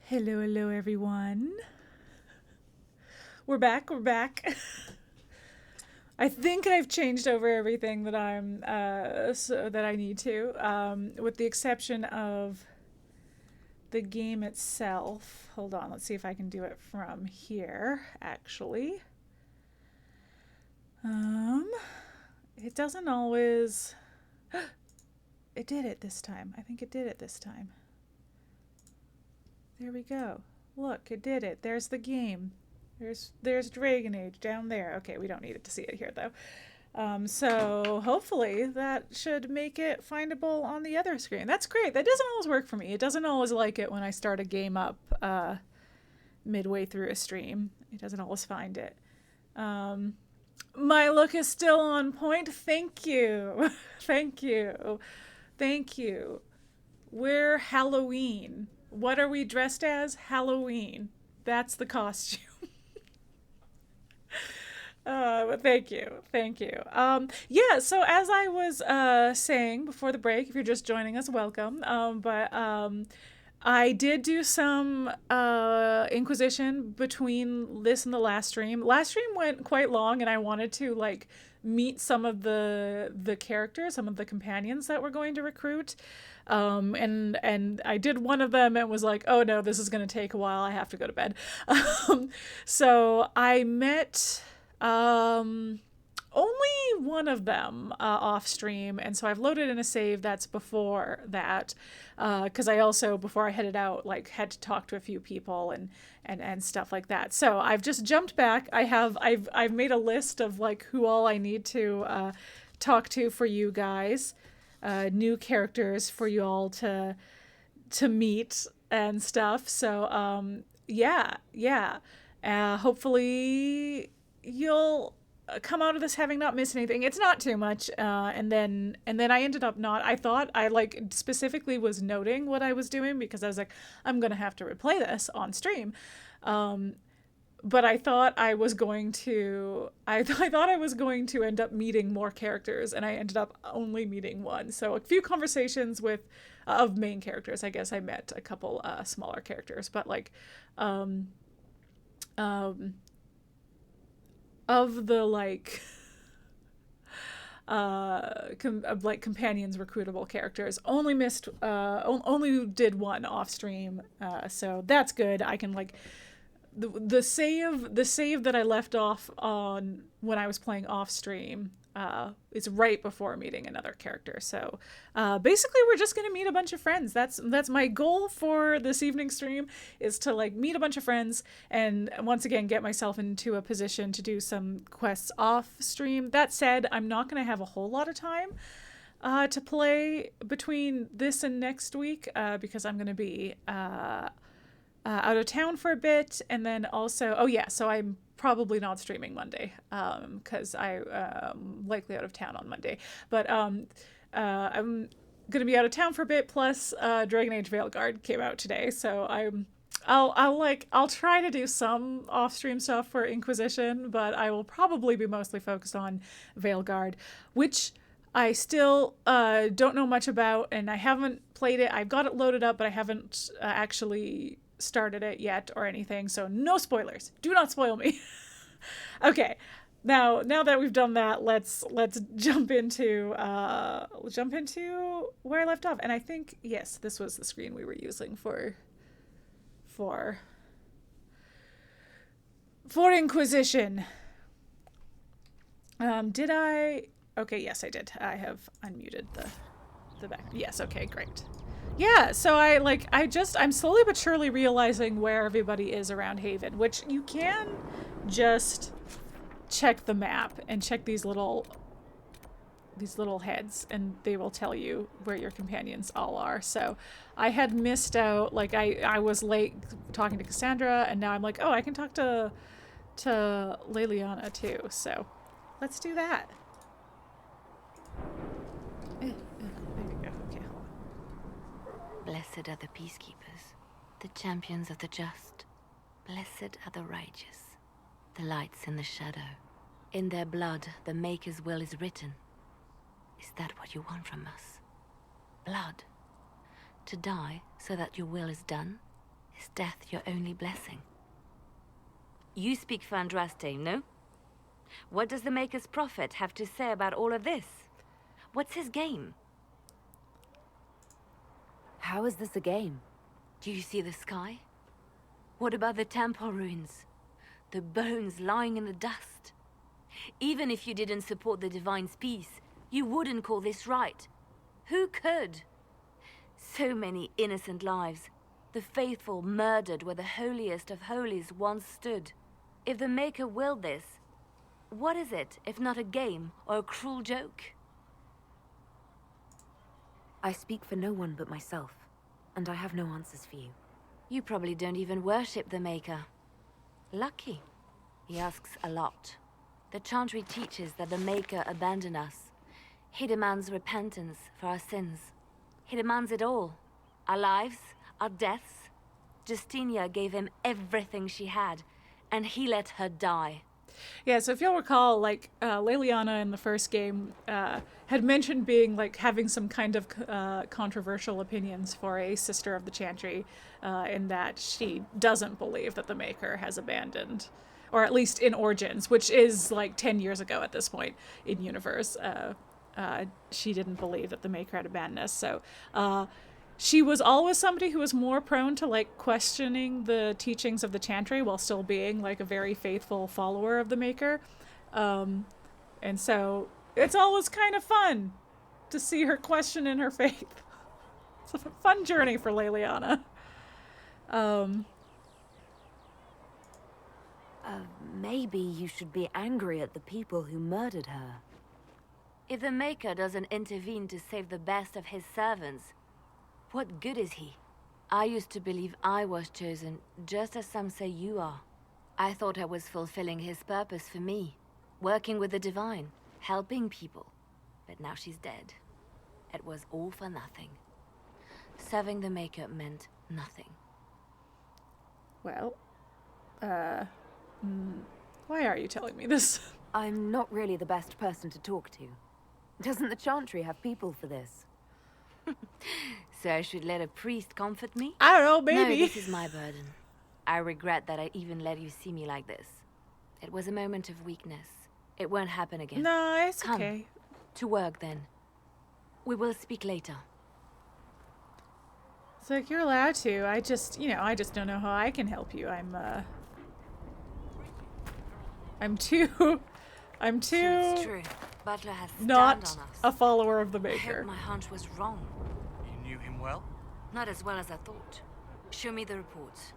Hello, hello, everyone. We're back. I think I've changed over everything that I'm so that I need to, with the exception of the game itself. Hold on, let's see if I can do it from here. Actually, it doesn't always. It did it this time. I think it did it this time. There we go. Look, it did it. There's the game. There's Dragon Age down there. Okay, we don't need it to see it here though. So hopefully that should make it findable on the other screen. That's great. That doesn't always work for me. It doesn't always like it when I start a game up midway through a stream. It doesn't always find it. My look is still on point. Thank you. Thank you. Thank you. We're Halloween. What are we dressed as? Halloween. That's the costume. But thank you. Yeah, so as I was saying before the break, if you're just joining us, welcome. I did do some Inquisition between this and the last stream. Last stream went quite long, and I wanted to like meet some of the characters, some of the companions that we're going to recruit. And I did one of them and was like, oh no, this is going to take a while. I have to go to bed. So I met only one of them off stream, and so I've loaded in a save that's before that, because I also, before I headed out, like had to talk to a few people and stuff like that. So I've just jumped back. I've made a list of like who all I need to talk to for you guys, new characters for you all to meet and stuff. So yeah. Hopefully you'll come out of this having not missed anything. It's not too much. And then I ended up not. I thought I like specifically was noting what I was doing because I was like, I'm gonna have to replay this on stream. But I thought I was going to. I thought I was going to end up meeting more characters, and I ended up only meeting one. So a few conversations with of main characters. I guess I met a couple smaller characters, but like. Of the like like companions recruitable characters, only did one off stream, so that's good. I can like the save that I left off on when I was playing off stream is right before meeting another character. So basically we're just gonna meet a bunch of friends. That's my goal for this evening stream, is to like meet a bunch of friends and once again get myself into a position to do some quests off stream. That said, I'm not gonna have a whole lot of time to play between this and next week because I'm gonna be out of town for a bit, and then also so I'm probably not streaming Monday because I'm likely out of town on Monday, but I'm gonna be out of town for a bit, plus Dragon Age Veilguard came out today, so I'll try to do some off-stream stuff for Inquisition, but I will probably be mostly focused on Veilguard, which I still don't know much about, and I haven't played it. I've got it loaded up, but I haven't actually started it yet or anything, so no spoilers. Do not spoil me. Okay, now that we've done that, let's jump into where I left off. And I think, yes, this was the screen we were using for Inquisition. Did I? Okay, yes, I did. I have unmuted the back. Yes, okay, great. Yeah, so I'm slowly but surely realizing where everybody is around Haven, which you can just check the map and check these little heads, and they will tell you where your companions all are. So I had missed out, like I was late talking to Cassandra, and now I'm like, oh, I can talk to Leliana too. So let's do that. Blessed are the peacekeepers, the champions of the just. Blessed are the righteous, the lights in the shadow. In their blood, the Maker's will is written. Is that what you want from us? Blood. To die so that your will is done? Is death your only blessing? You speak for Andraste, no? What does the Maker's prophet have to say about all of this? What's his game? How is this a game? Do you see the sky? What about the temple ruins? The bones lying in the dust? Even if you didn't support the Divine's peace, you wouldn't call this right. Who could? So many innocent lives. The faithful murdered where the holiest of holies once stood. If the Maker willed this, what is it if not a game or a cruel joke? I speak for no one but myself, and I have no answers for you. You probably don't even worship the Maker. Lucky. He asks a lot. The Chantry teaches that the Maker abandoned us. He demands repentance for our sins. He demands it all. Our lives, our deaths. Justinia gave him everything she had, and he let her die. Yeah, so if you'll recall, like, Leliana in the first game had mentioned being, like, having some kind of controversial opinions for a sister of the Chantry, in that she doesn't believe that the Maker has abandoned, or at least in Origins, which is, like, 10 years ago at this point in universe. She didn't believe that the Maker had abandoned us, so she was always somebody who was more prone to, like, questioning the teachings of the Chantry while still being, like, a very faithful follower of the Maker. And so it's always kind of fun to see her questioning her faith. It's a fun journey for Leliana. Maybe you should be angry at the people who murdered her. If the Maker doesn't intervene to save the best of his servants, what good is he? I used to believe I was chosen, just as some say you are. I thought I was fulfilling his purpose for me, working with the Divine, helping people. But now she's dead. It was all for nothing. Serving the Maker meant nothing. Well, why are you telling me this? I'm not really the best person to talk to. Doesn't the Chantry have people for this? So I should let a priest comfort me? I don't know, maybe. No, this is my burden. I regret that I even let you see me like this. It was a moment of weakness. It won't happen again. No, it's Come. okay. To work, then. We will speak later. It's like, you're allowed to. I just don't know how I can help you. I'm too It's true. Butler has not stand on us. a follower of the I Maker. hope my hunch was wrong. You knew him well? Not as well as I thought. Show me the reports.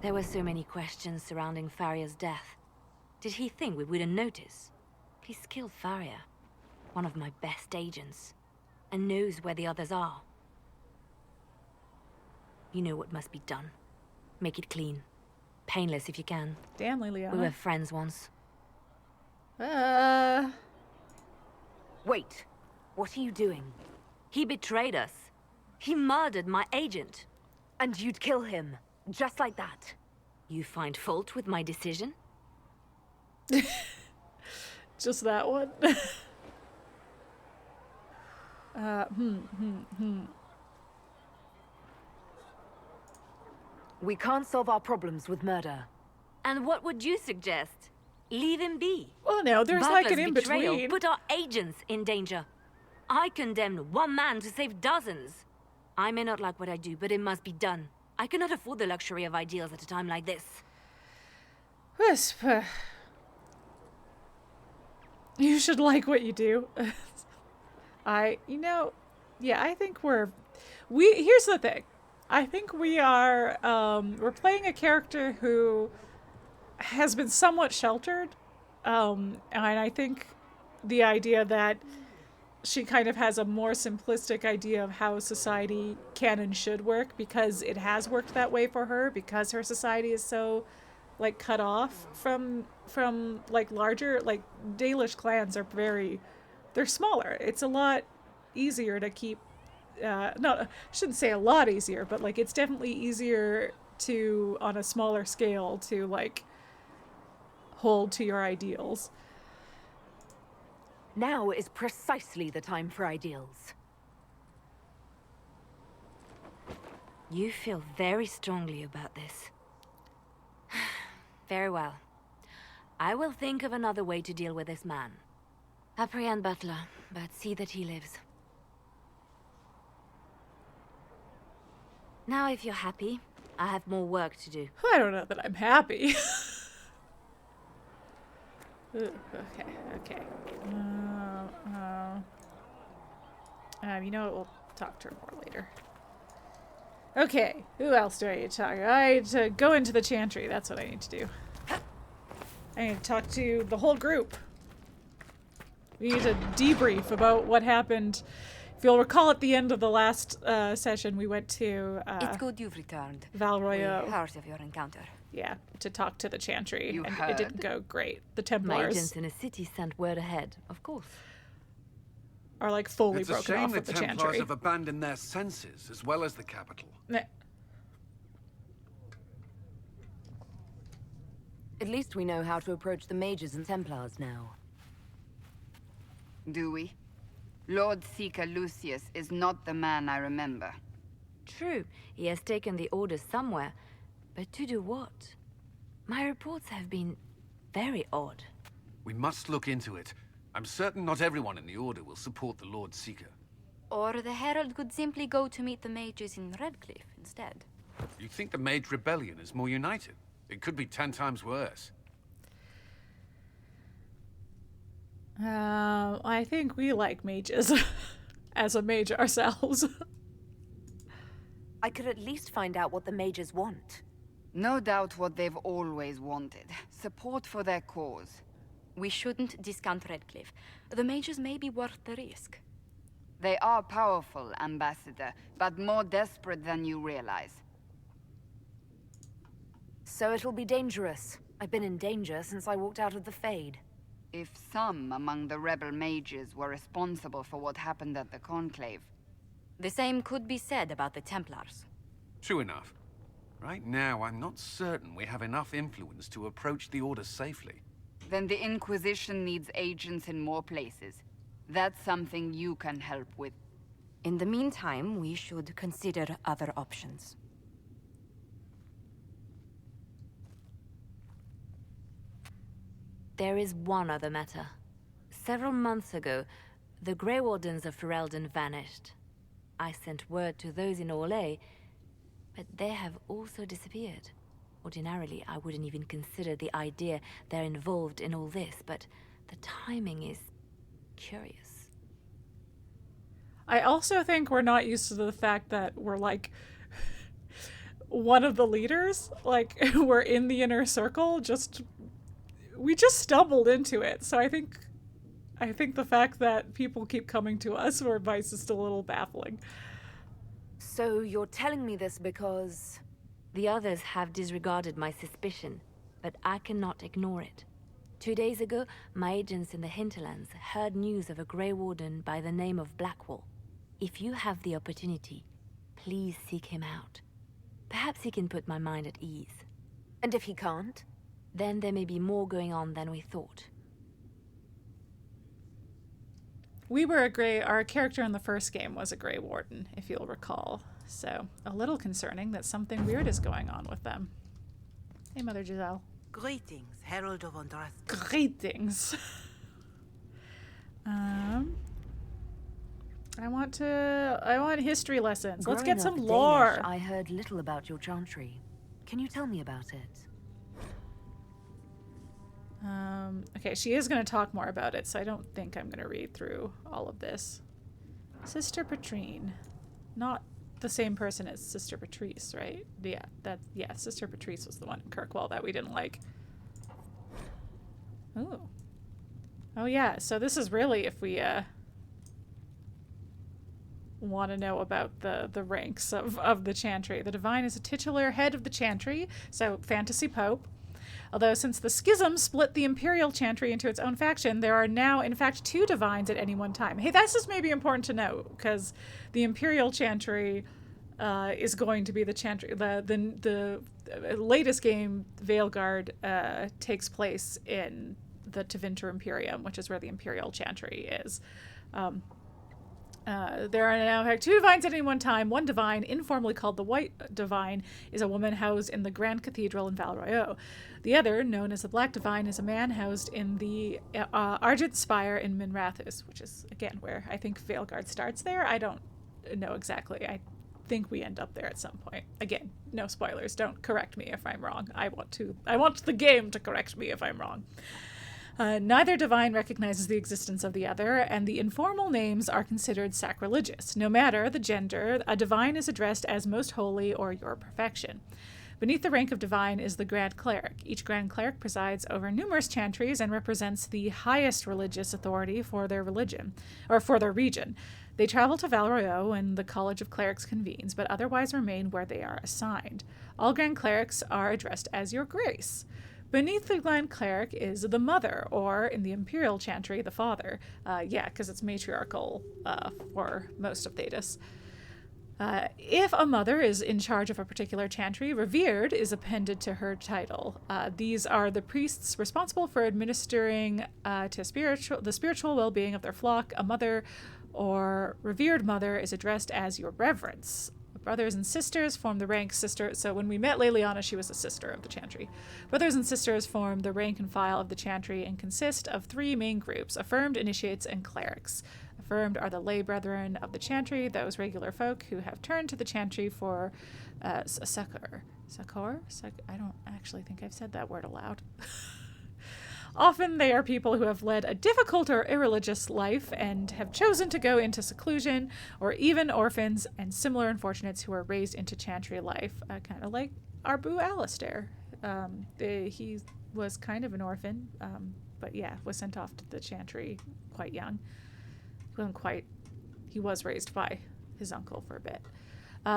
There were so many questions surrounding Faria's death. Did he think we wouldn't notice? He's killed Faria, one of my best agents, and knows where the others are. You know what must be done. Make it clean. Painless if you can. Damn, Leliana. We were friends once. Wait, what are you doing? He betrayed us. He murdered my agent. And you'd kill him, just like that? You find fault with my decision? Just that one. We can't solve our problems with murder. And what would you suggest? Leave him be. Well, no, there's like an Butler's betrayal in-between. put our agents in danger. I condemned one man to save dozens. I may not like what I do, but it must be done. I cannot afford the luxury of ideals at a time like this. Whisper. You should like what you do. I think here's the thing. I think we're playing a character who has been somewhat sheltered. And I think the idea that she kind of has a more simplistic idea of how society can and should work because it has worked that way for her, because her society is so, like, cut off from like larger, like, Dalish clans are they're smaller. It's a lot easier to keep, I shouldn't say a lot easier, but, like, it's definitely easier to, on a smaller scale, to, like, hold to your ideals. Now is precisely the time for ideals. You feel very strongly about this. Very well. I will think of another way to deal with this man. Apprehend Butler, but see that he lives. Now, if you're happy, I have more work to do. I don't know that I'm happy. Ooh, okay. You know what? We'll talk to her more later. Okay, who else do I need to talk to? I need to go into the Chantry. That's what I need to do. I need to talk to the whole group. We need to debrief about what happened. If you'll recall, at the end of the last session, we went to It's good you've returned. Val Royeaux. We heard of your encounter. Yeah, to talk to the Chantry. You and heard? It didn't go great. The My Templars agents in a city sent word ahead, of course. are like fully It's a broken shame off the with the Templars Chantry. have abandoned their senses as well as the capital. Nah. At least we know how to approach the mages and Templars now. Do we? Lord Seeker Lucius is not the man I remember. True, he has taken the orders somewhere, but to do what? My reports have been very odd. We must look into it. I'm certain not everyone in the Order will support the Lord Seeker. Or the Herald could simply go to meet the mages in Redcliffe instead. You think the Mage Rebellion is more united? It could be 10 times worse. I think we like mages as a mage ourselves. I could at least find out what the mages want. No doubt what they've always wanted. Support for their cause. We shouldn't discount Redcliffe. The mages may be worth the risk. They are powerful, Ambassador, but more desperate than you realize. So it'll be dangerous. I've been in danger since I walked out of the Fade. If some among the rebel mages were responsible for what happened at the Conclave. The same could be said about the Templars. True enough. Right now, I'm not certain we have enough influence to approach the Order safely. Then the Inquisition needs agents in more places. That's something you can help with. In the meantime, we should consider other options. There is one other matter. Several months ago, the Grey Wardens of Ferelden vanished. I sent word to those in Orlais, but they have also disappeared. Ordinarily, I wouldn't even consider the idea they're involved in all this, but the timing is curious. I also think we're not used to the fact that we're like one of the leaders. Like, we're in the inner circle, we just stumbled into it. So I think the fact that people keep coming to us for advice is still a little baffling. So you're telling me this because... The others have disregarded my suspicion, but I cannot ignore it. 2 days ago, my agents in the hinterlands heard news of a Grey Warden by the name of Blackwall. If you have the opportunity, please seek him out. Perhaps he can put my mind at ease. And if he can't? Then there may be more going on than we thought. Our character in the first game was a Grey Warden, if you'll recall. So, a little concerning that something weird is going on with them. Hey, Mother Giselle. Greetings, Herald of Andraste. Greetings. I want history lessons. Let's get some lore. Danish, I heard little about your Chantry. Can you tell me about it? Okay, she is going to talk more about it, so I don't think I'm going to read through all of this. Sister Patrine. Not the same person as Sister Patrice, right? Yeah, Sister Patrice was the one in Kirkwall that we didn't like. Ooh. Oh yeah, so this is really if we want to know about the ranks of the Chantry. The Divine is a titular head of the Chantry, so fantasy pope. Although since the schism split the Imperial Chantry into its own faction, there are now, in fact, 2 Divines at any one time. Hey, that's just maybe important to note, because the Imperial Chantry is going to be the Chantry. The latest game, Veilguard, takes place in the Tevinter Imperium, which is where the Imperial Chantry is. There are now in fact 2 divines at any one time. One divine, informally called the White Divine, is a woman housed in the Grand Cathedral in Val Royeaux. The other, known as the Black Divine, is a man housed in the Argent Spire in Minrathous, which is, again, where I think Veilguard starts there. I don't know exactly. I think we end up there at some point. Again, no spoilers. Don't correct me if I'm wrong. I want the game to correct me if I'm wrong. Neither divine recognizes the existence of the other, and the informal names are considered sacrilegious. No matter the gender, a divine is addressed as most holy or your perfection. Beneath the rank of divine is the Grand Cleric. Each Grand Cleric presides over numerous chantries and represents the highest religious authority for their religion, or for their region. They travel to Val Royeaux when the College of Clerics convenes, but otherwise remain where they are assigned. All Grand Clerics are addressed as Your Grace. Beneath the Grand Cleric is the Mother, or in the Imperial Chantry, the Father. Because it's matriarchal for most of Thedas. If a mother is in charge of a particular chantry, Revered is appended to her title. These are the priests responsible for administering to the spiritual well-being of their flock. A mother or revered mother is addressed as Your Reverence. Brothers and sisters form the rank sister. So when we met Leliana, she was a sister of the chantry. Brothers and sisters form the rank and file of the chantry and consist of 3 main groups: affirmed, initiates, and clerics. Affirmed are the lay brethren of the chantry, those regular folk who have turned to the chantry for succor. Succor? I don't actually think I've said that word aloud. Often they are people who have led a difficult or irreligious life and have chosen to go into seclusion, or even orphans and similar unfortunates who are raised into chantry life, kind of like our boo Alistair. He was kind of an orphan, but yeah, was sent off to the chantry quite young. He was raised by his uncle for a bit.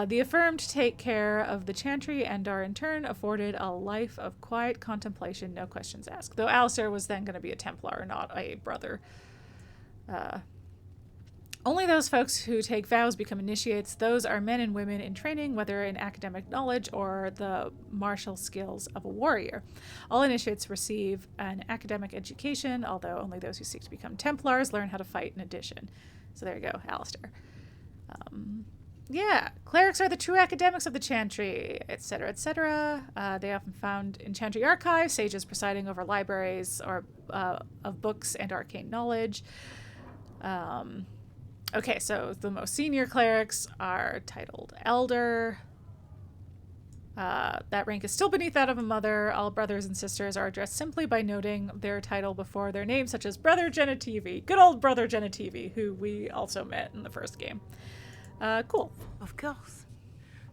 The affirmed take care of the chantry and are in turn afforded a life of quiet contemplation, no questions asked. Though Alistair was then going to be a Templar, not a brother. Only those folks who take vows become initiates. Those are men and women in training, whether in academic knowledge or the martial skills of a warrior. All initiates receive an academic education, although only those who seek to become Templars learn how to fight in addition. So there you go, Alistair. Clerics are the true academics of the chantry, etc., etc. They often found in chantry archives, sages presiding over libraries or of books and arcane knowledge. So the most senior clerics are titled Elder. That rank is still beneath that of a mother. All brothers and sisters are addressed simply by noting their title before their name, such as Brother Genitivi. Good old Brother Genitivi, who we also met in the first game. Cool. Of course.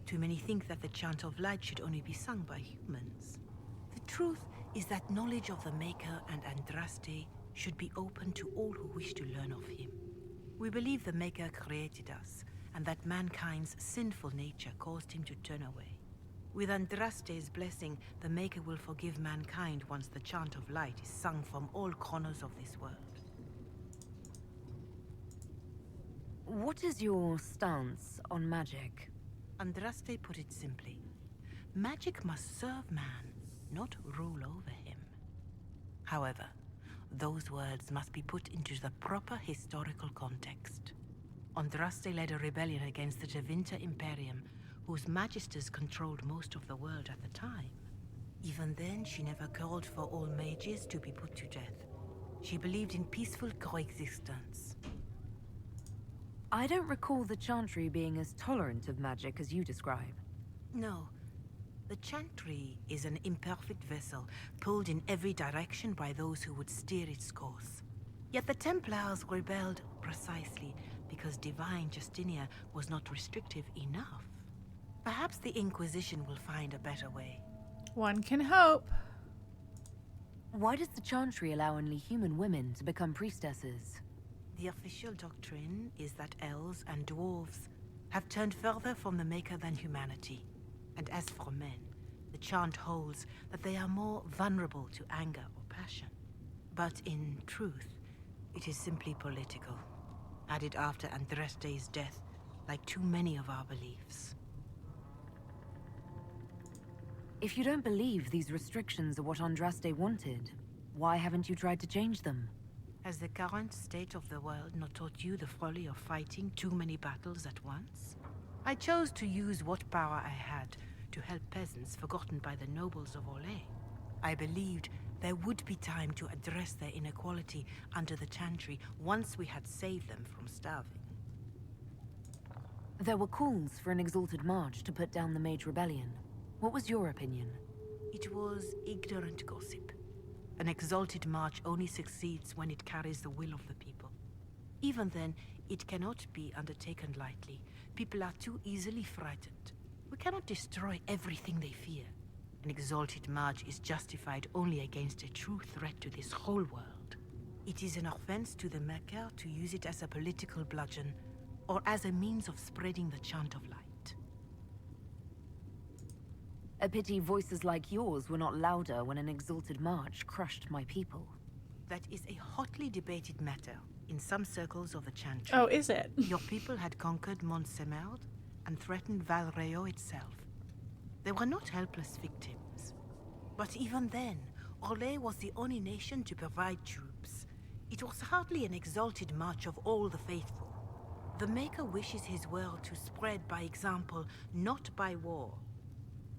Too many think that the chant of light should only be sung by humans. The truth is that knowledge of the Maker and Andraste should be open to all who wish to learn of him. We believe the Maker created us, and that mankind's sinful nature caused him to turn away. With Andraste's blessing, the Maker will forgive mankind once the chant of light is sung from all corners of this world. What is your stance on magic? Andraste put it simply. Magic must serve man, not rule over him. However, those words must be put into the proper historical context. Andraste led a rebellion against the Tevinter Imperium, whose magisters controlled most of the world at the time. Even then, she never called for all mages to be put to death. She believed in peaceful coexistence. I don't recall the Chantry being as tolerant of magic as you describe. No. The Chantry is an imperfect vessel, pulled in every direction by those who would steer its course. Yet the Templars rebelled precisely because Divine Justinia was not restrictive enough. Perhaps the Inquisition will find a better way. One can hope. Why does the Chantry allow only human women to become priestesses? The official doctrine is that elves and dwarves have turned further from the Maker than humanity. And as for men, the chant holds that they are more vulnerable to anger or passion. But in truth, it is simply political, added after Andraste's death, like too many of our beliefs. If you don't believe these restrictions are what Andraste wanted, why haven't you tried to change them? Has the current state of the world not taught you the folly of fighting too many battles at once? I chose to use what power I had to help peasants forgotten by the nobles of Orlais. I believed there would be time to address their inequality under the Chantry once we had saved them from starving. There were calls for an exalted march to put down the Mage Rebellion. What was your opinion? It was ignorant gossip. An exalted march only succeeds when it carries the will of the people. Even then, it cannot be undertaken lightly. People are too easily frightened. We cannot destroy everything they fear. An exalted march is justified only against a true threat to this whole world. It is an offense to the Maker to use it as a political bludgeon, or as a means of spreading the chant of light. A pity voices like yours were not louder when an exalted march crushed my people. That is a hotly debated matter in some circles of the Chantry. Oh, is it? Your people had conquered Mont-Semerd and threatened Val Royeaux itself. They were not helpless victims. But even then, Orlais was the only nation to provide troops. It was hardly an exalted march of all the faithful. The Maker wishes his world to spread by example, not by war.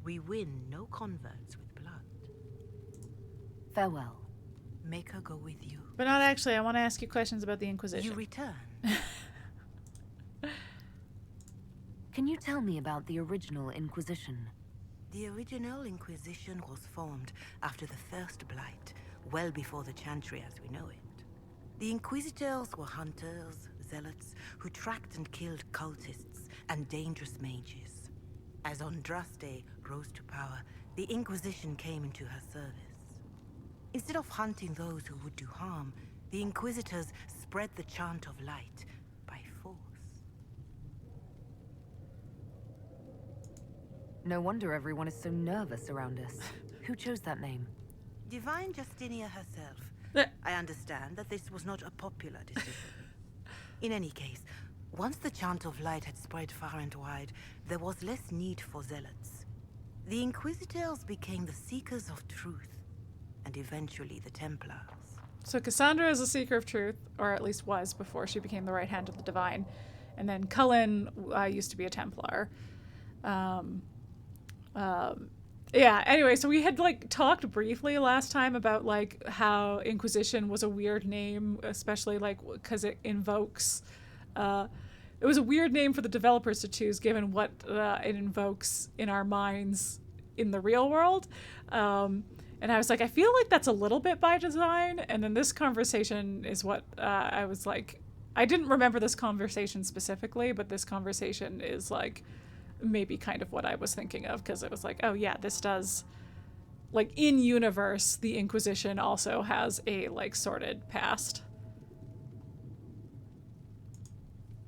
We win no converts with blood. Farewell. Maker go with you. But not actually. I want to ask you questions about the Inquisition. You return. Can you tell me about the original Inquisition? The original Inquisition was formed after the First Blight, well before the Chantry as we know it. The Inquisitors were hunters, zealots, who tracked and killed cultists and dangerous mages. As Andraste rose to power, the Inquisition came into her service. Instead of hunting those who would do harm, the Inquisitors spread the chant of light by force. No wonder everyone is so nervous around us. Who chose that name? Divine Justinia herself. I understand that this was not a popular decision. In any case, once the chant of light had spread far and wide, there was less need for zealots. The Inquisitors became the seekers of truth, and eventually the Templars. So Cassandra is a seeker of truth, or at least was before she became the right hand of the Divine. And then Cullen used to be a Templar. Yeah, anyway, so we had like talked briefly last time about like how Inquisition was a weird name, especially like because it invokes... it was a weird name for the developers to choose given what it invokes in our minds in the real world. And I was like, I feel like that's a little bit by design. And then this conversation is what I was like, I didn't remember this conversation specifically, but this conversation is like maybe kind of what I was thinking of, because it was like, oh yeah, this does, like in universe, the Inquisition also has a like sordid past.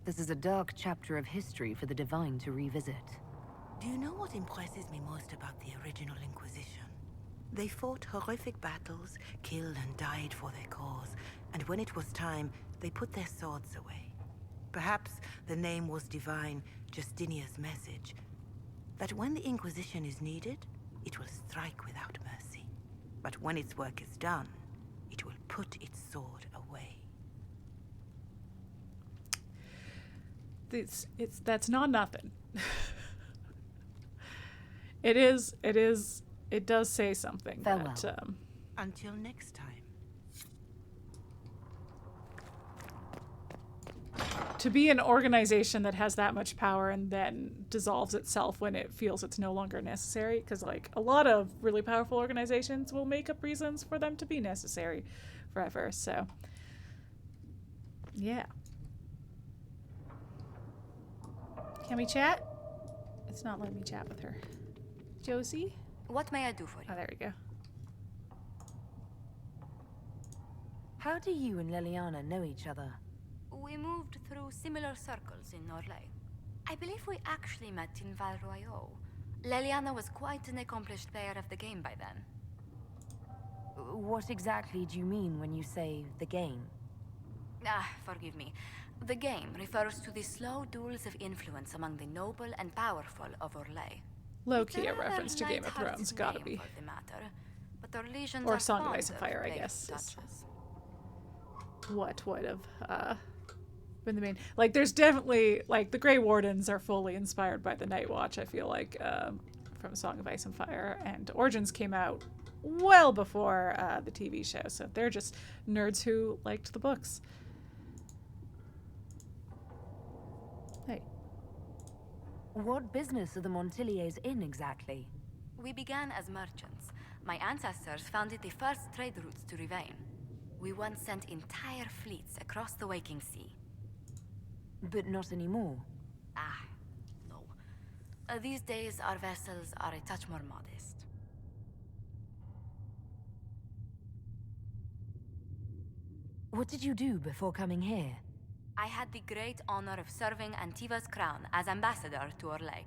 This is a dark chapter of history for the Divine to revisit. Do you know what impresses me most about the original Inquisition? They fought horrific battles, killed and died for their cause, and when it was time, they put their swords away. Perhaps the name was Divine Justinia's message, that when the Inquisition is needed, it will strike without mercy. But when its work is done, it will put its sword away. That's not nothing. It does say something. Farewell. That, Until next time. to be an organization that has that much power and then dissolves itself when it feels it's no longer necessary, because like a lot of really powerful organizations will make up reasons for them to be necessary forever. So yeah. Can we chat? It's not letting me chat with her. Josie? What may I do for you? Oh, there we go. How do you and Leliana know each other? We moved through similar circles in Orlais. I believe we actually met in Val Royeaux. Leliana was quite an accomplished player of the game by then. What exactly do you mean when you say the game? Forgive me. The game refers to the slow duels of influence among the noble and powerful of Orlais. Low-key It's a reference to Game of light-hearted Thrones, gotta name be. for the matter, but our legions Or are Song of fond Ice and Fire, I playing guess. touches. what would have been the main. Like, there's definitely, like, the Grey Wardens are fully inspired by the Night Watch, I feel like, from Song of Ice and Fire. And Origins came out well before the TV show, so they're just nerds who liked the books. Hey. What business are the Montiliers in exactly? We began as merchants. My ancestors founded the first trade routes to Rivain. We once sent entire fleets across the Waking Sea. But not anymore. Ah, no. These days, our vessels are a touch more modest. What did you do before coming here? I had the great honor of serving Antiva's crown as ambassador to Orlais.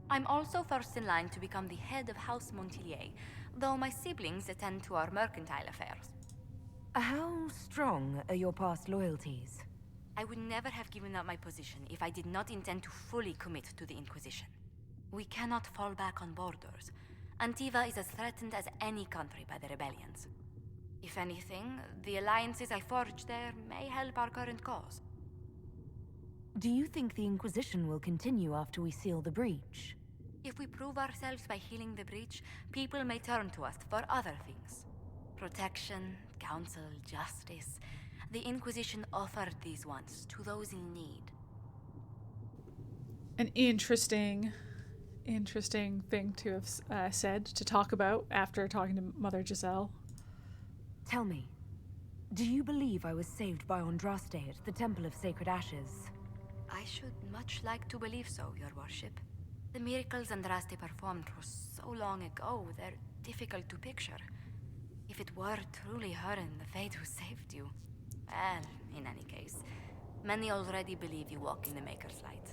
I'm also first in line to become the head of House Montilier, though my siblings attend to our mercantile affairs. How strong are your past loyalties? I would never have given up my position if I did not intend to fully commit to the Inquisition. We cannot fall back on borders. Antiva is as threatened as any country by the rebellions. If anything, the alliances I forged there may help our current cause. Do you think the Inquisition will continue after we seal the breach? If we prove ourselves by healing the breach, people may turn to us for other things. Protection, counsel, justice. The Inquisition offered these once to those in need. An interesting thing to have said, to talk about after talking to Mother Giselle. Tell me, do you believe I was saved by Andraste at the Temple of Sacred Ashes? I should much like to believe so, Your Worship. The miracles Andraste performed were so long ago, they're difficult to picture. If it were truly her and the Fate who saved you... Well, in any case, many already believe you walk in the Maker's light.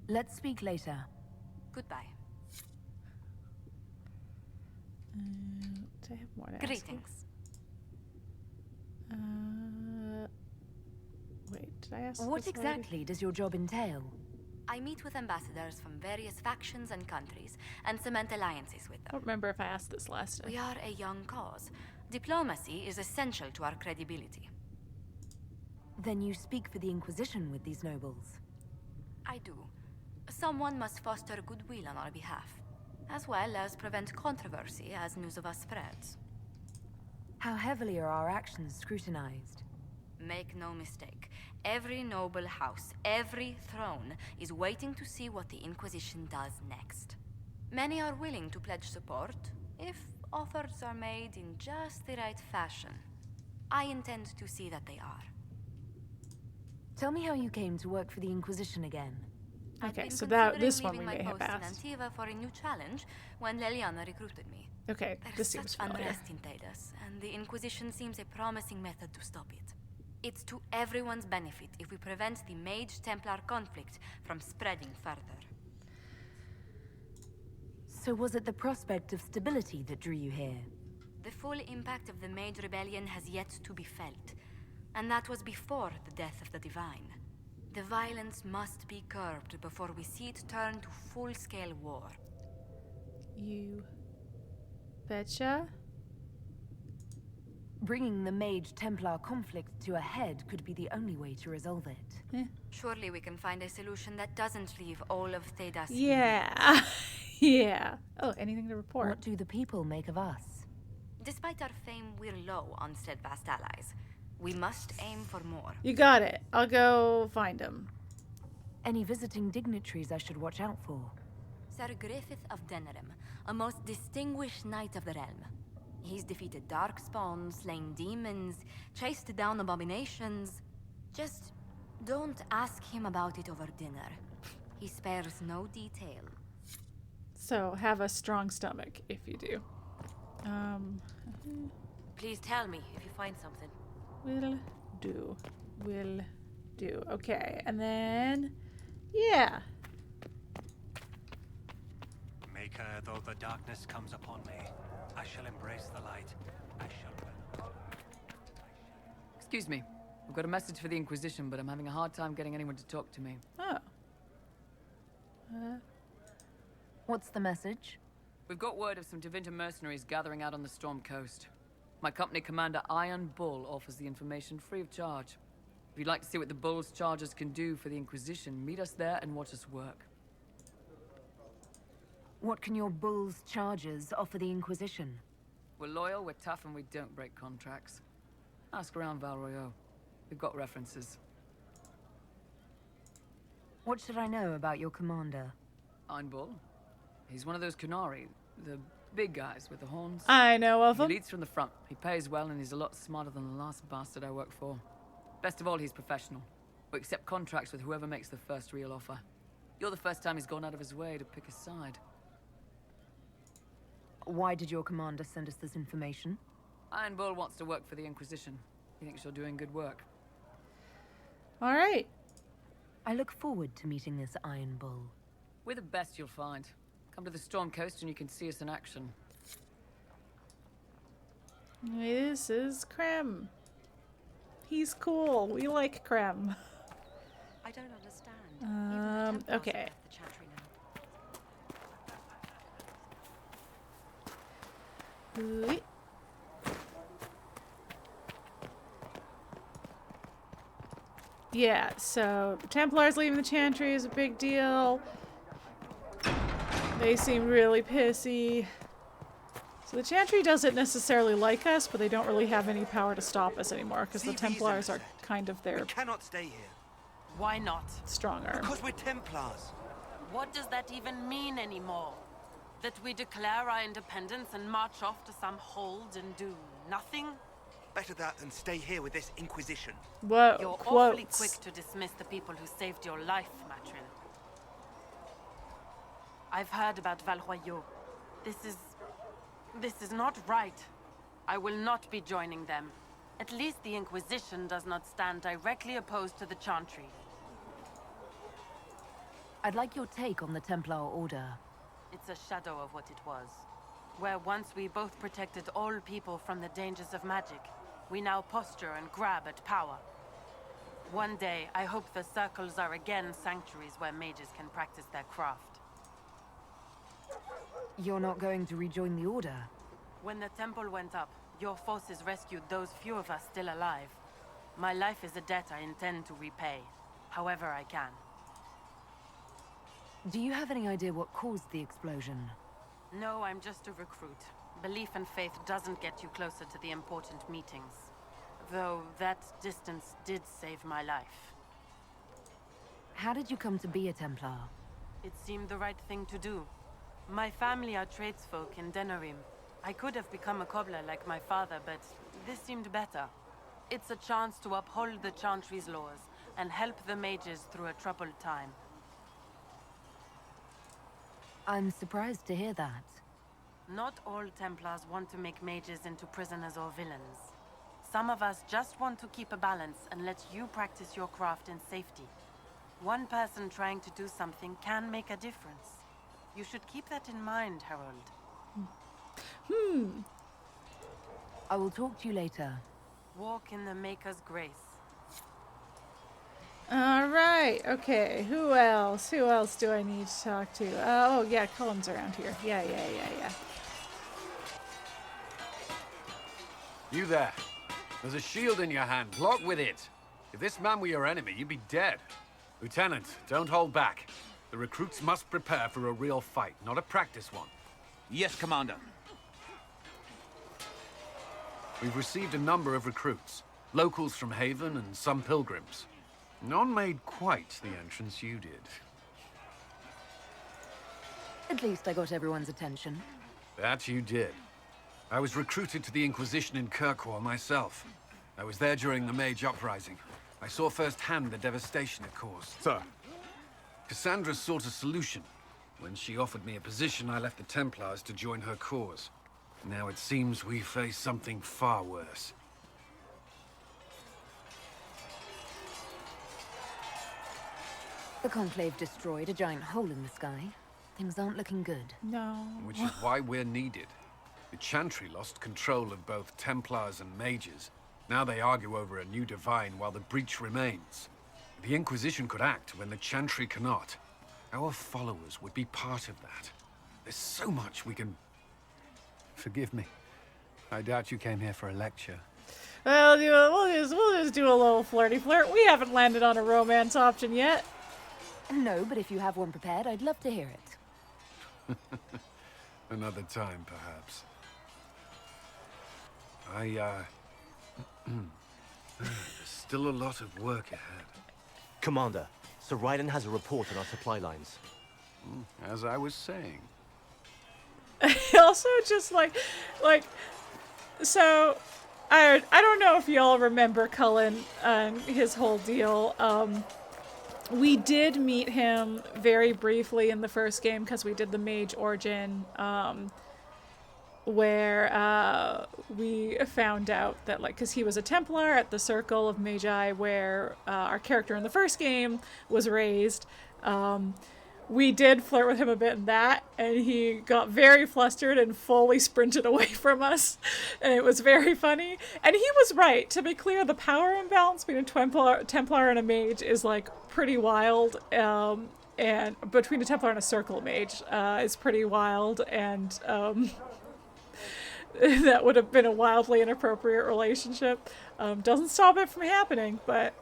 Let's speak later. Goodbye. Do I have more to ask? Greetings. Wait, did I ask What this exactly does your job entail? I meet with ambassadors from various factions and countries and cement alliances with I them. don't remember if I asked this last time. We are a young cause. Diplomacy is essential to our credibility. Then you speak for the Inquisition with these nobles? I do. Someone must foster goodwill on our behalf, as well as prevent controversy as news of us spreads. How heavily are our actions scrutinized? Make no mistake, every noble house, every throne is waiting to see what the Inquisition does next. Many are willing to pledge support, if offers are made in just the right fashion. I intend to see that they are. Tell me how you came to work for the Inquisition again. Okay, so this one we may have leaving my asked. post in Antiva for a new challenge when Leliana recruited me. Okay, There's this seems such familiar. unrest in Thedas, and the Inquisition seems a promising method to stop it. It's to everyone's benefit if we prevent the Mage-Templar conflict from spreading further. So was it the prospect of stability that drew you here? The full impact of the Mage Rebellion has yet to be felt, and that was before the death of the Divine. The violence must be curbed before we see it turn to full-scale war. You betcha? Bringing the Mage-Templar conflict to a head could be the only way to resolve it. Surely we can find a solution that doesn't leave all of Thedas. Yeah. Yeah. Oh, anything to report? What do the people make of us? Despite our fame, we're low on steadfast allies. We must aim for more. You got it. I'll go find him. Any visiting dignitaries I should watch out for? Sir Griffith of Denerim, a most distinguished knight of the realm. He's defeated darkspawn, slain demons, chased down abominations. Just don't ask him about it over dinner. He spares no detail. So have a strong stomach if you do. Please tell me if you find something. Will do. Will do. Okay, and then yeah. Maker, though the darkness comes upon me, I shall embrace the light. I shall... Excuse me. I've got a message for the Inquisition, but I'm having a hard time getting anyone to talk to me. Oh. What's the message? We've got word of some Tevinter mercenaries gathering out on the Storm Coast. My company commander, Iron Bull, offers the information free of charge. If you'd like to see what the Bull's charges can do for the Inquisition, meet us there and watch us work. What can your bull's charges offer the Inquisition? We're loyal, we're tough, and we don't break contracts. Ask around Val Royeaux. We've got references. What should I know about your commander? Iron Bull? He's one of those Qunari, the big guys with the horns. I know of He him. leads from the front. He pays well, and he's a lot smarter than the last bastard I worked for. Best of all, he's professional. We accept contracts with whoever makes the first real offer. You're the first time he's gone out of his way to pick a side. Why did your commander send us this information? Iron Bull wants to work for the Inquisition. He thinks you're doing good work. All right. I look forward to meeting this Iron Bull. We're the best you'll find. Come to the Storm Coast and you can see us in action. This is Krem. He's cool. We like Krem. I don't understand. Okay. The Chantry now. Ooh. Yeah, so Templars leaving the Chantry is a big deal. They seem really pissy. So the Chantry doesn't necessarily like us, but they don't really have any power to stop us anymore because the Templars are kind of their We cannot stay here. Why not? stronger. Because we're Templars. What does that even mean anymore? That we declare our independence and march off to some hold and do nothing? Better that than stay here with this Inquisition. Whoa, You're quotes. awfully quick to dismiss the people who saved your life, Matrin. I've heard about Val Royeaux. This is not right. I will not be joining them. At least the Inquisition does not stand directly opposed to the Chantry. I'd like your take on the Templar Order. It's a shadow of what it was. Where once we both protected all people from the dangers of magic, we now posture and grab at power. One day, I hope the circles are again sanctuaries where mages can practice their craft. You're not going to rejoin the Order? When the temple went up, your forces rescued those few of us still alive. My life is a debt I intend to repay, however I can. Do you have any idea what caused the explosion? No, I'm just a recruit. Belief and faith doesn't get you closer to the important meetings. Though that distance did save my life. How did you come to be a Templar? It seemed the right thing to do. My family are tradesfolk in Denerim. I could have become a cobbler like my father, but this seemed better. It's a chance to uphold the Chantry's laws and help the mages through a troubled time. I'm surprised to hear that. Not all Templars want to make mages into prisoners or villains. Some of us just want to keep a balance and let you practice your craft in safety. One person trying to do something can make a difference. You should keep that in mind, Harold. I will talk to you later. Walk in the Maker's grace. All right. Okay. Who else? Who else do I need to talk to? Oh, yeah. Cullen's around here. Yeah. You there. There's a shield in your hand. Block with it. If this man were your enemy, you'd be dead. Lieutenant, don't hold back. The recruits must prepare for a real fight, not a practice one. Yes, Commander. We've received a number of recruits. Locals from Haven and some pilgrims. None made quite the entrance you did. At least I got everyone's attention. That you did. I was recruited to the Inquisition in Kirkwall myself. I was there during the Mage Uprising. I saw firsthand the devastation it caused. Sir. Cassandra sought a solution. When she offered me a position, I left the Templars to join her cause. Now it seems we face something far worse. The Conclave destroyed a giant hole in the sky. Things aren't looking good. No. Which is why we're needed. The Chantry lost control of both Templars and Mages. Now they argue over a new divine while the breach remains. The Inquisition could act when the Chantry cannot. Our followers would be part of that. There's so much we can... Forgive me. I doubt you came here for a lecture. Well, we'll just do a little flirty flirt. We haven't landed on a romance option yet. No, but if you have one prepared, I'd love to hear it. Another time, perhaps. Still a lot of work ahead. Commander, Sir Ryden has a report on our supply lines. As I was saying. Also, just so I don't know if y'all remember Cullen and his whole deal. We did meet him very briefly in the first game because we did the mage origin, where we found out that, like, because he was a Templar at the Circle of Magi where our character in the first game was raised. We did flirt with him a bit in that, and he got very flustered and fully sprinted away from us, and it was very funny. And he was right. To be clear, the power imbalance between a Templar and a mage is, like, pretty wild, and between a Templar and a Circle mage is pretty wild, and that would have been a wildly inappropriate relationship. Doesn't stop it from happening, but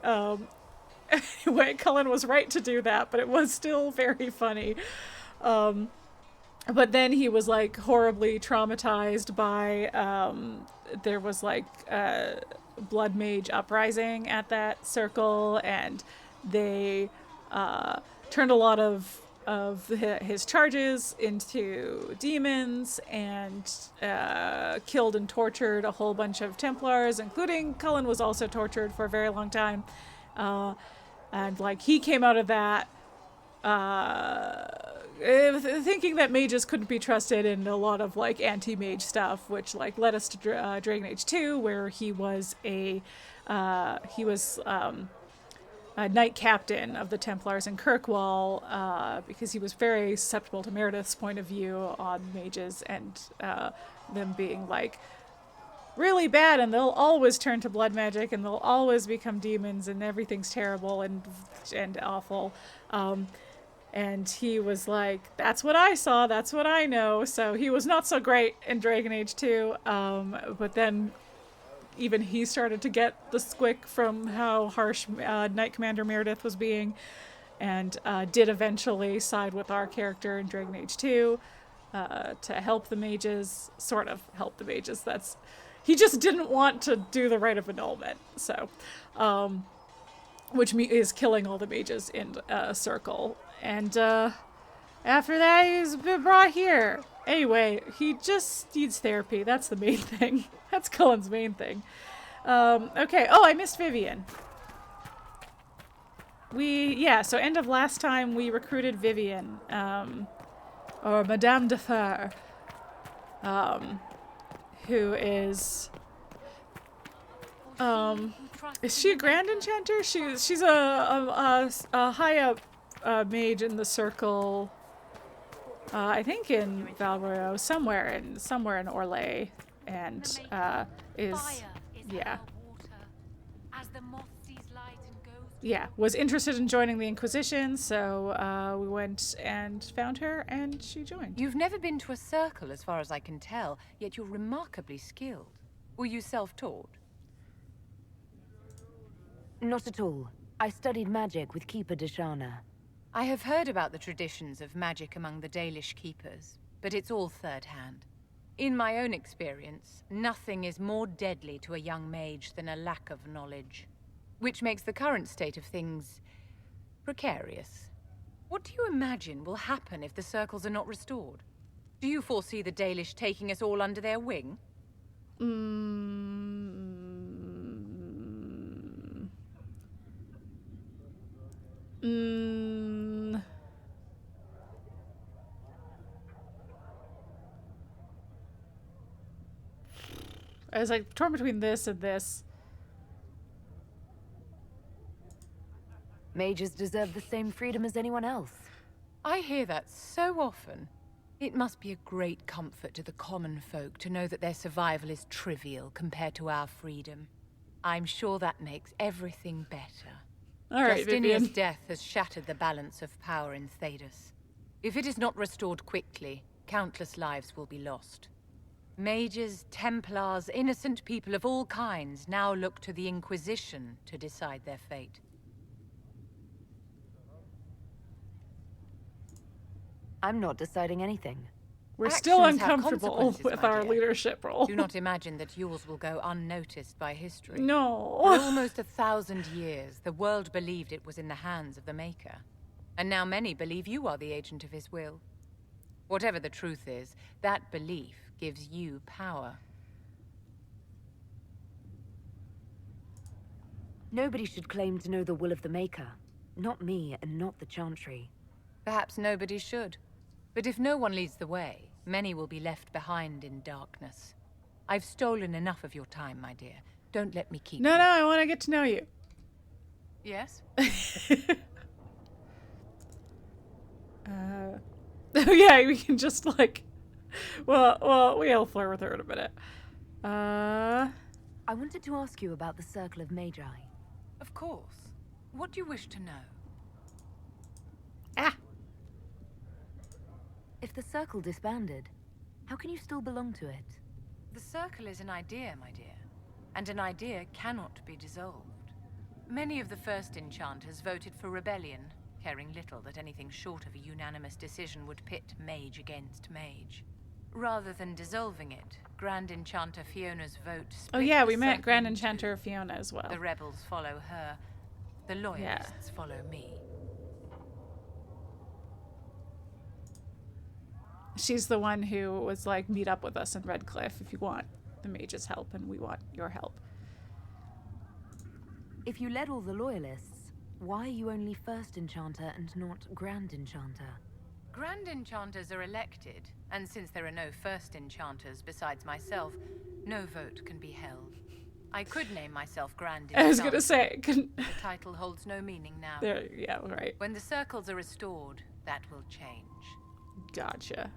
anyway, Cullen was right to do that, but it was still very funny. But then he was, like, horribly traumatized by, there was, like, Blood Mage Uprising at that circle, and they turned a lot of his charges into demons, and killed and tortured a whole bunch of Templars, including Cullen was also tortured for a very long time. And, like, he came out of that thinking that mages couldn't be trusted, in a lot of, like, anti-mage stuff, which, like, led us to Dragon Age 2, where he was a knight captain of the Templars in Kirkwall, because he was very susceptible to Meredith's point of view on mages, and them being, like, really bad, and they'll always turn to blood magic, and they'll always become demons, and everything's terrible and awful. And he was like, that's what I saw, that's what I know. So he was not so great in Dragon Age 2, but then even he started to get the squick from how harsh Knight Commander Meredith was being, and did eventually side with our character in Dragon Age 2 to help the mages, sort of help the mages. He just didn't want to do the rite of annulment, so, which is killing all the mages in a circle. And after that, he's been brought here. Anyway, he just needs therapy. That's the main thing. That's Cullen's main thing. Okay. Oh, I missed Vivienne. So end of last time, we recruited Vivienne, or Madame de Fer, who is she a Grand Enchanter? She's a high up mage in the circle. I think in Val Royeaux, somewhere in Orlais, and was interested in joining the Inquisition, so we went and found her, and she joined. You've never been to a circle, as far as I can tell, yet you're remarkably skilled. Were you self-taught? Not at all. I studied magic with Keeper Deshana. I have heard about the traditions of magic among the Dalish keepers, but it's all third-hand. In my own experience, nothing is more deadly to a young mage than a lack of knowledge, which makes the current state of things precarious. What do you imagine will happen if the circles are not restored? Do you foresee the Dalish taking us all under their wing? I was like torn between this and this. Mages deserve the same freedom as anyone else. I hear that so often. It must be a great comfort to the common folk to know that their survival is trivial compared to our freedom. I'm sure that makes everything better. All right, Justinian's Vivienne. death has shattered the balance of power in Thedas. If it is not restored quickly, countless lives will be lost. Mages, Templars, innocent people of all kinds now look to the Inquisition to decide their fate. I'm not deciding anything. We're still Actions have uncomfortable consequences, with my our dear. leadership role. Do not imagine that yours will go unnoticed by history. No. For almost 1,000 years, the world believed it was in the hands of the Maker. And now many believe you are the agent of his will. Whatever the truth is, that belief gives you power. Nobody should claim to know the will of the Maker. Not me, and not the Chantry. Perhaps nobody should. But if no one leads the way, many will be left behind in darkness. I've stolen enough of your time, my dear. Don't let me keep you. No, I want to get to know you. Yes? Oh yeah, we can just like, well, we'll flirt with her in a minute. I wanted to ask you about the Circle of Magi. Of course. What do you wish to know? If the Circle disbanded, how can you still belong to it? The Circle is an idea, my dear. And an idea cannot be dissolved. Many of the first enchanters voted for rebellion, caring little that anything short of a unanimous decision would pit mage against mage. Rather than dissolving it, Grand Enchanter Fiona's vote split Oh yeah, we the met Circle Grand in Enchanter two. Fiona as well. The rebels follow her. The loyalists follow me. She's the one who was like, meet up with us in Redcliffe if you want the mage's help, and we want your help. If you led all the loyalists, why are you only First Enchanter and not Grand Enchanter? Grand Enchanters are elected, and since there are no First Enchanters besides myself, no vote can be held. I could name myself Grand Enchanter. I was gonna say, The title holds no meaning now. There, yeah, right. When the circles are restored, that will change. Gotcha.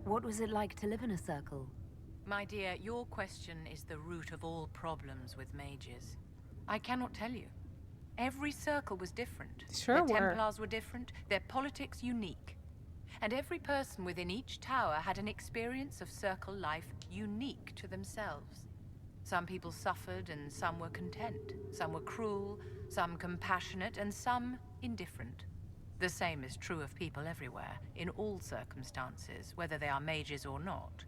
What was it like to live in a circle? My dear, your question is the root of all problems with mages. I cannot tell you. Every circle was different. Sure Their were. Templars were different, their politics unique. And every person within each tower had an experience of circle life unique to themselves. Some people suffered and some were content. Some were cruel, some compassionate, and some indifferent. The same is true of people everywhere, in all circumstances, whether they are mages or not.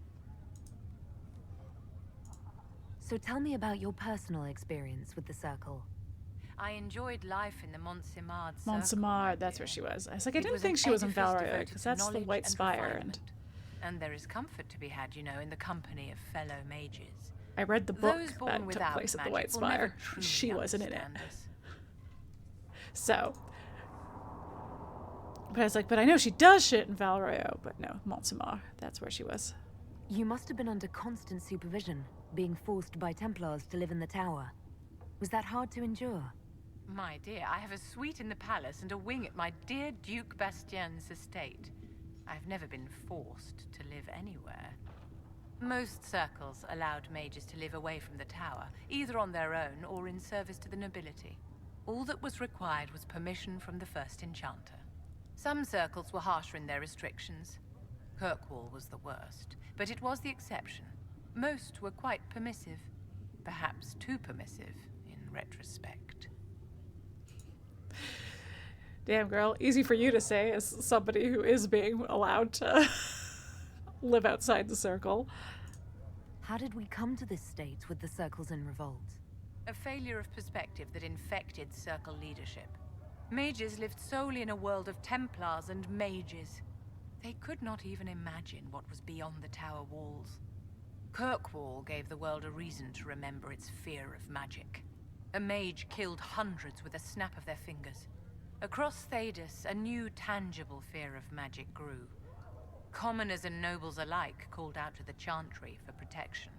So tell me about your personal experience with the Circle. I enjoyed life in the Montsimard Circle. Montsimard, that's where she was. I was like, I It didn't was think an she was in edifice Val Royeaux, devoted because to that's the knowledge White and Spire, and refinement. And there is comfort to be had, you know, in the company of fellow mages. I read the book Those born that took without place at the magic White will never Spire. truly She wasn't in it. understand us. So, but I was like, but I know she does shit in Val Royeaux, but no, Montsimard, that's where she was. You must have been under constant supervision, being forced by Templars to live in the tower. Was that hard to endure? My dear, I have a suite in the palace and a wing at my dear Duke Bastien's estate. I've never been forced to live anywhere. Most circles allowed mages to live away from the tower, either on their own or in service to the nobility. All that was required was permission from the first enchanter. Some circles were harsher in their restrictions. Kirkwall was the worst, but it was the exception. Most were quite permissive, perhaps too permissive in retrospect. Damn, girl, easy for you to say as somebody who is being allowed to live outside the circle. How did we come to this state with the circles in revolt? A failure of perspective that infected circle leadership. Mages lived solely in a world of Templars and mages. They could not even imagine what was beyond the tower walls. Kirkwall gave the world a reason to remember its fear of magic. A mage killed hundreds with a snap of their fingers. Across Thedas, a new tangible fear of magic grew. Commoners and nobles alike called out to the Chantry for protection.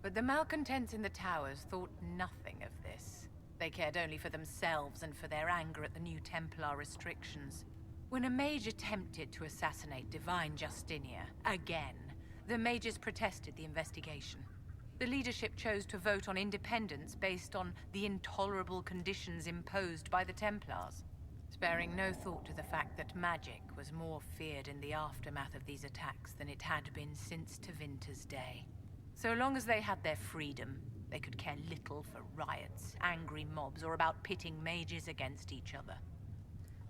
But the malcontents in the towers thought nothing of this. They cared only for themselves and for their anger at the new Templar restrictions. When a mage attempted to assassinate Divine Justinia, again, the mages protested the investigation. The leadership chose to vote on independence based on the intolerable conditions imposed by the Templars. sparing no thought to the fact that magic was more feared in the aftermath of these attacks than it had been since Tevinter's day. So long as they had their freedom, they could care little for riots, angry mobs, or about pitting mages against each other.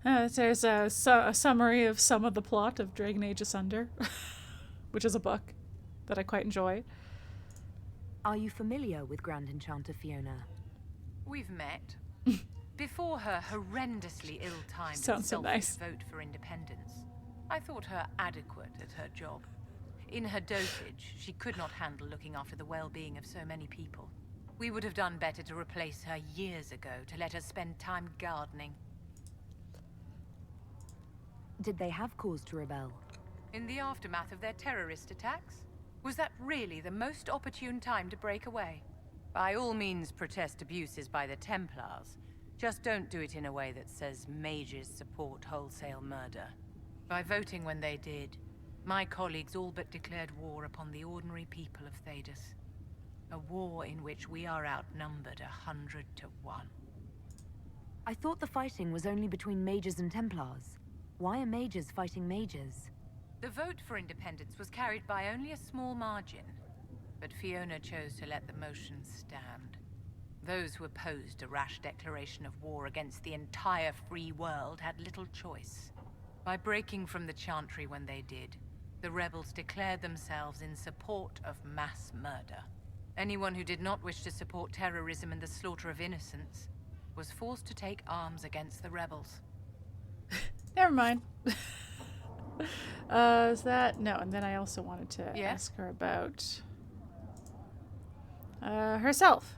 There's a summary of some of the plot of Dragon Age Asunder, which is a book that I quite enjoy. Are you familiar with Grand Enchanter Fiona? We've met. Before her horrendously ill-timed Sounds so nice. vote for independence, I thought her adequate at her job. In her dotage, she could not handle looking after the well-being of so many people. We would have done better to replace her years ago, to let her spend time gardening. Did they have cause to rebel? In the aftermath of their terrorist attacks? Was that really the most opportune time to break away? By all means, protest abuses by the Templars. Just don't do it in a way that says mages support wholesale murder. By voting when they did, my colleagues all but declared war upon the ordinary people of Thedas. A war in which we are outnumbered 100 to 1. I thought the fighting was only between mages and Templars. Why are mages fighting mages? The vote for independence was carried by only a small margin, but Fiona chose to let the motion stand. Those who opposed a rash declaration of war against the entire free world had little choice. By breaking from the Chantry when they did, the rebels declared themselves in support of mass murder. Anyone who did not wish to support terrorism and the slaughter of innocents was forced to take arms against the rebels. Never mind. Is that... No, and then I also wanted to ask her about herself.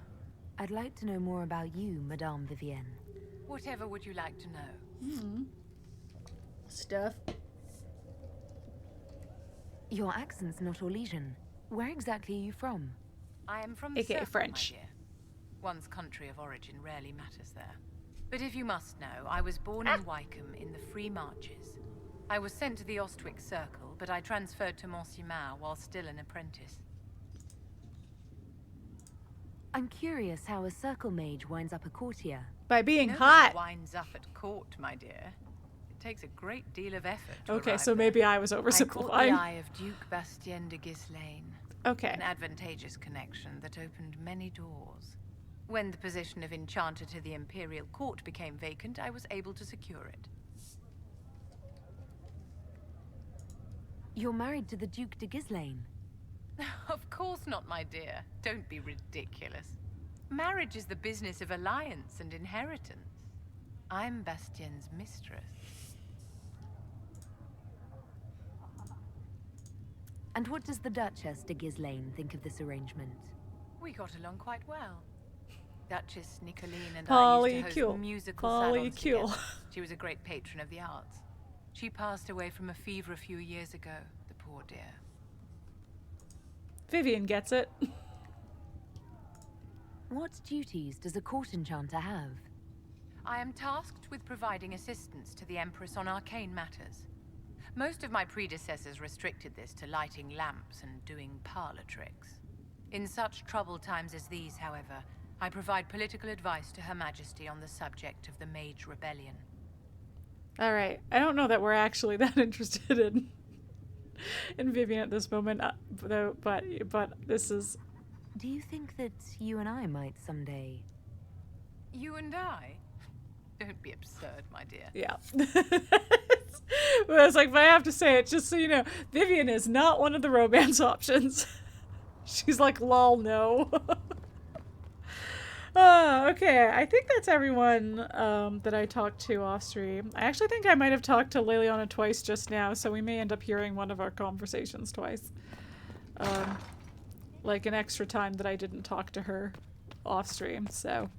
I'd like to know more about you, Madame Vivienne. Whatever would you like to know? Stuff. Your accent's not Orlesian. Where exactly are you from? I am from AKA Circle, French. my dear. One's country of origin rarely matters there. But if you must know, I was born in Wycombe in the Free Marches. I was sent to the Ostwick Circle, but I transferred to Mire while still an apprentice. I'm curious how a circle mage winds up a courtier. By being Nobody hot. winds up at court, my dear. It takes a great deal of effort to Okay, arrive so there. maybe I was I caught oversimplifying. the eye of Duke Bastien de Ghislaine. Okay. An advantageous connection that opened many doors. When the position of Enchanter to the Imperial Court became vacant, I was able to secure it. You're married to the Duke de Ghislaine. Of course not, my dear. Don't be ridiculous. Marriage is the business of alliance and inheritance. I'm Bastien's mistress. And what does the Duchess de Ghislaine think of this arrangement? We got along quite well. Duchess Nicoline and I used to host musical salons together. She was a great patron of the arts. She passed away from a fever a few years ago, the poor dear. Vivienne gets it. What duties does a court enchanter have? I am tasked with providing assistance to the Empress on arcane matters. Most of my predecessors restricted this to lighting lamps and doing parlor tricks. In such troubled times as these, however, I provide political advice to Her Majesty on the subject of the Mage Rebellion. All right. I don't know that we're actually that interested in Vivienne at this moment, but this is... Do you think that you and I might someday... You and I? Don't be absurd, my dear. Yeah. But I was like, but I have to say it, just so you know, Vivienne is not one of the romance options. She's like, lol, no. Okay, I think that's everyone that I talked to off stream. I actually think I might have talked to Leliana twice just now, so we may end up hearing one of our conversations twice. Like an extra time that I didn't talk to her off stream, so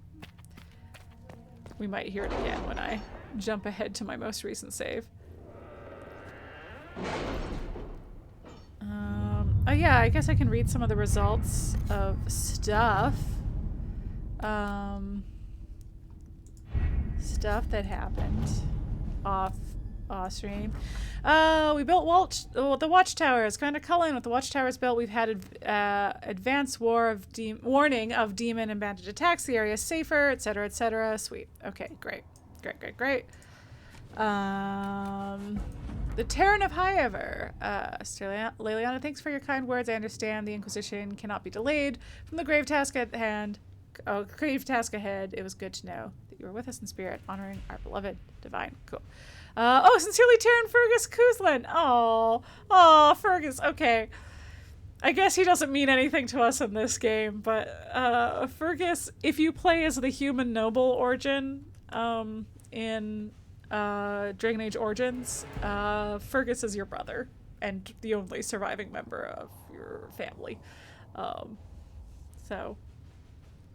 we might hear it again when I jump ahead to my most recent save. Oh yeah, I guess I can read some of the results of stuff. Stuff that happened off stream. We built the watchtowers. Kind of Cullen with the watchtowers built. We've had advanced warning of demon and bandit attacks. The area is safer, etc., etc. Sweet. Okay, great. The Terran of Highever. Leliana, thanks for your kind words. I understand the Inquisition cannot be delayed from the grave task at hand. Oh, grave task ahead. It was good to know that you were with us in spirit, honoring our beloved divine. Cool. Sincerely, Terran Fergus Kuzlin. Oh, Fergus. Okay. I guess he doesn't mean anything to us in this game, but Fergus, if you play as the human noble origin in Dragon Age Origins, Fergus is your brother and the only surviving member of your family. So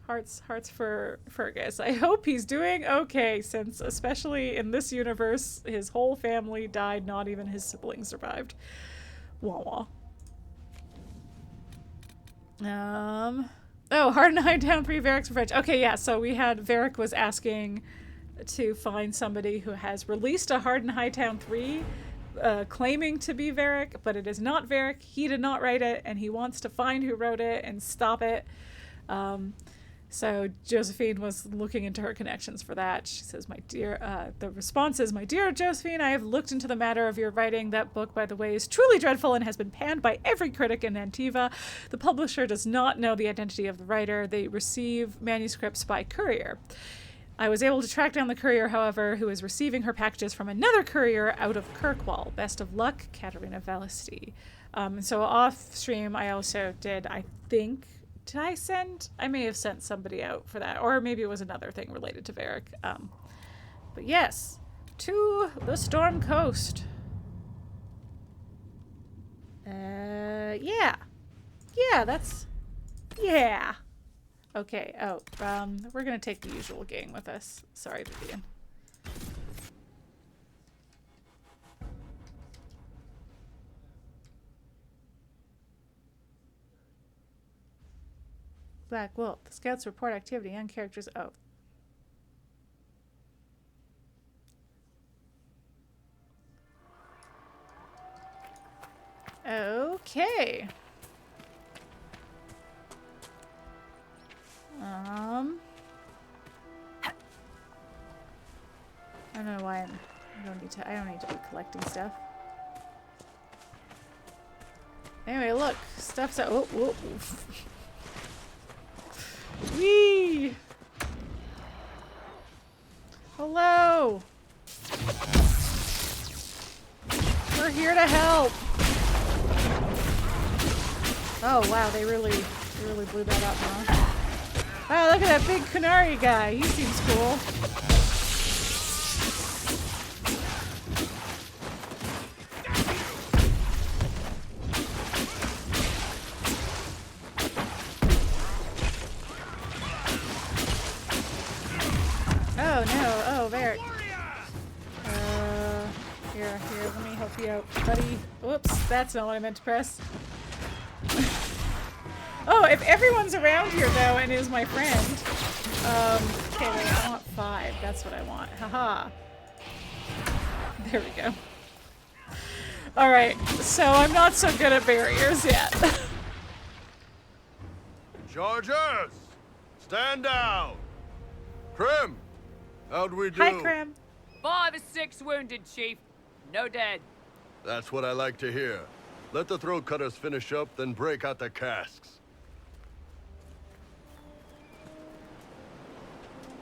hearts for Fergus. I hope he's doing okay, since especially in this universe, his whole family died, not even his siblings survived. Wah wah. Hard and High down 3 Varric's Revenge. Okay, yeah, so we had Varric was asking to find somebody who has released a Hard and Hightown 3 claiming to be Varric, but it is not Varric. He did not write it, and he wants to find who wrote it and stop it. So Josephine was looking into her connections for that. She says, my dear, the response is, my dear Josephine, I have looked into the matter of your writing. That book, by the way, is truly dreadful and has been panned by every critic in Antiva. The publisher does not know the identity of the writer. They receive manuscripts by courier. I was able to track down the courier, however, who is receiving her packages from another courier out of Kirkwall. Best of luck, Katerina Valisti. So off stream, I also did, I think, I may have sent somebody out for that, or maybe it was another thing related to Varric. But yes, to the Storm Coast. Yeah, okay. We're gonna take the usual gang with us. Sorry, Vivienne. Black Wolf. The scouts report activity on characters. Oh. Okay. I don't know why I don't need to be collecting stuff. Anyway, look, stuff's out. Whoa. Whee! Hello! We're here to help! Oh wow, they really blew that up, huh? Wow, look at that big Qunari guy. He seems cool. Oh no, oh, Varric. Here, let me help you out, buddy. Whoops, that's not what I meant to press. Oh, if everyone's around here, though, and is my friend. Okay, wait, I want 5. That's what I want. Haha. There we go. Alright, so I'm not so good at barriers yet. Chargers! Stand down! Krem! How'd we do? Hi, Krem. 5 or 6 wounded, Chief. No dead. That's what I like to hear. Let the throat cutters finish up, then break out the casks.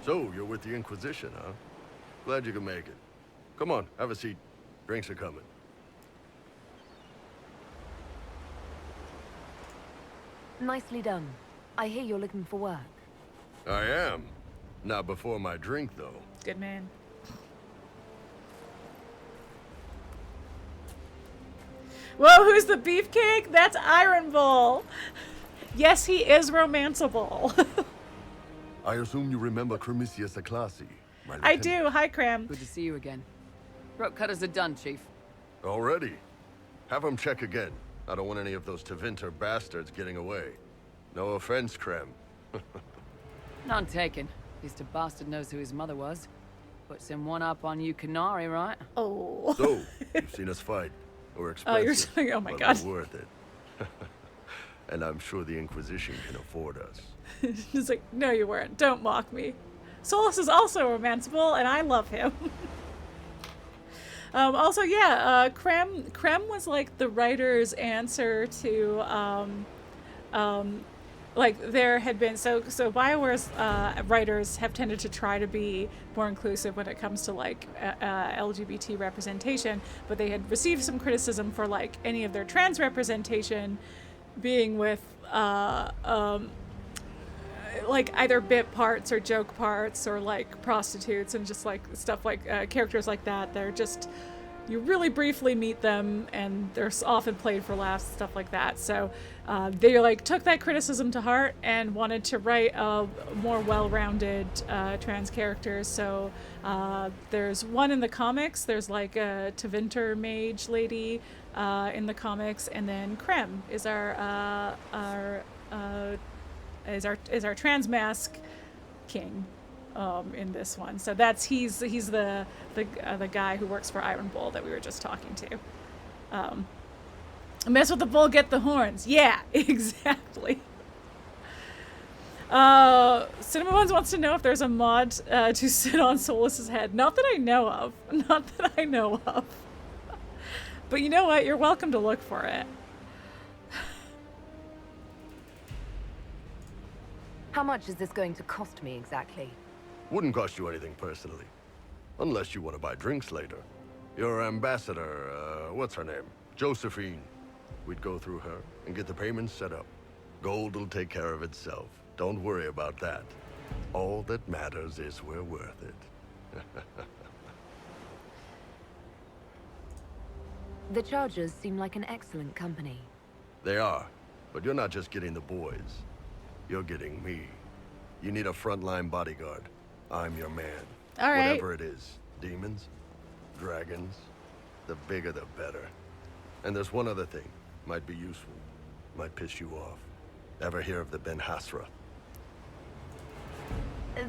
So, you're with the Inquisition, huh? Glad you could make it. Come on, have a seat. Drinks are coming. Nicely done. I hear you're looking for work. I am. Not before my drink, though. Good man. Whoa, who's the beefcake? That's Iron Bull. Yes, he is romanceable. I assume you remember Cremisius Aclassi, my I lieutenant. do. Hi, Krem. Good to see you again. Throat cutters are done, Chief. Already? Have them check again. I don't want any of those Tevinter bastards getting away. No offense, Krem. None taken. At least a bastard knows who his mother was. Puts him one up on you, Qunari, right? Oh. So, you've seen us fight. We're expensive. Oh, you're saying, oh my but God. we're worth it. And I'm sure the Inquisition can afford us. He's like, no, you weren't. Don't mock me. Solas is also romanceable, and I love him. Also, yeah, Krem was like the writer's answer to, like there had been, so BioWare's writers have tended to try to be more inclusive when it comes to like LGBT representation, but they had received some criticism for like any of their trans representation being with like either bit parts or joke parts or like prostitutes and just like stuff like characters like that. They're just, you really briefly meet them and they're often played for laughs, stuff like that. So they like took that criticism to heart and wanted to write more well-rounded trans characters. So there's one in the comics. There's like a Tevinter mage lady in the comics, and then Krem is our trans mask king in this one. So that's he's the guy who works for Iron Bull that we were just talking to. Mess with the bull, get the horns. Yeah, exactly. Cinema Buns wants to know if there's a mod to sit on Solas's head. Not that I know of. Not that I know of. But you know what? You're welcome to look for it. How much is this going to cost me exactly? Wouldn't cost you anything personally. Unless you want to buy drinks later. Your ambassador, what's her name? Josephine. We'd go through her and get the payments set up. Gold will take care of itself. Don't worry about that. All that matters is we're worth it. The Chargers seem like an excellent company. They are, but you're not just getting the boys. You're getting me. You need a frontline bodyguard. I'm your man. All right. Whatever it is. Demons, dragons, the bigger the better. And there's one other thing. Might be useful. Might piss you off. Ever hear of the Ben Hasra?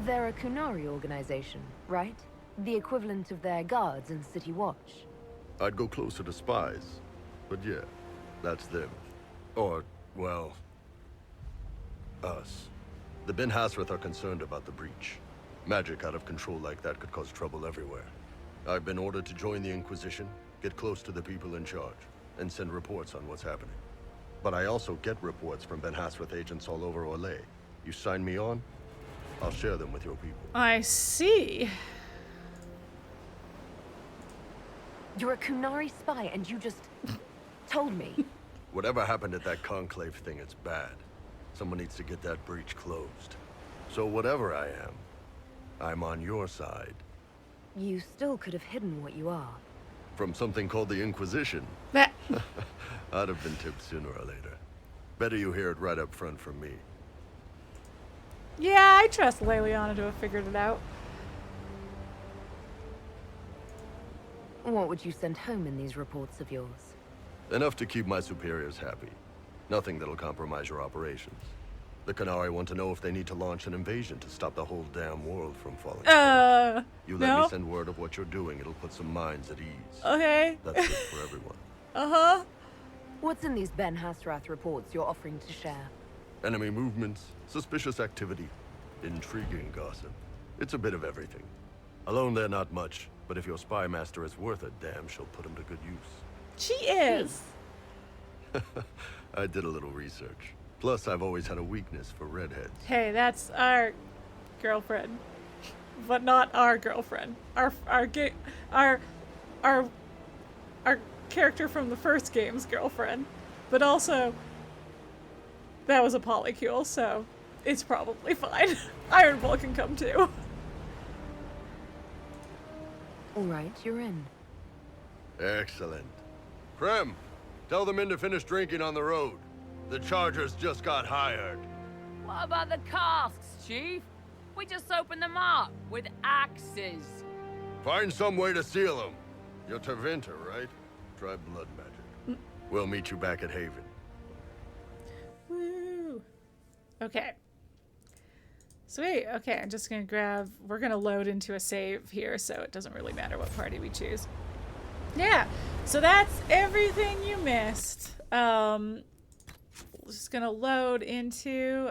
They're a Kunari organization, right? The equivalent of their guards in City Watch. I'd go closer to spies. But yeah, that's them. Or, well, us. The Ben Hasrath are concerned about the breach. Magic out of control like that could cause trouble everywhere. I've been ordered to join the Inquisition, get close to the people in charge, and send reports on what's happening. But I also get reports from Ben Hasrath agents all over Orlais. You sign me on, I'll share them with your people. I see. You're a Kunari spy and you just told me. Whatever happened at that conclave thing, it's bad. Someone needs to get that breach closed. So whatever I am, I'm on your side. You still could have hidden what you are. From something called the Inquisition. That. I'd have been tipped sooner or later. Better you hear it right up front from me. Yeah, I trust Leliana to have figured it out. What would you send home in these reports of yours? Enough to keep my superiors happy. Nothing that'll compromise your operations. The Qunari want to know if they need to launch an invasion to stop the whole damn world from falling apart. You let me send word of what you're doing, it'll put some minds at ease. Okay. That's good for everyone. Uh-huh. What's in these Ben Hasrath reports you're offering to share? Enemy movements, suspicious activity, intriguing gossip. It's a bit of everything. Alone they're not much, but if your spy master is worth a damn, she'll put him to good use. She is. I did a little research. Plus, I've always had a weakness for redheads. Hey, that's our girlfriend, but not our girlfriend. Our character from the first game's girlfriend, but also that was a polycule, so it's probably fine. Iron Bull can come too. All right, you're in. Excellent. Krem, tell the men to finish drinking on the road. The Chargers just got hired. What about the casks, Chief? We just opened them up with axes. Find some way to seal them. You're Tevinter, right? Try blood magic. We'll meet you back at Haven. Woo. Okay. Sweet. Okay, I'm just gonna grab. We're gonna load into a save here, so it doesn't really matter what party we choose. Yeah. So that's everything you missed. Just gonna load into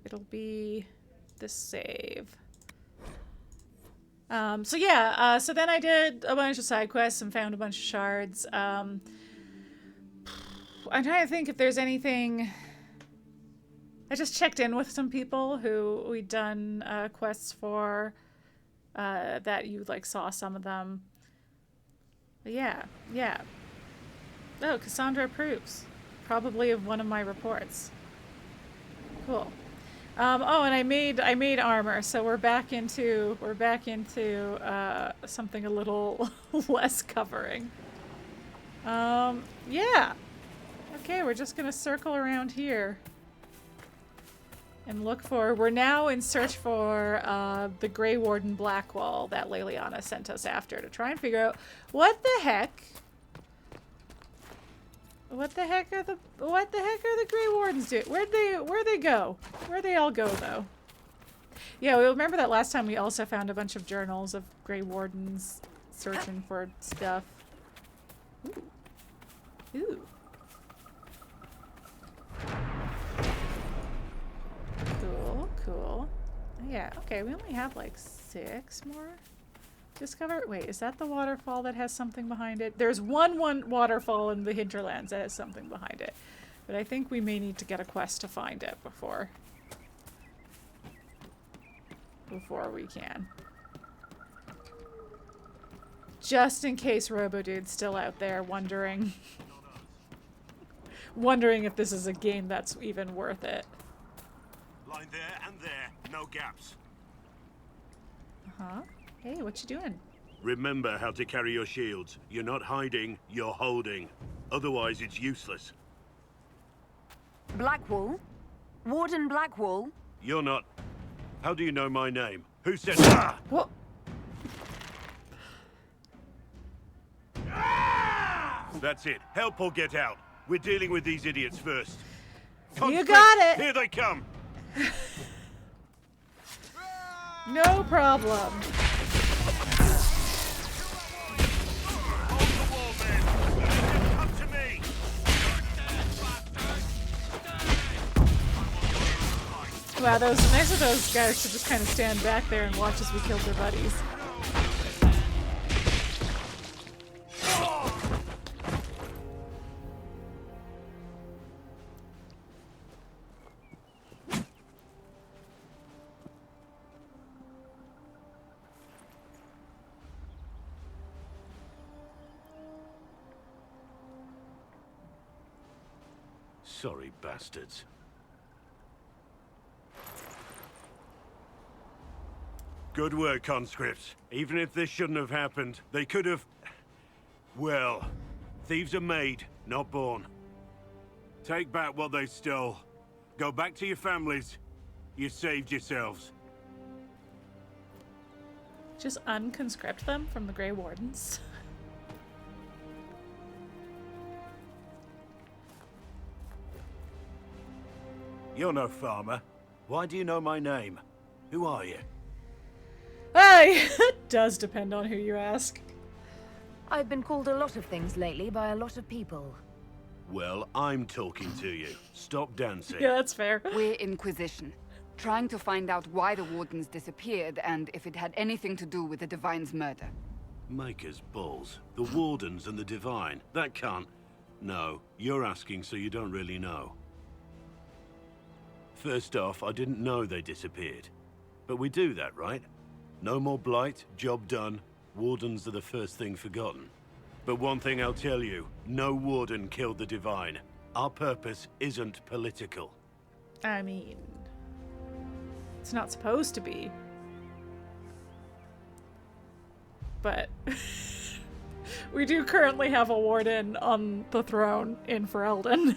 it'll be the save. So yeah, so then I did a bunch of side quests and found a bunch of shards. I'm trying to think if there's anything. I just checked in with some people who we'd done quests for, that you like saw some of them. But yeah. Oh, Cassandra approves. Probably of one of my reports. Cool. Oh, and I made armor, so we're back into something a little less covering. Yeah. Okay, we're just gonna circle around here and look for. We're now in search for the Grey Warden Blackwall that Leliana sent us after to try and figure out what the heck. What the heck are the Grey Wardens doing? Where'd they go? Where'd they all go though? Yeah, we remember that last time we also found a bunch of journals of Grey Wardens searching for stuff. Ooh. Ooh. Cool. Yeah, okay, we only have like 6 more. Discover. Wait, is that the waterfall that has something behind it? There's one waterfall in the hinterlands that has something behind it. But I think we may need to get a quest to find it before we can. Just in case Robodude's still out there wondering if this is a game that's even worth it. Line there and there, no gaps. Uh-huh. Hey, what you doing? Remember how to carry your shields. You're not hiding, you're holding. Otherwise, it's useless. Blackwall? Warden Blackwall? You're not. How do you know my name? Who said that? What? That's it. Help or get out. We're dealing with these idiots first. You got it! Here they come! No problem. Wow, that was nice of those guys to just kind of stand back there and watch as we killed their buddies. Sorry, bastards. Good work, conscripts. Even if this shouldn't have happened, they could have... Well, thieves are made, not born. Take back what they stole. Go back to your families. You saved yourselves. Just unconscript them from the Grey Wardens. You're no farmer. Why do you know my name? Who are you? Hey, it does depend on who you ask. I've been called a lot of things lately by a lot of people. Well, I'm talking to you. Stop dancing. Yeah, that's fair. We're Inquisition, trying to find out why the Wardens disappeared and if it had anything to do with the Divine's murder. Maker's balls. The Wardens and the Divine. That can't... No, you're asking so you don't really know. First off, I didn't know they disappeared. But we do that, right? No more blight, job done. Wardens are the first thing forgotten. But one thing I'll tell you, no Warden killed the Divine. Our purpose isn't political. I mean, it's not supposed to be. But we do currently have a Warden on the throne in Ferelden.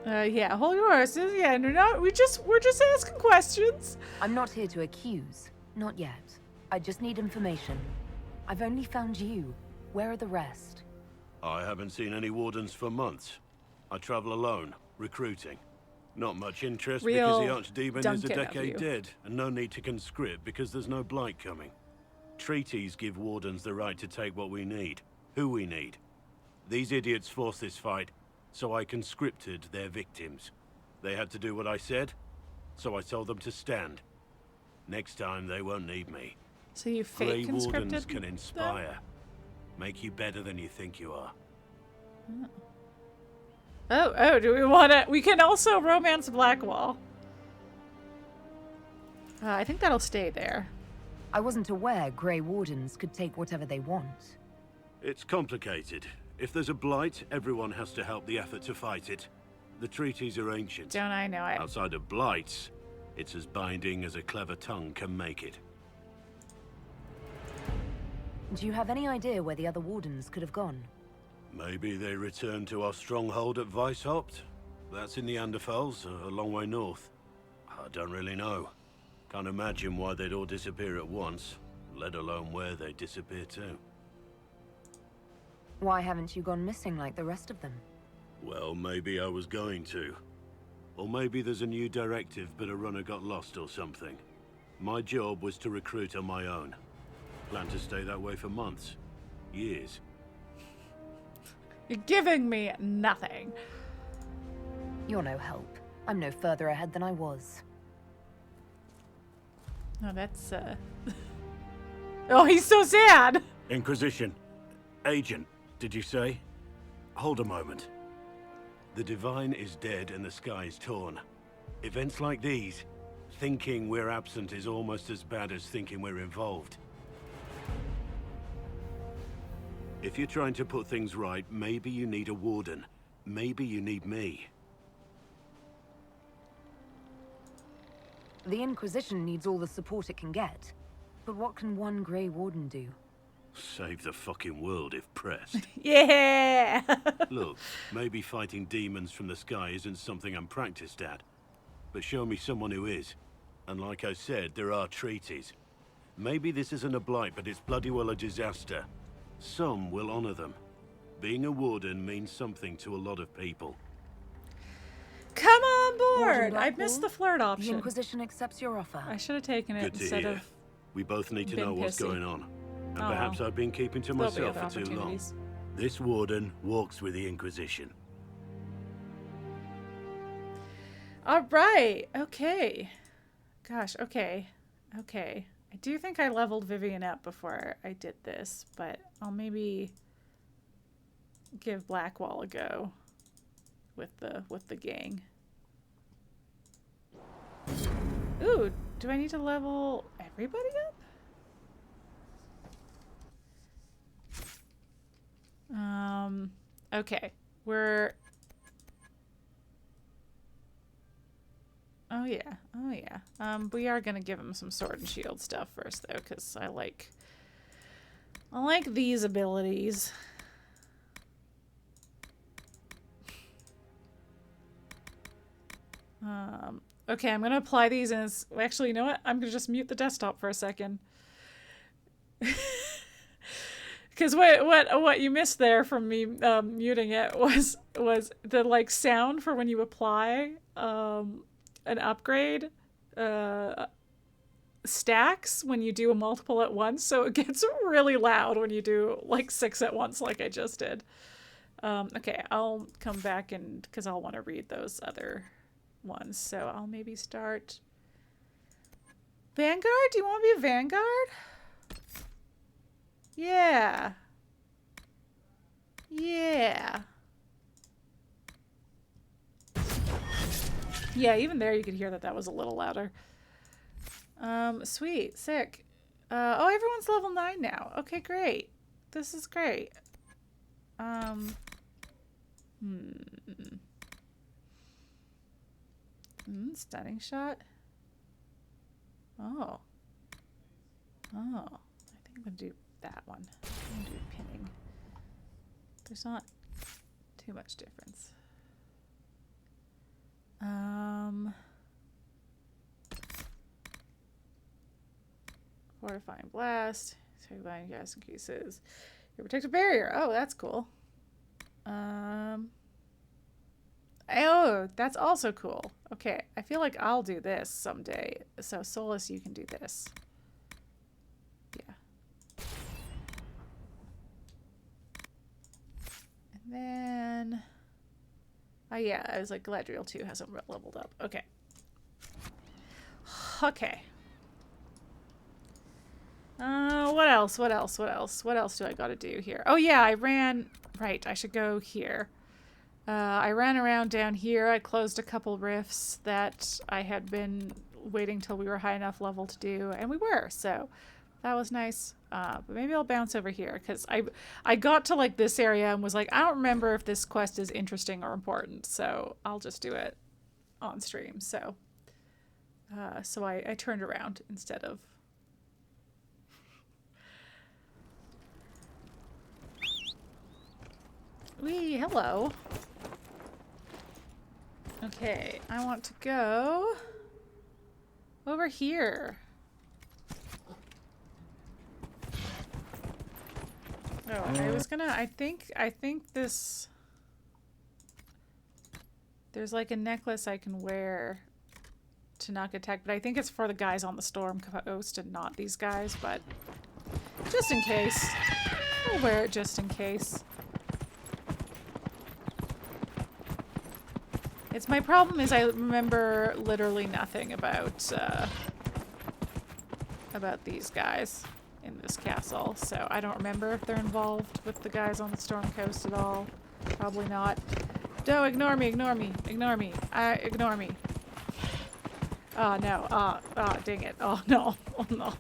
Yeah, Holy Horses, yeah, no, we're just asking questions. I'm not here to accuse. Not yet. I just need information. I've only found you. Where are the rest? I haven't seen any Wardens for months. I travel alone, recruiting. Not much interest because the Archdemon is a decade dead, and no need to conscript because there's no blight coming. Treaties give Wardens the right to take what we need, who we need. These idiots forced this fight, so I conscripted their victims. They had to do what I said. so I told them to stand. Next time, they won't need me. So you fake Grey conscripted Wardens can inspire. them? Make you better than you think you are. Oh, do we want to... We can also romance Blackwall. I think that'll stay there. I wasn't aware Grey Wardens could take whatever they want. It's complicated. If there's a blight, everyone has to help the effort to fight it. The treaties are ancient. Don't I know it? Outside of blights, it's as binding as a clever tongue can make it. Do you have any idea where the other Wardens could have gone? Maybe they returned to our stronghold at Weishaupt. That's in the Anderfels, a long way north. I don't really know. Can't imagine why they'd all disappear at once, let alone where they'd disappear to. Why haven't you gone missing like the rest of them? Well, maybe I was going to. Or maybe there's a new directive, but a runner got lost or something. My job was to recruit on my own. Plan to stay that way for months. Years. You're giving me nothing. You're no help. I'm no further ahead than I was. Oh, that's, Oh, he's so sad! Inquisition. Agent, did you say? Hold a moment. The Divine is dead and the sky is torn. Events like these, thinking we're absent is almost as bad as thinking we're involved. If you're trying to put things right, maybe you need a warden. Maybe you need me. The Inquisition needs all the support it can get. But what can one Grey Warden do? Save the fucking world if pressed. Yeah! Look, maybe fighting demons from the sky isn't something I'm practiced at. But show me someone who is. And like I said, there are treaties. Maybe this isn't a blight, but it's bloody well a disaster. Some will honor them. Being a warden means something to a lot of people. Come on board! Warden I missed the flirt The option. Inquisition accepts your offer. I should have taken it Good to instead hear. of... We both need to been know what's pissy. going on. And Oh, perhaps well. I've been keeping to There'll be myself other for too long. opportunities. This warden walks with the Inquisition. Alright, okay. Gosh, okay. Okay. I do think I leveled Vivienne up before I did this, but I'll maybe give Blackwall a go with the gang. Ooh, do I need to level everybody up? Okay. We're... Oh yeah, oh yeah. We are gonna give him some sword and shield stuff first though, because I like these abilities. Okay, I'm gonna apply these as... Actually, you know what? I'm gonna just mute the desktop for a second. Because what you missed there from me muting it was the like sound for when you apply an upgrade stacks when you do a multiple at once, so it gets really loud when you do like 6 at once like I just did. Okay, I'll come back and because I'll want to read those other ones, so I'll maybe start Vanguard. Do you want to be a Vanguard? Yeah. Yeah. Yeah, even there you could hear that was a little louder. Sweet, sick. Oh, everyone's level 9 now. Okay, great. This is great. Stunning shot. Oh. I think I'm gonna do that one. I'm gonna do pinning. There's not too much difference. Fortifying blast. Fortifying gas increases your protective barrier. Oh, that's cool. Oh, that's also cool. Okay, I feel like I'll do this someday. So Solas, you can do this. Yeah. And then... Oh yeah, I was like, Galadriel 2 hasn't leveled up. Okay. Okay. What else? What else? What else? What else do I gotta do here? Oh yeah, I ran... Right, I should go here. I ran around down here. I closed a couple rifts that I had been waiting till we were high enough level to do, and we were, so that was nice. But maybe I'll bounce over here, because I got to like this area and was like, I don't remember if this quest is interesting or important, so I'll just do it on stream. So I turned around instead of... Wee, hello. Okay, I want to go over here. Oh, I was gonna, I think this, there's like a necklace I can wear to not get attacked, but I think it's for the guys on the storm coast and not these guys, but just in case. I'll wear it just in case. It's my problem is I remember literally nothing about these guys in this castle, so I don't remember if they're involved with the guys on the storm coast at all. Probably not. No, ignore me, ignore me, ignore me. Ignore me. Oh no, oh, dang it. Oh no, oh no.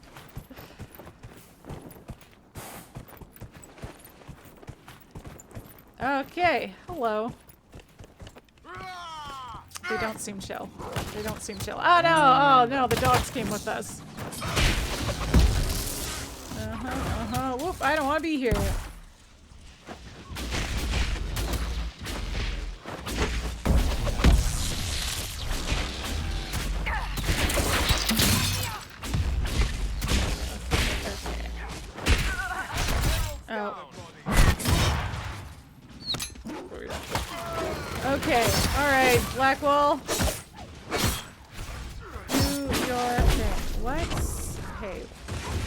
Okay, hello. They don't seem chill. They don't seem chill. Oh no! Oh no, the dogs came with us. Whoop, I don't want to be here. Oh. Okay, alright, Blackwall. Do your thing. What? Okay,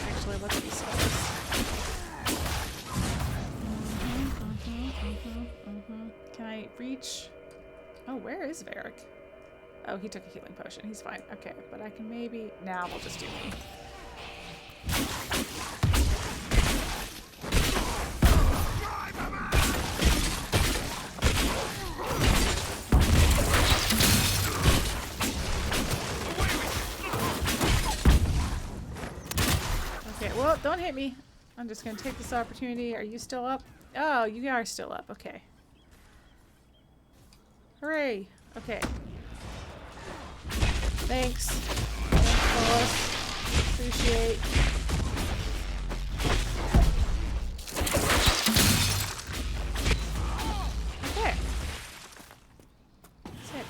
actually, let's be serious. Can I reach? Oh, where is Varric? Oh, he took a healing potion. He's fine. Okay, but I can maybe... Nah, we'll just do me. Okay, well, don't hit me. I'm just gonna take this opportunity. Are you still up? Oh, you are still up. Okay. Hooray. Okay. Thanks. Thanks, appreciate. Okay. Sick.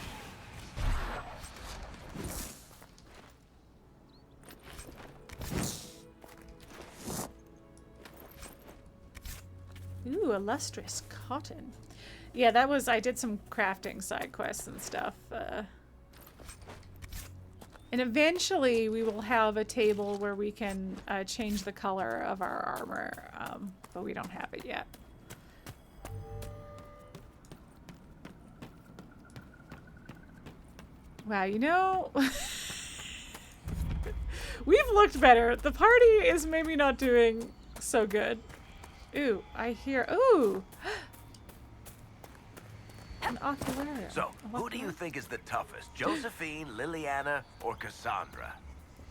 Ooh, illustrious cotton. Yeah, that was, I did some crafting side quests and stuff. And eventually we will have a table where we can change the color of our armor, but we don't have it yet. Wow, you know, we've looked better. The party is maybe not doing so good. Ooh, I hear, ooh! An ocularium. So, who do you think is the toughest? Josephine, Leliana, or Cassandra?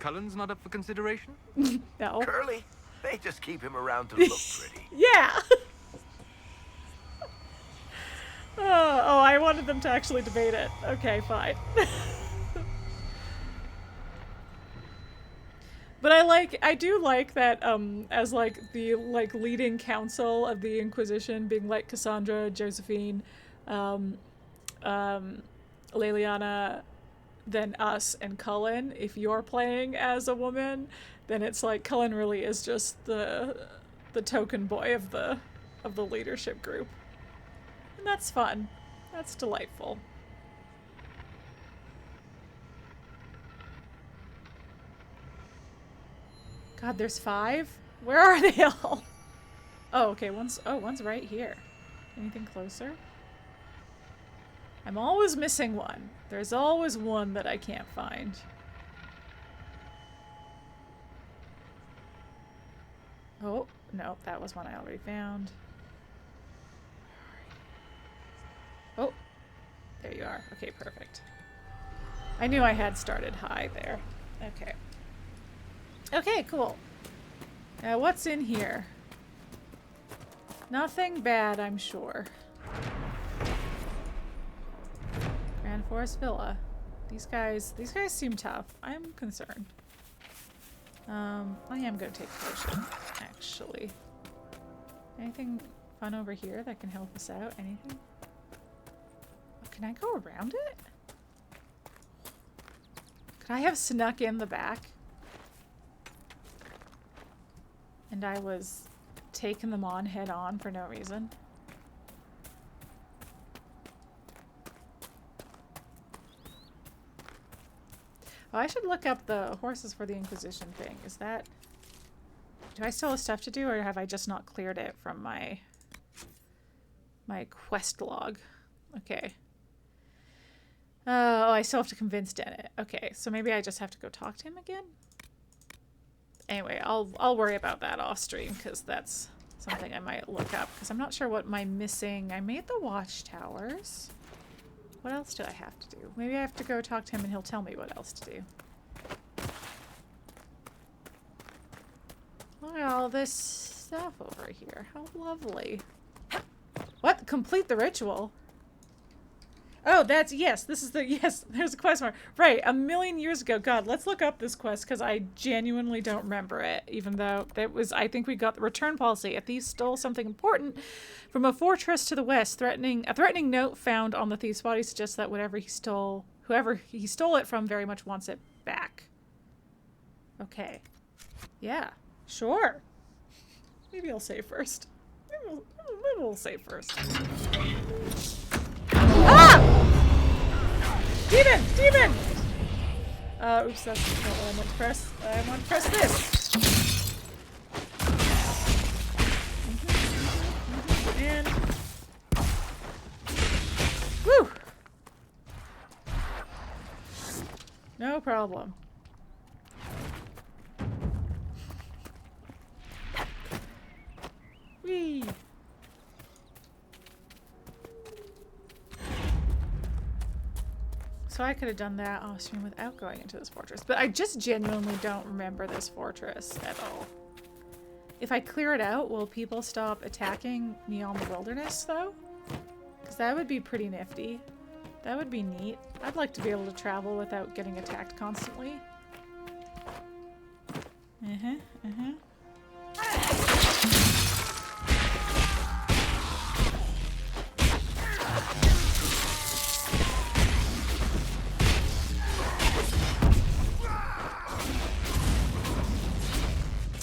Cullen's not up for consideration? No. Curly? They just keep him around to look pretty. Yeah! Oh, I wanted them to actually debate it. Okay, fine. But I do like that, as like the leading council of the Inquisition being like Cassandra, Josephine, Leliana, then us and Cullen. If you're playing as a woman, then it's like Cullen really is just the token boy of the leadership group. And that's fun. That's delightful. God, there's 5? Where are they all? Oh, okay, one's right here. Anything closer? I'm always missing one. There's always one that I can't find. Oh, no, that was one I already found. Oh, there you are. Okay, perfect. I knew I had started high there. Okay. Okay, cool. Now, what's in here? Nothing bad, I'm sure. Grand Forest Villa. These guys seem tough. I'm concerned. I am gonna take a potion, actually. Anything fun over here that can help us out? Anything? Oh, can I go around it? Could I have snuck in the back? And I was taking them on head on for no reason. Oh, I should look up the horses for the Inquisition thing. Is that... Do I still have stuff to do, or have I just not cleared it from my quest log? Okay. Oh, I still have to convince Dennett. Okay, so maybe I just have to go talk to him again? Anyway, I'll worry about that off stream, because that's something I might look up, because I'm not sure what my missing... I made the watchtowers. What else do I have to do? Maybe I have to go talk to him and he'll tell me what else to do. Look at all this stuff over here. How lovely. What? Complete the ritual? Oh, that's... Yes, this is the... Yes, there's a quest mark. Right, 1,000,000 years ago. God, let's look up this quest because I genuinely don't remember it. Even though that was... I think we got the return policy. A thief stole something important from a fortress to the west. A threatening note found on the thief's body suggests that whoever he stole it from very much wants it back. Okay. Yeah, sure. Maybe I'll save first. Maybe we'll save first. Ah! Demon! Demon! Oops, that's not what I want to press. I want to press this. And... Woo! No problem. Whee! So I could have done that off stream without going into this fortress. But I just genuinely don't remember this fortress at all. If I clear it out, will people stop attacking me on the wilderness, though? Because that would be pretty nifty. That would be neat. I'd like to be able to travel without getting attacked constantly.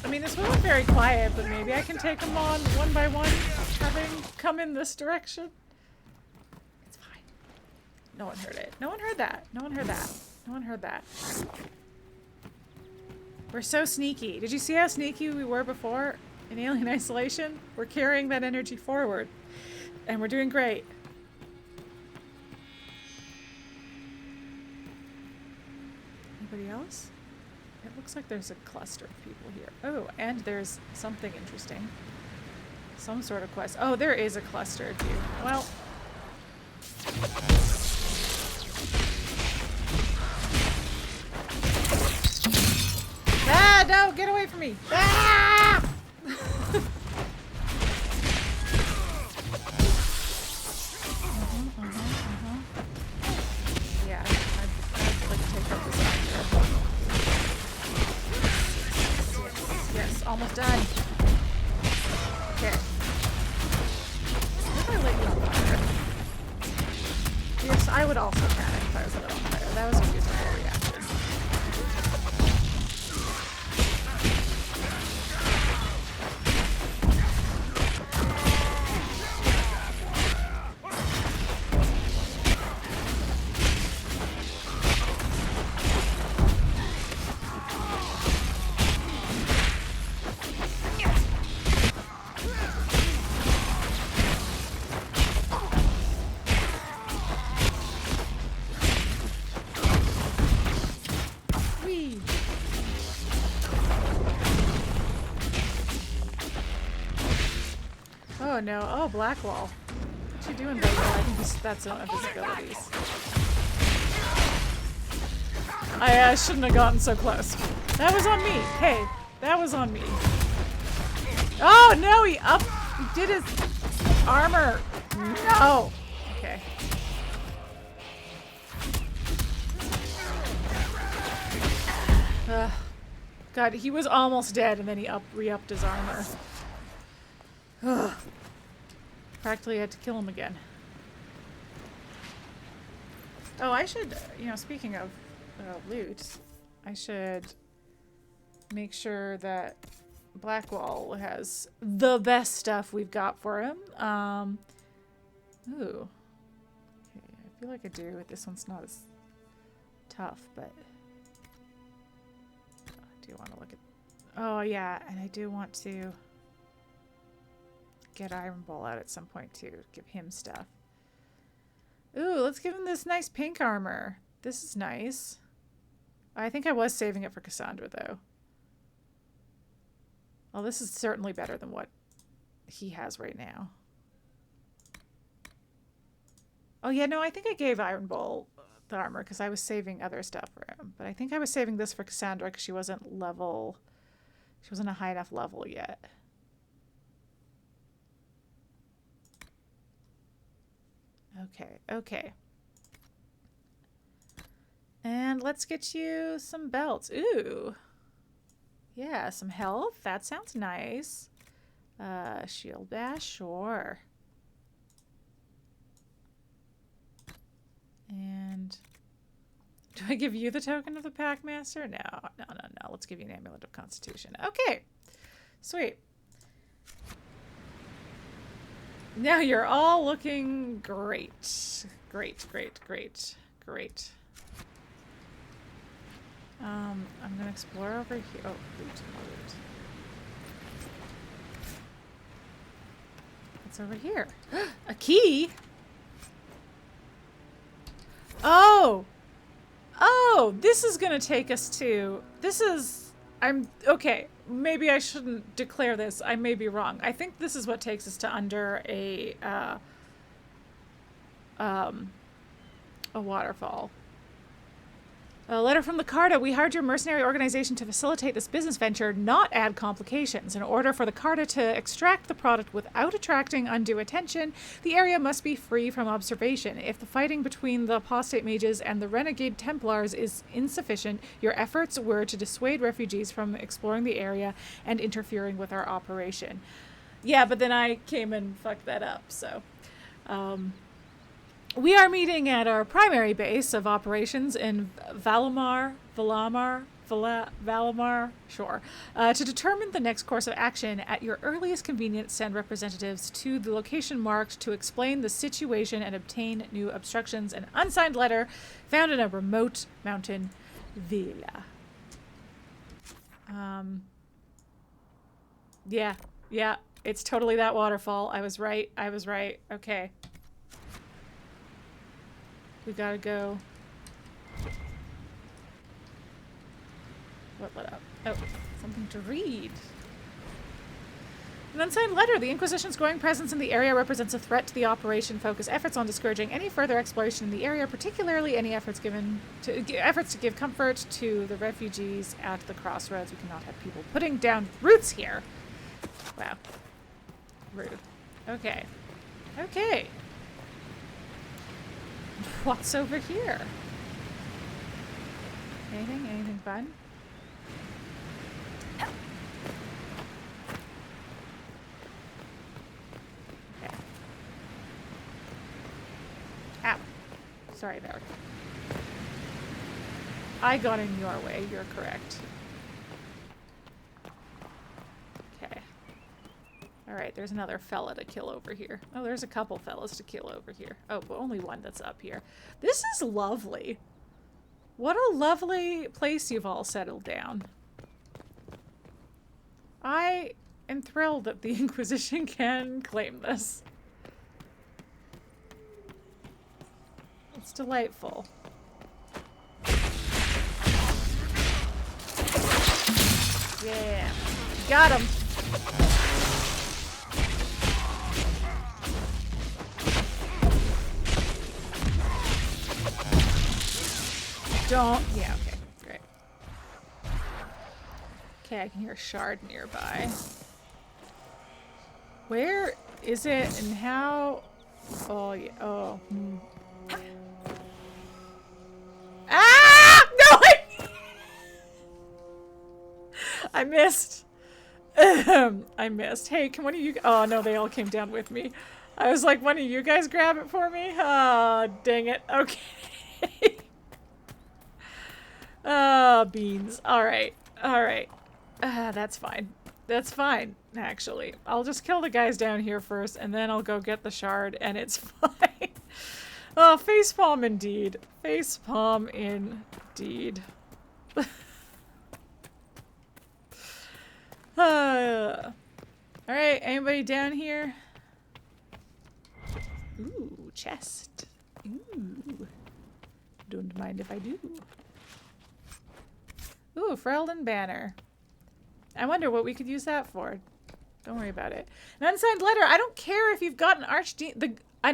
I mean, this wasn't very quiet, but maybe I can take them on one by one, having come in this direction. It's fine. No one heard it. No one heard that. No one heard that. No one heard that. We're so sneaky. Did you see how sneaky we were before in Alien Isolation? We're carrying that energy forward. And we're doing great. Anybody else? It looks like there's a cluster of people here. Oh, and there's something interesting. Some sort of quest. Oh, there is a cluster too. Well. Ah, no, get away from me. Ah! Yeah, I'd like to take out this actor. Yes, almost done. Okay. What if I lit you on fire? Yes, I would also panic if I was lit on fire. That was a beautiful reaction. Oh no. Oh, Blackwall. What you doing, Blackwall? I think that's one of his abilities. I shouldn't have gotten so close. That was on me. Hey, that was on me. Oh no, he did his armor. No. Okay. God, he was almost dead and then he re-upped his armor. Ugh. Practically had to kill him again. Oh, I should, you know, speaking of loot, I should make sure that Blackwall has the best stuff we've got for him. Ooh. Okay, I feel like I do. This one's not as tough, but I do want to look at... Oh, yeah, and I do want to get Iron Ball out at some point, too. Give him stuff. Ooh, let's give him this nice pink armor. This is nice. I think I was saving it for Cassandra, though. Well, this is certainly better than what he has right now. Oh, yeah, no, I think I gave Iron Bull the armor because I was saving other stuff for him. But I think I was saving this for Cassandra because she wasn't a high enough level yet. Okay, okay. And let's get you some belts. Ooh. Yeah, some health. That sounds nice. Shield bash, sure. And do I give you the token of the Packmaster? No, no, no, no. Let's give you an Amulet of Constitution. Okay. Sweet. Now you're all looking great. Great, great, great, great. I'm gonna explore over here. Oh, loot, more loot. What's over here? A key? Oh! Oh, this is gonna take us to... This is... Okay, maybe I shouldn't declare this. I may be wrong. I think this is what takes us to under a waterfall. A letter from the Carta. We hired your mercenary organization to facilitate this business venture, not add complications. In order for the Carta to extract the product without attracting undue attention, the area must be free from observation. If the fighting between the apostate mages and the renegade Templars is insufficient, your efforts were to dissuade refugees from exploring the area and interfering with our operation. Yeah, but then I came and fucked that up, so... We are meeting at our primary base of operations in Valammar, sure, to determine the next course of action. At your earliest convenience, send representatives to the location marked to explain the situation and obtain new obstructions. An unsigned letter found in a remote mountain villa. Yeah, it's totally that waterfall. I was right. Okay. We gotta go. What lit up? Oh, something to read. An unsigned letter. The Inquisition's growing presence in the area represents a threat to the operation. Focus efforts on discouraging any further exploration in the area, particularly any efforts to give comfort to the refugees at the crossroads. We cannot have people putting down roots here. Wow. Rude. Okay. Okay. What's over here? Anything fun? Okay. Ow. Sorry, there. I got in your way, you're correct. Okay. Alright, there's another fella to kill over here. Oh, there's a couple fellas to kill over here. Oh, but only one that's up here. This is lovely. What a lovely place you've all settled down. I am thrilled that the Inquisition can claim this. It's delightful. Yeah. Got him. don't. Yeah, okay, great. Okay, I can hear a shard nearby. Where is it and how? Oh, yeah. Oh. Ah! No! I missed. I missed. Hey, can one of you... Oh, no, they all came down with me. I was like, one of you guys grab it for me? Ah, dang it. Okay. Oh, beans. All right. All right. That's fine. That's fine, actually. I'll just kill the guys down here first, and then I'll go get the shard, and it's fine. Oh, facepalm indeed. Facepalm indeed. Alright, anybody down here? Ooh, chest. Ooh. Don't mind if I do. Ooh, Ferelden banner. I wonder what we could use that for. Don't worry about it. An unsigned letter. I don't care if you've got an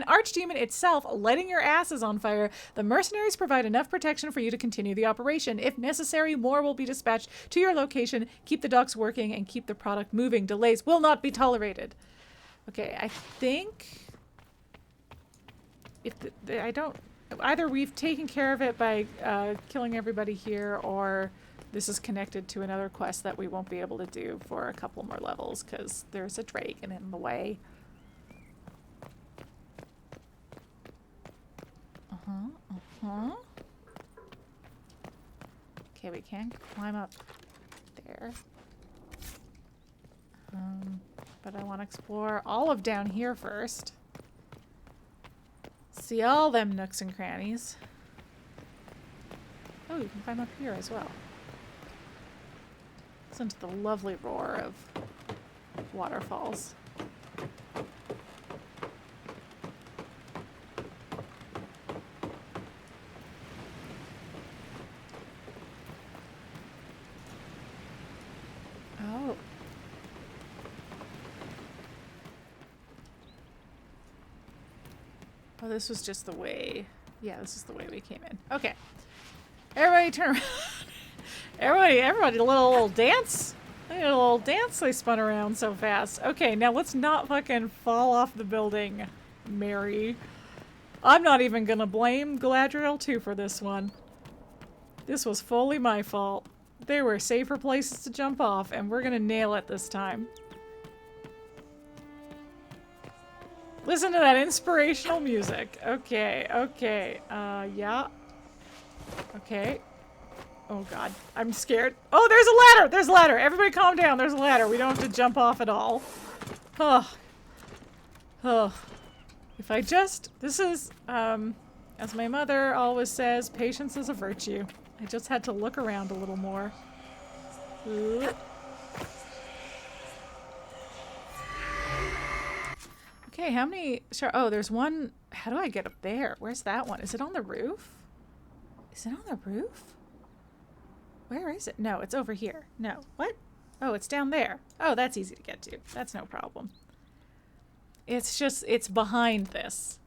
archdemon itself lighting your asses on fire. The mercenaries provide enough protection for you to continue the operation. If necessary, more will be dispatched to your location. Keep the docks working and keep the product moving. Delays will not be tolerated. Okay, I think if I don't, either we've taken care of it by killing everybody here, or this is connected to another quest that we won't be able to do for a couple more levels because there's a dragon in the way. Okay, we can climb up there. But I want to explore all of down here first. See all them nooks and crannies. Oh, you can climb up here as well. Listen to the lovely roar of waterfalls. Oh. Oh, this was just the way. Yeah, this is the way we came in. Okay. Everybody turn around. Everybody, a little dance. A little dance they spun around so fast. Okay, now let's not fucking fall off the building, Mary. I'm not even gonna blame Galadriel 2 for this one. This was fully my fault. There were safer places to jump off, and we're gonna nail it this time. Listen to that inspirational music. Okay, okay. Yeah. Okay. Oh god, I'm scared. Oh, there's a ladder! There's a ladder! Everybody calm down, there's a ladder. We don't have to jump off at all. Oh. Oh. If I just... This is, as my mother always says, patience is a virtue. I just had to look around a little more. Okay, how many... Sure. Oh, there's one... How do I get up there? Where's that one? Is it on the roof? Is it on the roof? Where is it? No, it's over here. No. What? Oh, it's down there. Oh, that's easy to get to. That's no problem. It's just, it's behind this.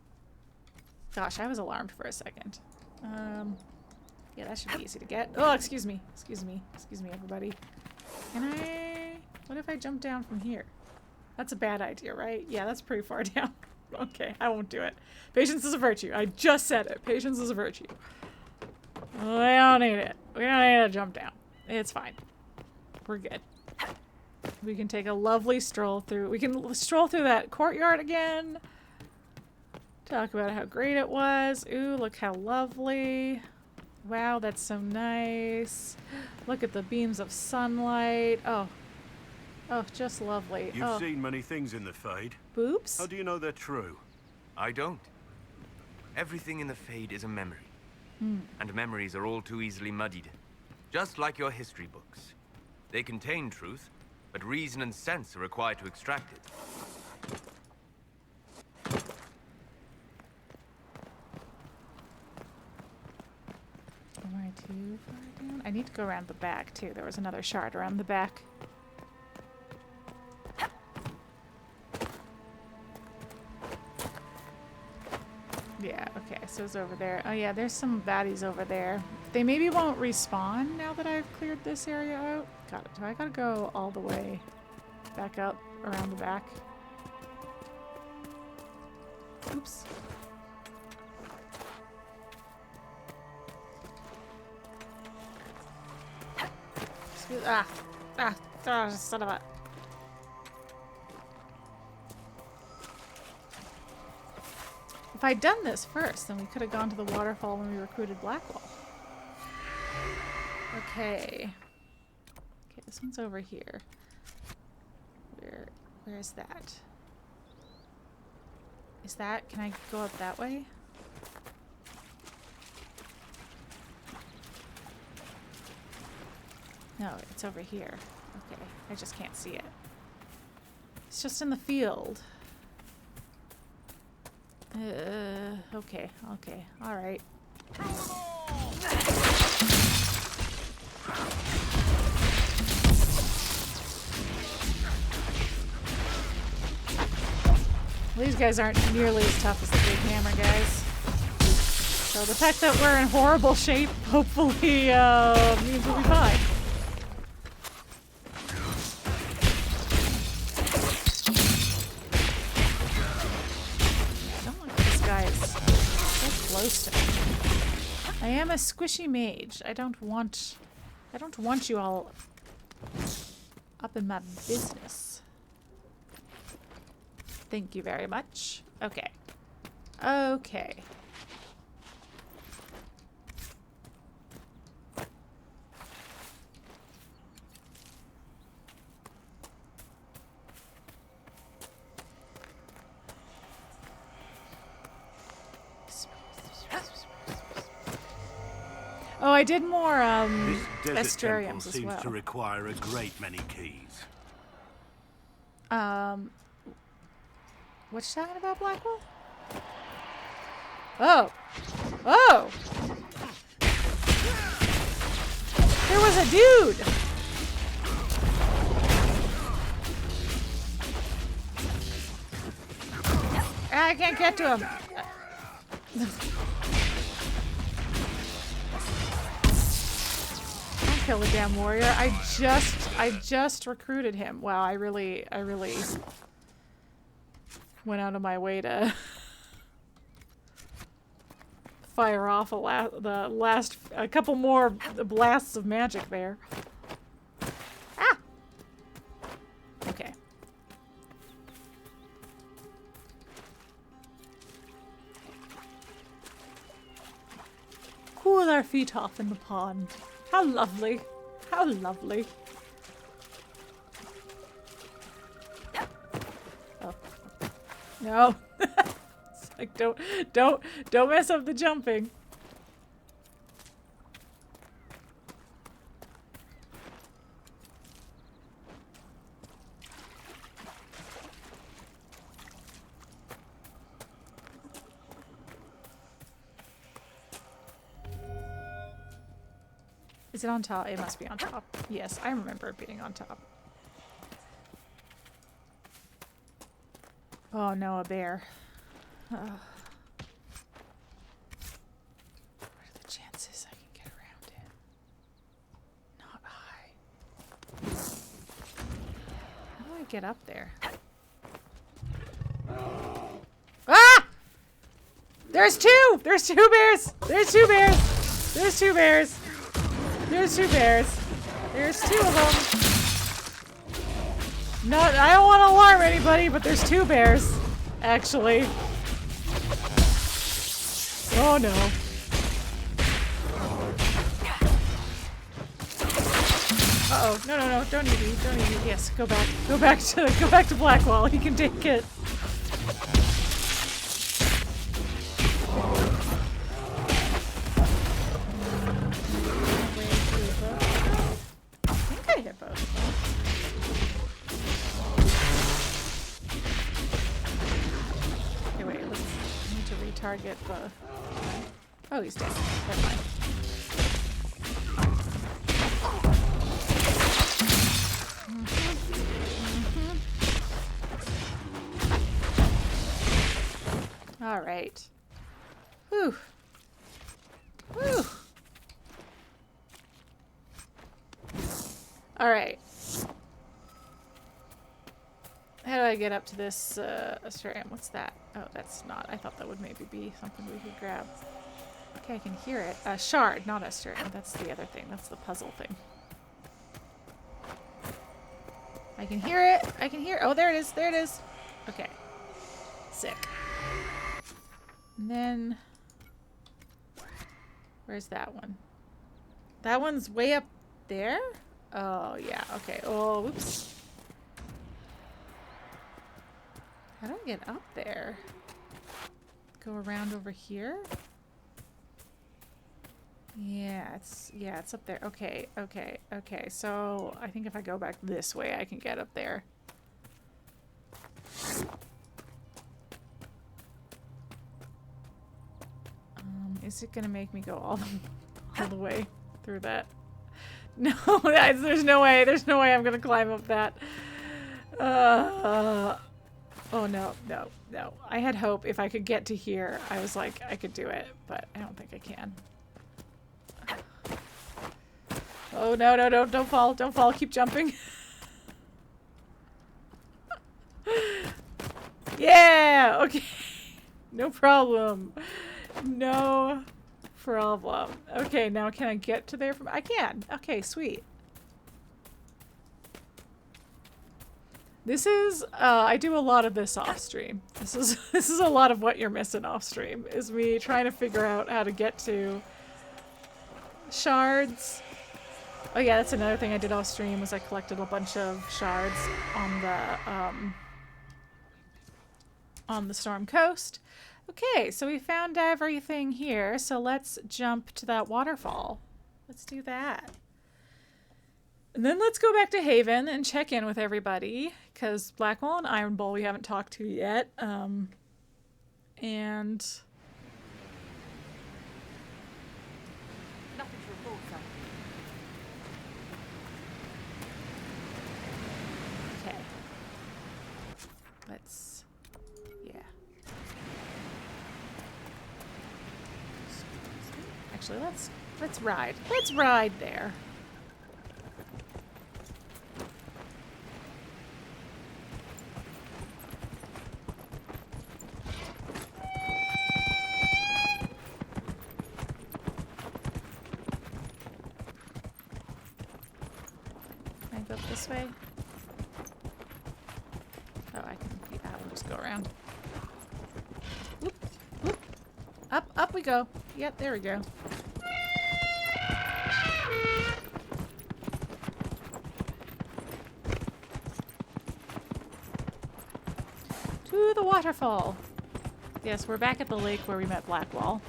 Gosh, I was alarmed for a second. Yeah, that should be easy to get. Oh, excuse me. Excuse me. Excuse me, everybody. Can I... What if I jump down from here? That's a bad idea, right? Yeah, that's pretty far down. Okay, I won't do it. Patience is a virtue. I just said it. Patience is a virtue. We don't need it. We don't need to jump down. It's fine. We're good. We can take a lovely stroll through. We can stroll through that courtyard again. Talk about how great it was. Ooh, look how lovely. Wow, that's so nice. Look at the beams of sunlight. Oh. Oh, just lovely. You've seen many things in the Fade. Boobs? How do you know they're true? I don't. Everything in the Fade is a memory. And memories are all too easily muddied. Just like your history books. They contain truth, but reason and sense are required to extract it. Am I too far down? I need to go around the back, too. There was another shard around the back. Yeah, okay, so it's over there. Oh yeah, there's some baddies over there. They maybe won't respawn now that I've cleared this area out. Got it. Do I gotta go all the way back up around the back? Oops. Son of a... If I'd done this first, then we could have gone to the waterfall when we recruited Blackwall. Okay. Okay, this one's over here. Where's that? Is that... Can I go up that way? No, it's over here. Okay, I just can't see it. It's just in the field. Okay, alright. These guys aren't nearly as tough as the big hammer guys. So the fact that we're in horrible shape hopefully means we'll be fine. I am a squishy mage. I don't want you all up in my business. Thank you very much. Okay. Okay. Oh, I did more this desert temple as seems well. to require a great many keys. What you talking about, Blackwall? Oh. Oh! There was a dude! I can't get to him. Don't kill the damn warrior. I just recruited him. Wow, I really went out of my way to fire off a couple more blasts of magic there. Ah! Okay. Cool our feet off in the pond. How lovely. How lovely. Oh. No. It's like don't mess up the jumping. Is it on top? It must be on top. Yes, I remember it being on top. Oh no, a bear. What are the chances I can get around it? Not high. How do I get up there? Ah! There's two! There's two bears! There's two bears! There's two bears! There's two bears. There's two of them. No, I don't want to alarm anybody, but there's two bears, actually. Oh no. Uh-oh. No. Don't eat me. Don't eat me. Yes, go back. Go back to Blackwall. He can take it. Target the... Oh, he's dead. Never mind. All right. Whew. Whew. All right. How do I get up to this Astarium? What's that? Oh, that's not. I thought that would maybe be something we could grab. Okay, I can hear it. Shard, not Astarium. That's the other thing. That's the puzzle thing. I can hear it. I can hear. Oh, there it is. There it is. Okay. Sick. And then, where's that one? That one's way up there? Oh, yeah. Okay. Oh, whoops. How do I get up there? Go around over here? Yeah, it's up there. Okay, okay, okay. So I think if I go back this way, I can get up there. Is it gonna make me go all the way through that? No, there's no way. There's no way I'm gonna climb up that. Oh no, no, no. I had hope if I could get to here. I was like, I could do it, but I don't think I can. Oh no, no, no, don't fall, don't fall, keep jumping. Yeah, okay. No problem. No problem. Okay, now can I get to there from? I can. Okay, sweet. This is I do a lot of this off stream. This is a lot of what you're missing off stream, is me trying to figure out how to get to shards. Oh yeah, that's another thing I did off stream, was I collected a bunch of shards on the Storm Coast. Okay, so we found everything here, so let's jump to that waterfall. Let's do that. And then let's go back to Haven and check in with everybody, because Blackwall and Iron Bull we haven't talked to yet. And nothing to report, sir. Okay. Let's, yeah. Actually, let's ride. Let's ride there. Can I go this way? Oh, I can. Yeah, we'll just go around. Whoop, whoop. Up we go. Yep, there we go. To the waterfall. Yes, we're back at the lake where we met Blackwall.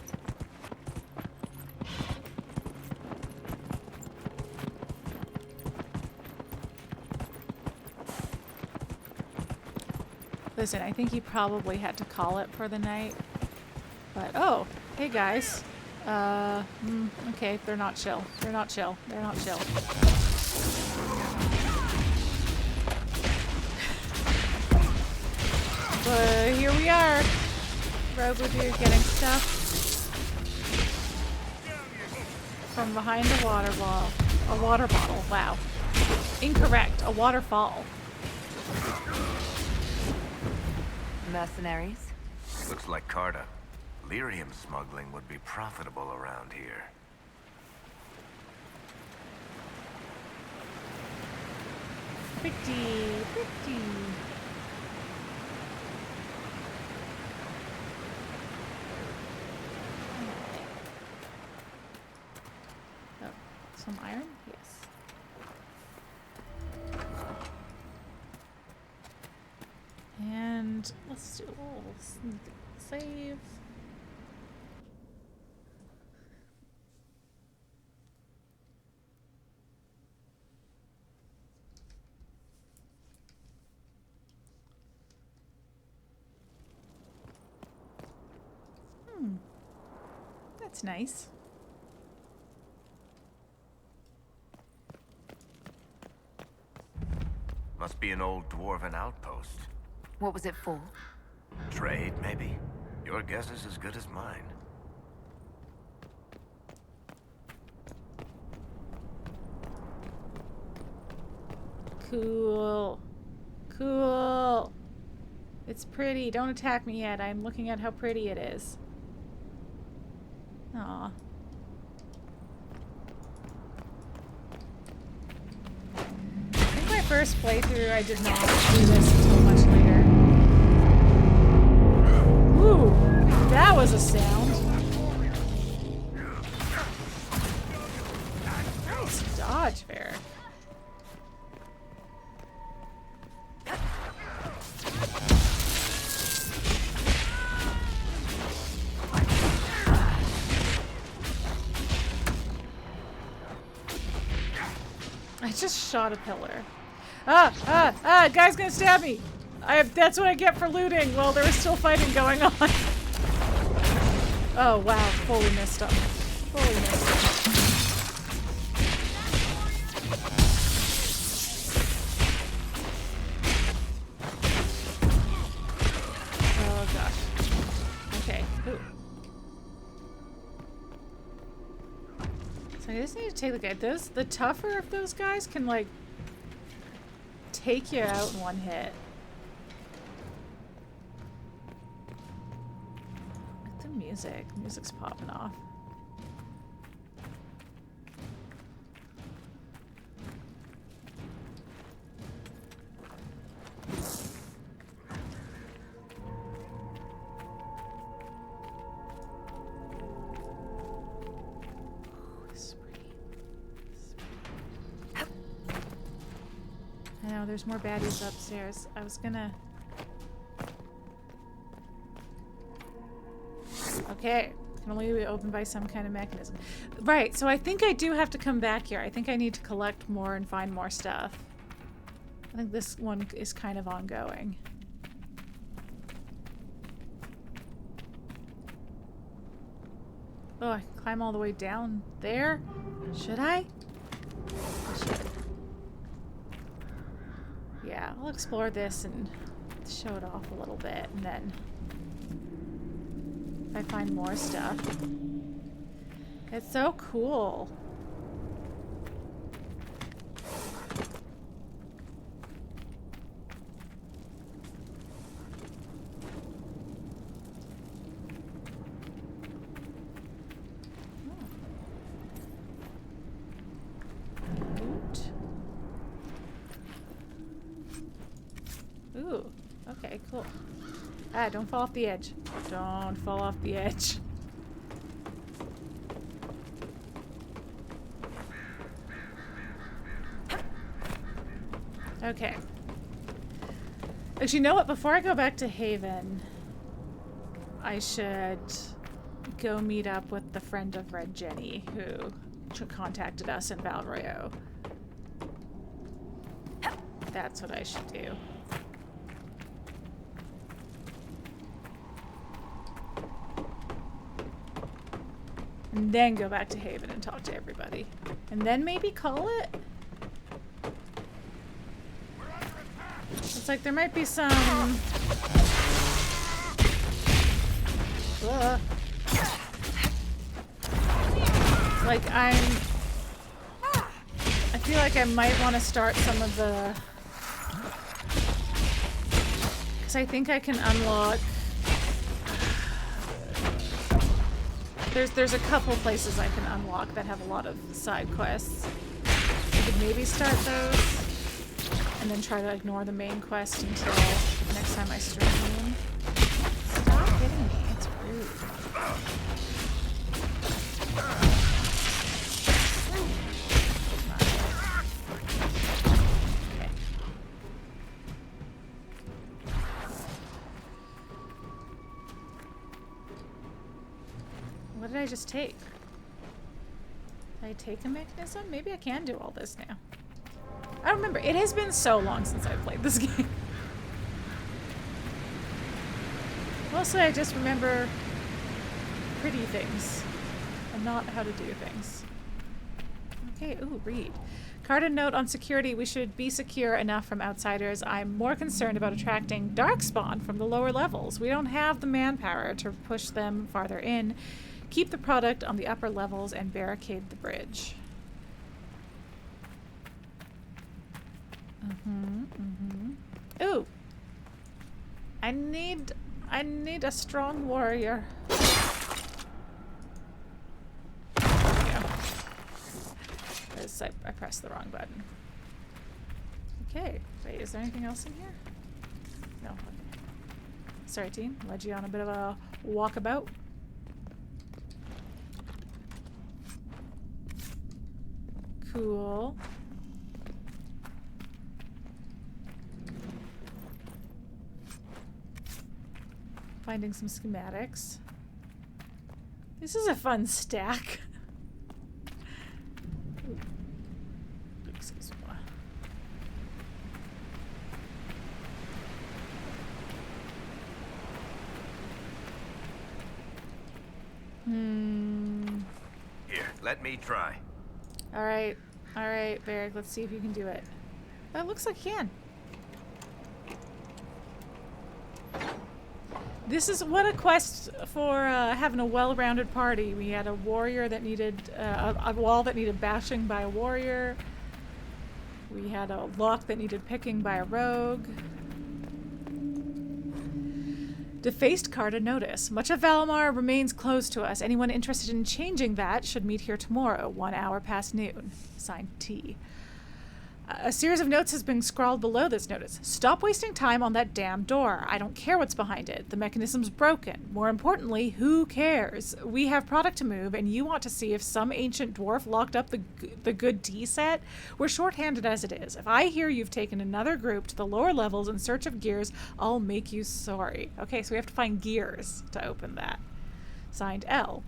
Listen, I think he probably had to call it for the night. But, oh, hey guys. Okay, they're not chill. They're not chill. They're not chill. But here we are. Robo-dude getting stuff from behind the water bottle. A water bottle, wow. Incorrect, a waterfall. Mercenaries? Looks like Carta. Lyrium smuggling would be profitable around here. Pretty, pretty. Oh, some iron? Yes. And let's do a little save. That's nice. Must be an old dwarven outpost. What was it for? Trade, maybe? Your guess is as good as mine. Cool. Cool. It's pretty. Don't attack me yet. I'm looking at how pretty it is. Aw. I think my first playthrough I did not do this until much later. Ooh, that was a sound. Nice dodge, Fair. I just shot a pillar. Guy's gonna stab me! That's what I get for looting while there was still fighting going on. Oh wow, fully missed him. Fully missed him. Oh gosh. Okay. Ooh. So I just need to take a look at those. The tougher of those guys can like take you out in one hit. Like the music. Music's popping off. I know, there's more baddies upstairs. I was gonna... Okay. Can only be opened by some kind of mechanism. Right, so I think I do have to come back here. I think I need to collect more and find more stuff. I think this one is kind of ongoing. Oh, I can climb all the way down there? Should I? I should. Yeah, I'll explore this and show it off a little bit, and then if I find more stuff. It's so cool. Ooh, okay, cool. Ah, don't fall off the edge. Don't fall off the edge. Okay. Actually, you know what? Before I go back to Haven, I should go meet up with the friend of Red Jenny who contacted us in Val Royeaux. That's what I should do. And then go back to Haven and talk to everybody. And then maybe call it? It's like there might be some... Like I feel like I might want to start some of the... Because I think I can unlock... There's a couple places I can unlock that have a lot of side quests. I could maybe start those and then try to ignore the main quest until next time I stream. Stop hitting me, it's rude. Okay. What did I just take? Did I take a mechanism? Maybe I can do all this now. I don't remember. It has been so long since I've played this game. Mostly I just remember pretty things and not how to do things. Okay, ooh, read. Card and note on security. We should be secure enough from outsiders. I'm more concerned about attracting darkspawn from the lower levels. We don't have the manpower to push them farther in. Keep the product on the upper levels and barricade the bridge. Ooh. I need a strong warrior. I pressed the wrong button. Okay. Wait, is there anything else in here? No. Okay. Sorry, team. Led you on a bit of a walkabout. Cool. Finding some schematics. This is a fun stack. Excuse me. Here, let me try. Alright, Varric, let's see if you can do it. Oh, it looks like you can. This is what a quest for having a well-rounded party. We had a warrior that needed a wall that needed bashing by a warrior. We had a lock that needed picking by a rogue. Defaced Carta notice. Much of Valammar remains closed to us. Anyone interested in changing that should meet here tomorrow, 1 hour past noon. Signed, T. A series of notes has been scrawled below this notice. Stop wasting time on that damn door. I don't care what's behind it. The mechanism's broken. More importantly, who cares? We have product to move, and you want to see if some ancient dwarf locked up the good tea set? We're shorthanded as it is. If I hear you've taken another group to the lower levels in search of gears, I'll make you sorry. Okay, so we have to find gears to open that. Signed, L.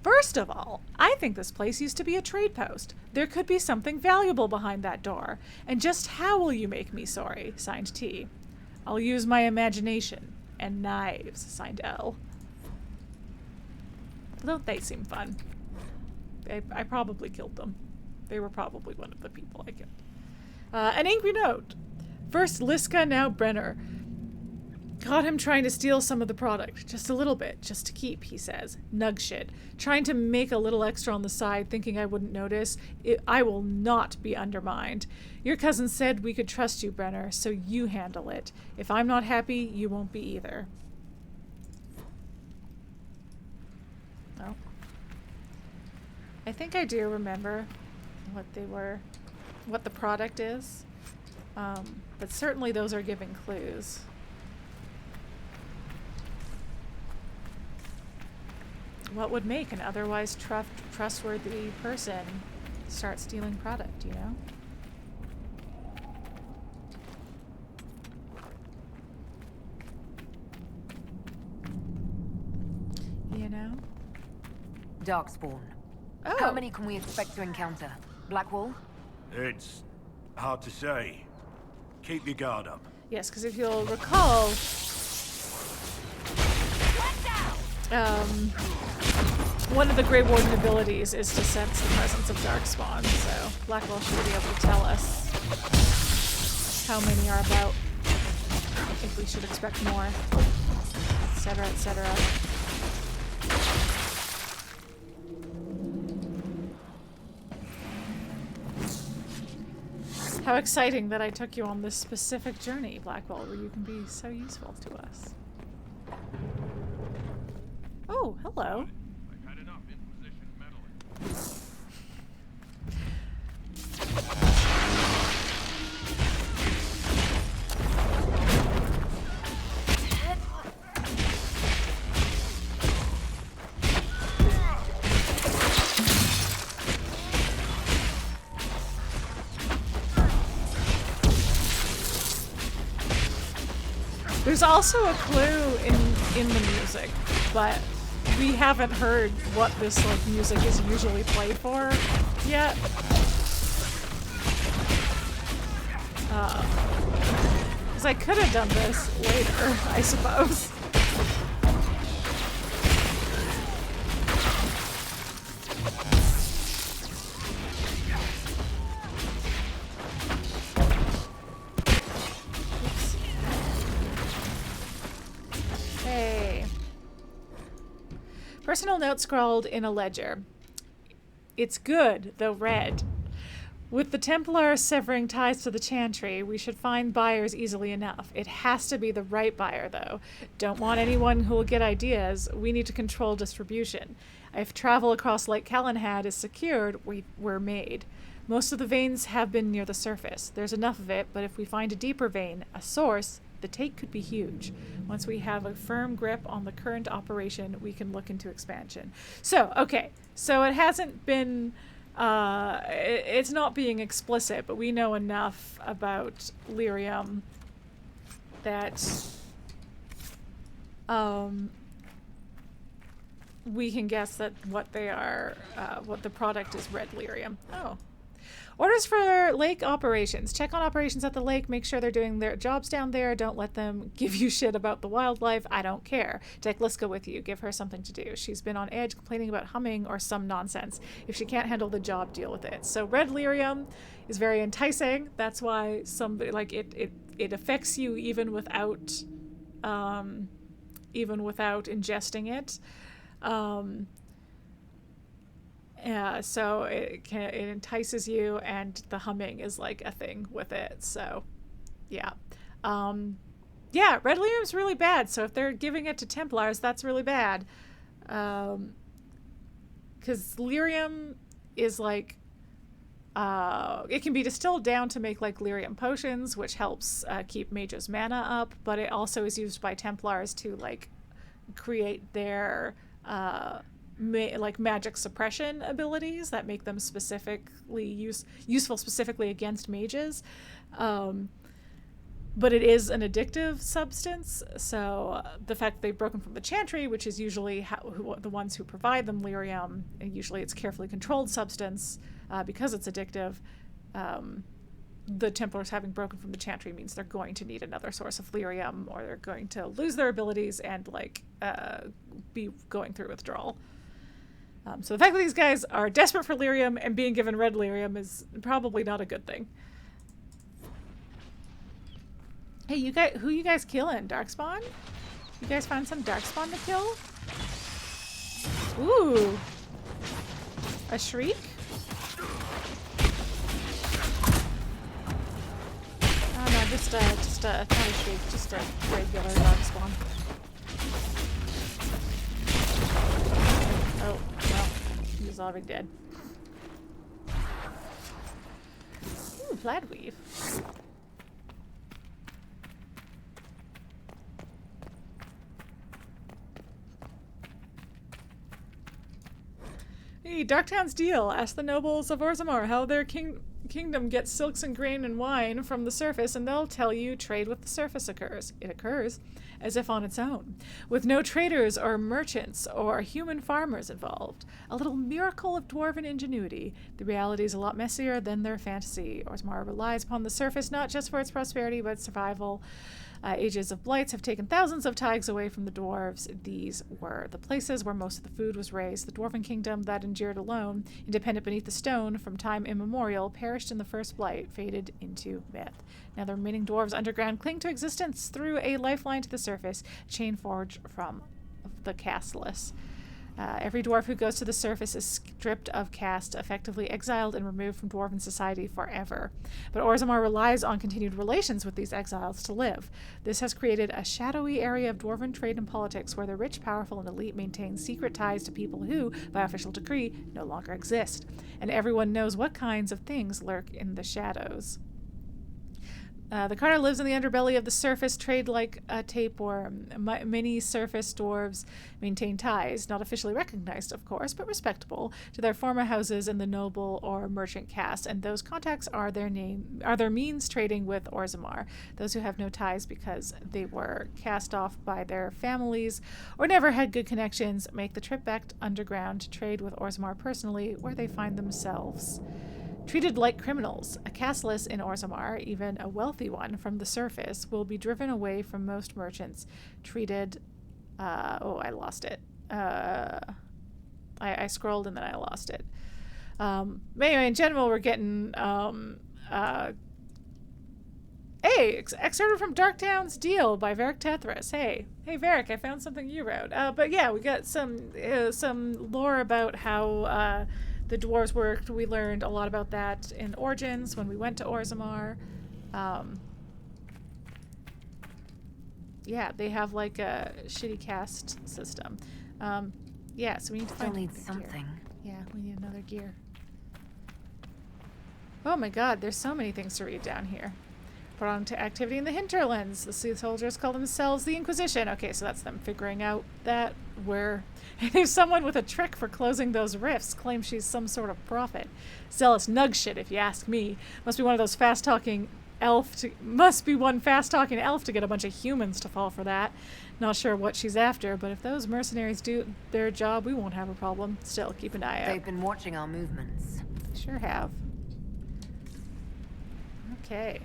First of all, I think this place used to be a trade post. There could be something valuable behind that door. And just how will you make me sorry? Signed, T. I'll use my imagination. And knives. Signed, L. Don't they seem fun? I probably killed them. They were probably one of the people I killed. An angry note. First Liska, now Brenner. Caught him trying to steal some of the product. Just a little bit, just to keep, he says. Nug shit. Trying to make a little extra on the side, thinking I wouldn't notice. I will not be undermined. Your cousin said we could trust you, Brenner, so you handle it. If I'm not happy, you won't be either. Oh. I think I do remember what they were, what the product is. But certainly those are giving clues. What would make an otherwise trustworthy person start stealing product, you know? You know? Darkspawn. Oh. How many can we expect to encounter? Blackwall? It's hard to say. Keep your guard up. Yes, because if you'll recall, one of the Grey Warden abilities is to sense the presence of Darkspawn, so Blackwall should be able to tell us how many are about, if we should expect more, etc., etc. How exciting that I took you on this specific journey, Blackwall, where you can be so useful to us. Oh, hello. I've had enough Inquisition meddling. There's also a clue in the music, but we haven't heard what this like music is usually played for yet. Because I could have done this later, I suppose. Personal note scrawled in a ledger. It's good, though red. With the Templars severing ties to the Chantry, we should find buyers easily enough. It has to be the right buyer, though. Don't want anyone who will get ideas. We need to control distribution. If travel across Lake Calenhad is secured, we're made. Most of the veins have been near the surface. There's enough of it, but if we find a deeper vein, a source, the take could be huge. Once we have a firm grip on the current operation, we can look into expansion. So, okay. So it hasn't been... it's not being explicit, but we know enough about lyrium that we can guess that what they are, what the product is red lyrium. Oh. Orders for lake operations. Check on operations at the lake. Make sure they're doing their jobs down there. Don't let them give you shit about the wildlife. I don't care. Take Liska with you. Give her something to do. She's been on edge complaining about humming or some nonsense. If she can't handle the job, deal with it. So red lyrium is very enticing. That's why somebody like it affects you even without ingesting it. Yeah, so it entices you, and the humming is like a thing with it. So, yeah, yeah, red lyrium's really bad. So if they're giving it to Templars, that's really bad, because lyrium is like it can be distilled down to make like lyrium potions, which helps keep mages' mana up. But it also is used by Templars to like create their like magic suppression abilities that make them specifically useful specifically against mages, but it is an addictive substance. So the fact that they've broken from the Chantry, which is usually the ones who provide them lyrium, and usually it's carefully controlled substance because it's addictive. The Templars having broken from the Chantry means they're going to need another source of lyrium, or they're going to lose their abilities and like be going through withdrawal. So the fact that these guys are desperate for lyrium and being given red lyrium is probably not a good thing. Hey, you guys, who you guys killing? Darkspawn? You guys find some Darkspawn to kill? Ooh, a shriek? Oh no, just not a shriek, just a regular Darkspawn. Oh, well, he's already dead. Ooh, plaid weave. Hey, Darktown's deal. Ask the nobles of Orzammar how their kingdom gets silks and grain and wine from the surface, and they'll tell you trade with the surface occurs. It occurs as if on its own, with no traders or merchants or human farmers involved. A little miracle of dwarven ingenuity. The reality is a lot messier than their fantasy. Orzammar relies upon the surface not just for its prosperity, but survival. Ages of blights have taken thousands of taigs away from the dwarves. These were the places where most of the food was raised. The dwarven kingdom that endured alone, independent beneath the stone from time immemorial, perished in the first blight, faded into myth. Now the remaining dwarves underground cling to existence through a lifeline to the surface, a chain forged from the casteless. Every dwarf who goes to the surface is stripped of caste, effectively exiled and removed from dwarven society forever. But Orzammar relies on continued relations with these exiles to live. This has created a shadowy area of dwarven trade and politics where the rich, powerful, and elite maintain secret ties to people who, by official decree, no longer exist. And everyone knows what kinds of things lurk in the shadows. The Carter lives in the underbelly of the surface, trade like a tapeworm. Many surface dwarves maintain ties, not officially recognized, of course, but respectable, to their former houses in the noble or merchant caste, and those contacts are their means trading with Orzammar. Those who have no ties because they were cast off by their families or never had good connections make the trip back underground to trade with Orzammar personally, where they find themselves treated like criminals. A casteless in Orzammar, even a wealthy one from the surface, will be driven away from most merchants. Treated... I lost it. I scrolled and then I lost it. But anyway, in general, we're getting... Hey, excerpted from Darktown's Deal by Varric Tethras. Hey, Varric, I found something you wrote. But yeah, we got some lore about how... the dwarves worked. We learned a lot about that in Origins when we went to Orzammar. Yeah, they have like a shitty caste system. Yeah, so we need to Still find need something. Gear. Yeah, we need another gear. Oh my god, there's so many things to read down here. Put on to activity in the hinterlands. The sea soldiers call themselves the Inquisition. Okay, so that's them figuring out that if someone with a trick for closing those rifts claims she's some sort of prophet. Zealous nug shit, if you ask me. Must be one of those fast-talking elf to get a bunch of humans to fall for that. Not sure what she's after, but if those mercenaries do their job, we won't have a problem. Still, keep an eye out. They've been watching our movements. Sure have. Okay.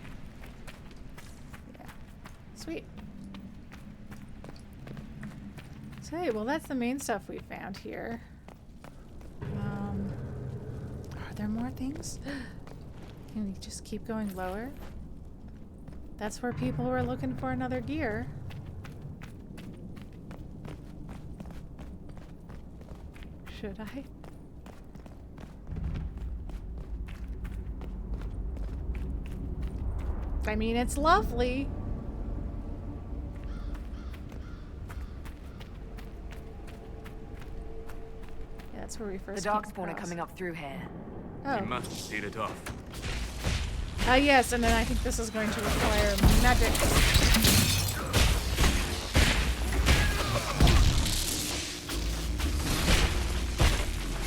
Yeah. Sweet. So, hey, well, that's the main stuff we found here. Are there more things? Can we just keep going lower? That's where people were looking for another gear. Should I? I mean, it's lovely. Yeah, that's where we first. The darkspawn are coming up through here. Oh. We must seal it off. Yes, and then I think this is going to require magic.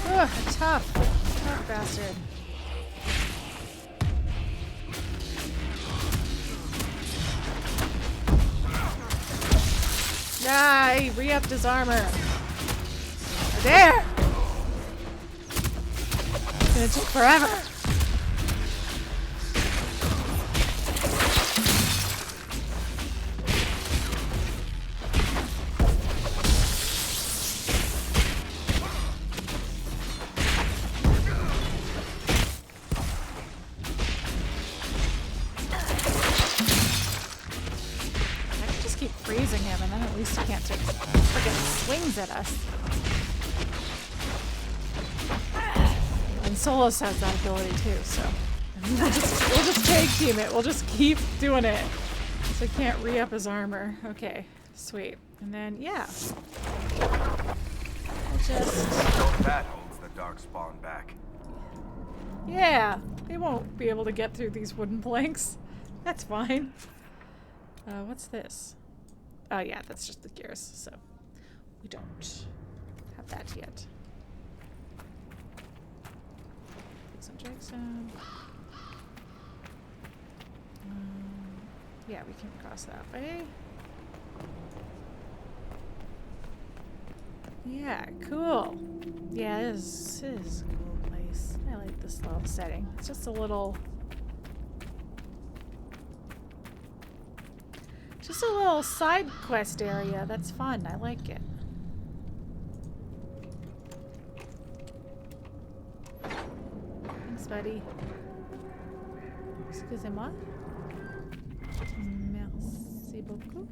Ugh, a tough bastard. Ah, he re-upped his armor. There! It's gonna take forever. At us. And Solas has that ability too, so we'll just tag team it. We'll just keep doing it. So he can't re-up his armor. Okay, sweet. And then yeah. That holds the darkspawn back. Yeah, they won't be able to get through these wooden planks. That's fine. What's this? Oh yeah, that's just the gears, so we don't have that yet. Put some Jackson. Yeah, we can cross that way. Yeah, cool. Yeah, this is a cool place. I like this little setting. It's just a little side quest area. That's fun. I like it. Thanks, buddy. Excusez-moi. Merci beaucoup.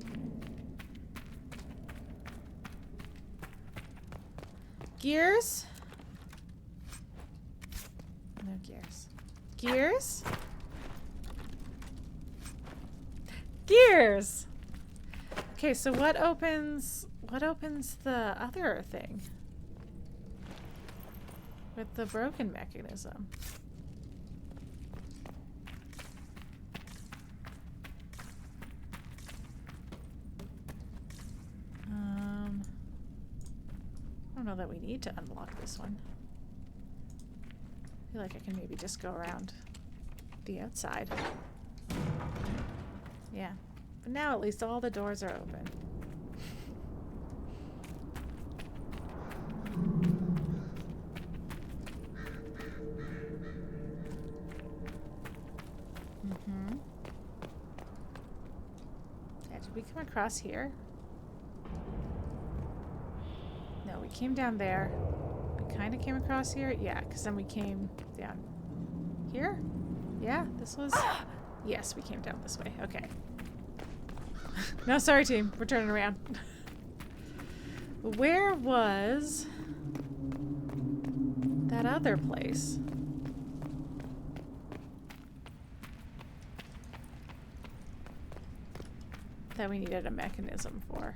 Gears? No gears. Gears? Gears! Okay, so what opens the other thing? With the broken mechanism. I don't know that we need to unlock this one. I feel like I can maybe just go around the outside. Yeah. But now at least all the doors are open. Yeah, did we come across here? No, we came down there. We kind of came across here. Yeah, because then we came down here. Yeah, this was... Yes, we came down this way. Okay. No, sorry, team. We're turning around. Where was... that other place. That we needed a mechanism for.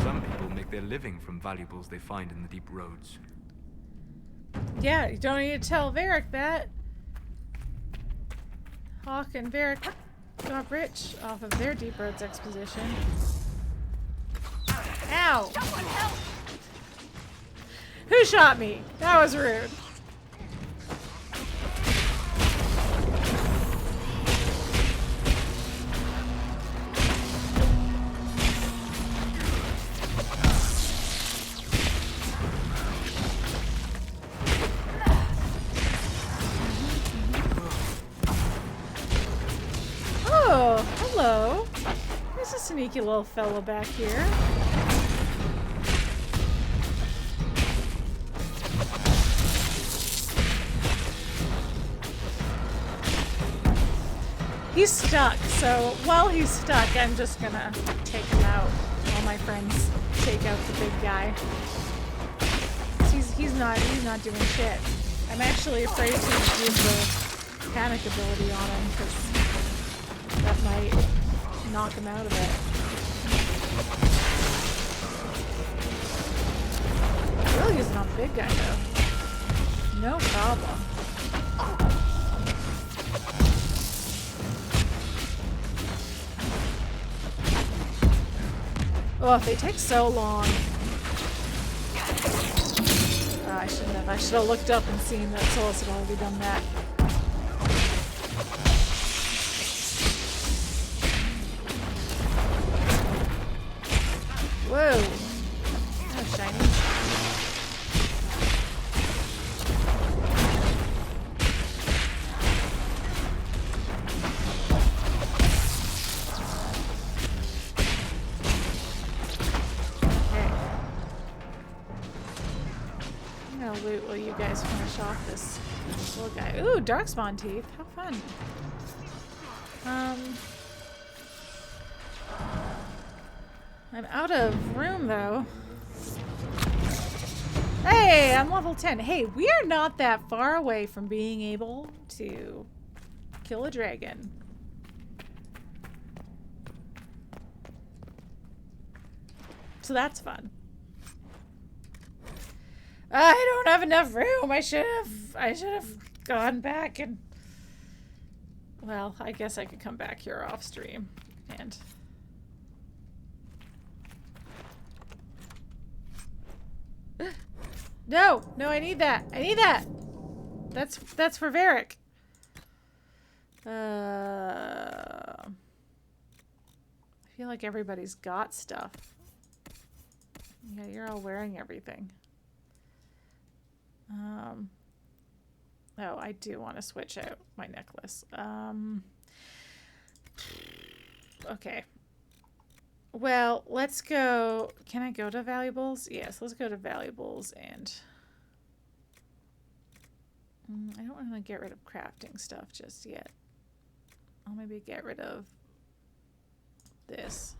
Some people make their living from valuables they find in the deep roads. Yeah, you don't need to tell Varric that. Hawk and Varric got rich off of their Deep Roads exposition. Ow! Someone help! Who shot me? That was rude. Oh, hello. There's a sneaky little fellow back here. He's stuck, so while he's stuck, I'm just gonna take him out while my friends take out the big guy. He's not doing shit. I'm actually afraid to use the panic ability on him because that might knock him out of it. Really using on the big guy though. No problem. Oh, they take so long. I shouldn't have. I should have looked up and seen that Solas had already done that. Whoa. That was shiny. Loot while you guys finish off this little guy. Ooh, darkspawn teeth. How fun. I'm out of room though. Hey, I'm level 10. Hey, we are not that far away from being able to kill a dragon. So that's fun. I don't have enough room. I should have gone back and, well, I guess I could come back here off stream and no, I need that. I need that. That's for Varric. I feel like everybody's got stuff. Yeah, you're all wearing everything. Oh, I do want to switch out my necklace. Okay. Well, let's go. Can I go to valuables? Yes, let's go to valuables and I don't want to get rid of crafting stuff just yet. I'll maybe get rid of this.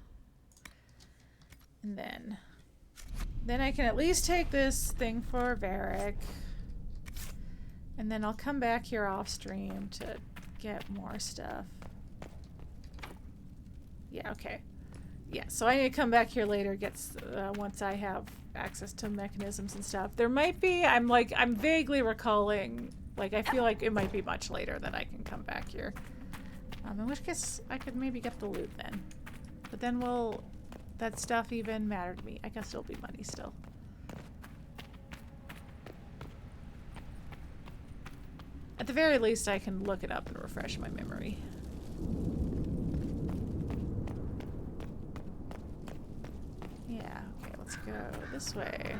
And then I can at least take this thing for Varric. And then I'll come back here off stream to get more stuff. Yeah, okay. Yeah, so I need to come back here later, once I have access to mechanisms and stuff. There might be, I'm vaguely recalling, like, I feel like it might be much later that I can come back here. In which case, I could maybe get the loot then. But then will that stuff even matter to me? I guess it'll be money still. At the very least, I can look it up and refresh my memory. Yeah, okay, let's go this way.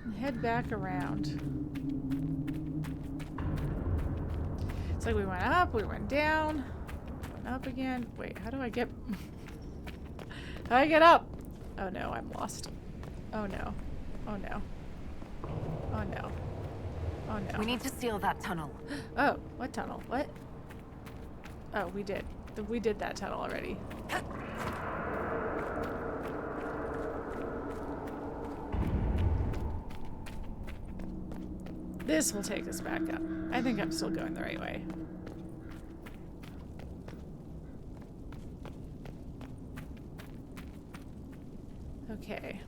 And head back around. It's like we went up, we went down. And up again. Wait, how do I get... How do I get up? Oh no, I'm lost. Oh no. Oh no. Oh no. Oh no. We need to seal that tunnel. Oh, what tunnel? What? Oh, we did. We did that tunnel already. This will take us back up. I think I'm still going the right way. Okay.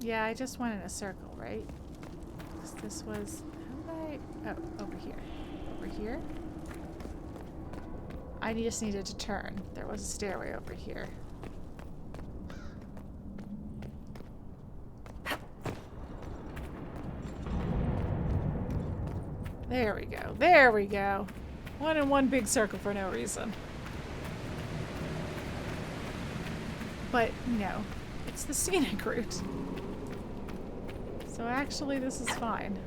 Yeah, I just went in a circle, right? This was... How did I... Oh, over here. Over here? I just needed to turn. There was a stairway over here. There we go. There we go. One in one big circle for no reason. But, you know, it's the scenic route. So actually, this is fine.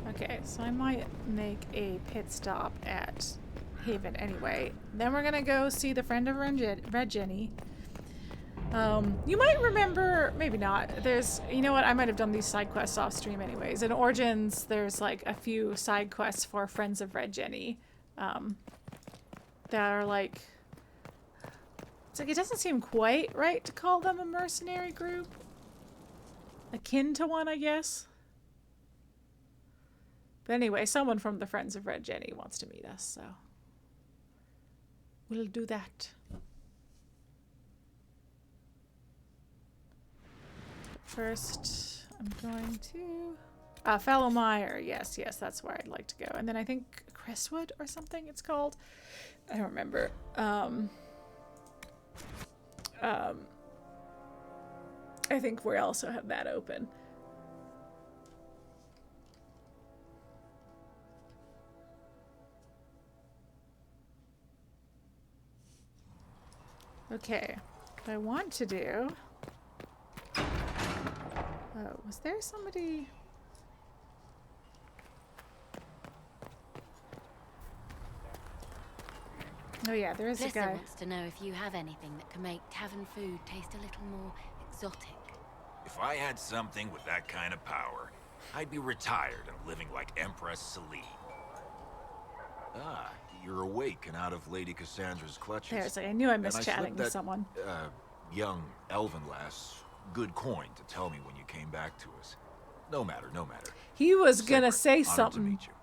Okay, so I might make a pit stop at Haven anyway. Then we're gonna go see the friend of Red Jenny. You might remember, maybe not, there's, you know what, I might have done these side quests off stream anyways. In Origins, there's like a few side quests for friends of Red Jenny. That are like, it's like, it doesn't seem quite right to call them a mercenary group. Akin to one, I guess. But anyway, someone from the Friends of Red Jenny wants to meet us, so we'll do that. First, I'm going to... Fallow Mire. Yes, yes, that's where I'd like to go. And then I think Crestwood or something it's called. I don't remember. I think we also have that open. Okay, what I want to do... Oh, was there somebody... Oh yeah, there is a guy. Flissa wants to know if you have anything that can make tavern food taste a little more exotic. If I had something with that kind of power, I'd be retired and living like Empress Celine. Ah, you're awake and out of Lady Cassandra's clutches. There's like, I knew I missed chatting with someone. Young elven lass, good coin to tell me when you came back to us. No matter, no matter. He was gonna Seggrit, say honored something. To meet you.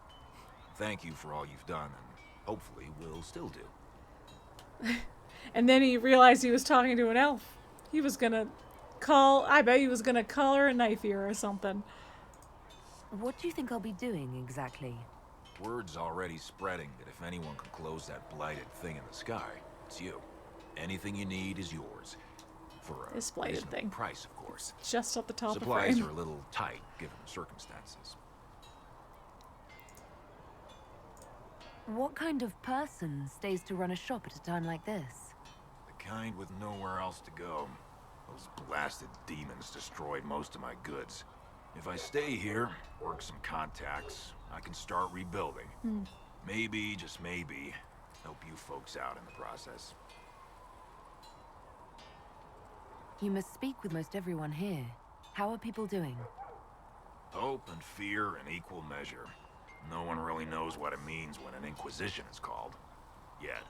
Thank you for all you've done, and hopefully will still do. And then he realized he was talking to an elf. He was gonna call, I bet he was gonna call her a knife ear or something. What do you think I'll be doing exactly? Word's already spreading that if anyone can close that blighted thing in the sky, it's you. Anything you need is yours. For a This blighted reasonable thing. price, of course. Just at the top Supplies of frame. are a little tight, given the circumstances. What kind of person stays to run a shop at a time like this? The kind with nowhere else to go. Those blasted demons destroyed most of my goods. If I stay here, work some contacts, I can start rebuilding. Maybe, just maybe, help you folks out in the process. You must speak with most everyone here. How are people doing? Hope and fear in equal measure. No one really knows what it means when an Inquisition is called. Yet.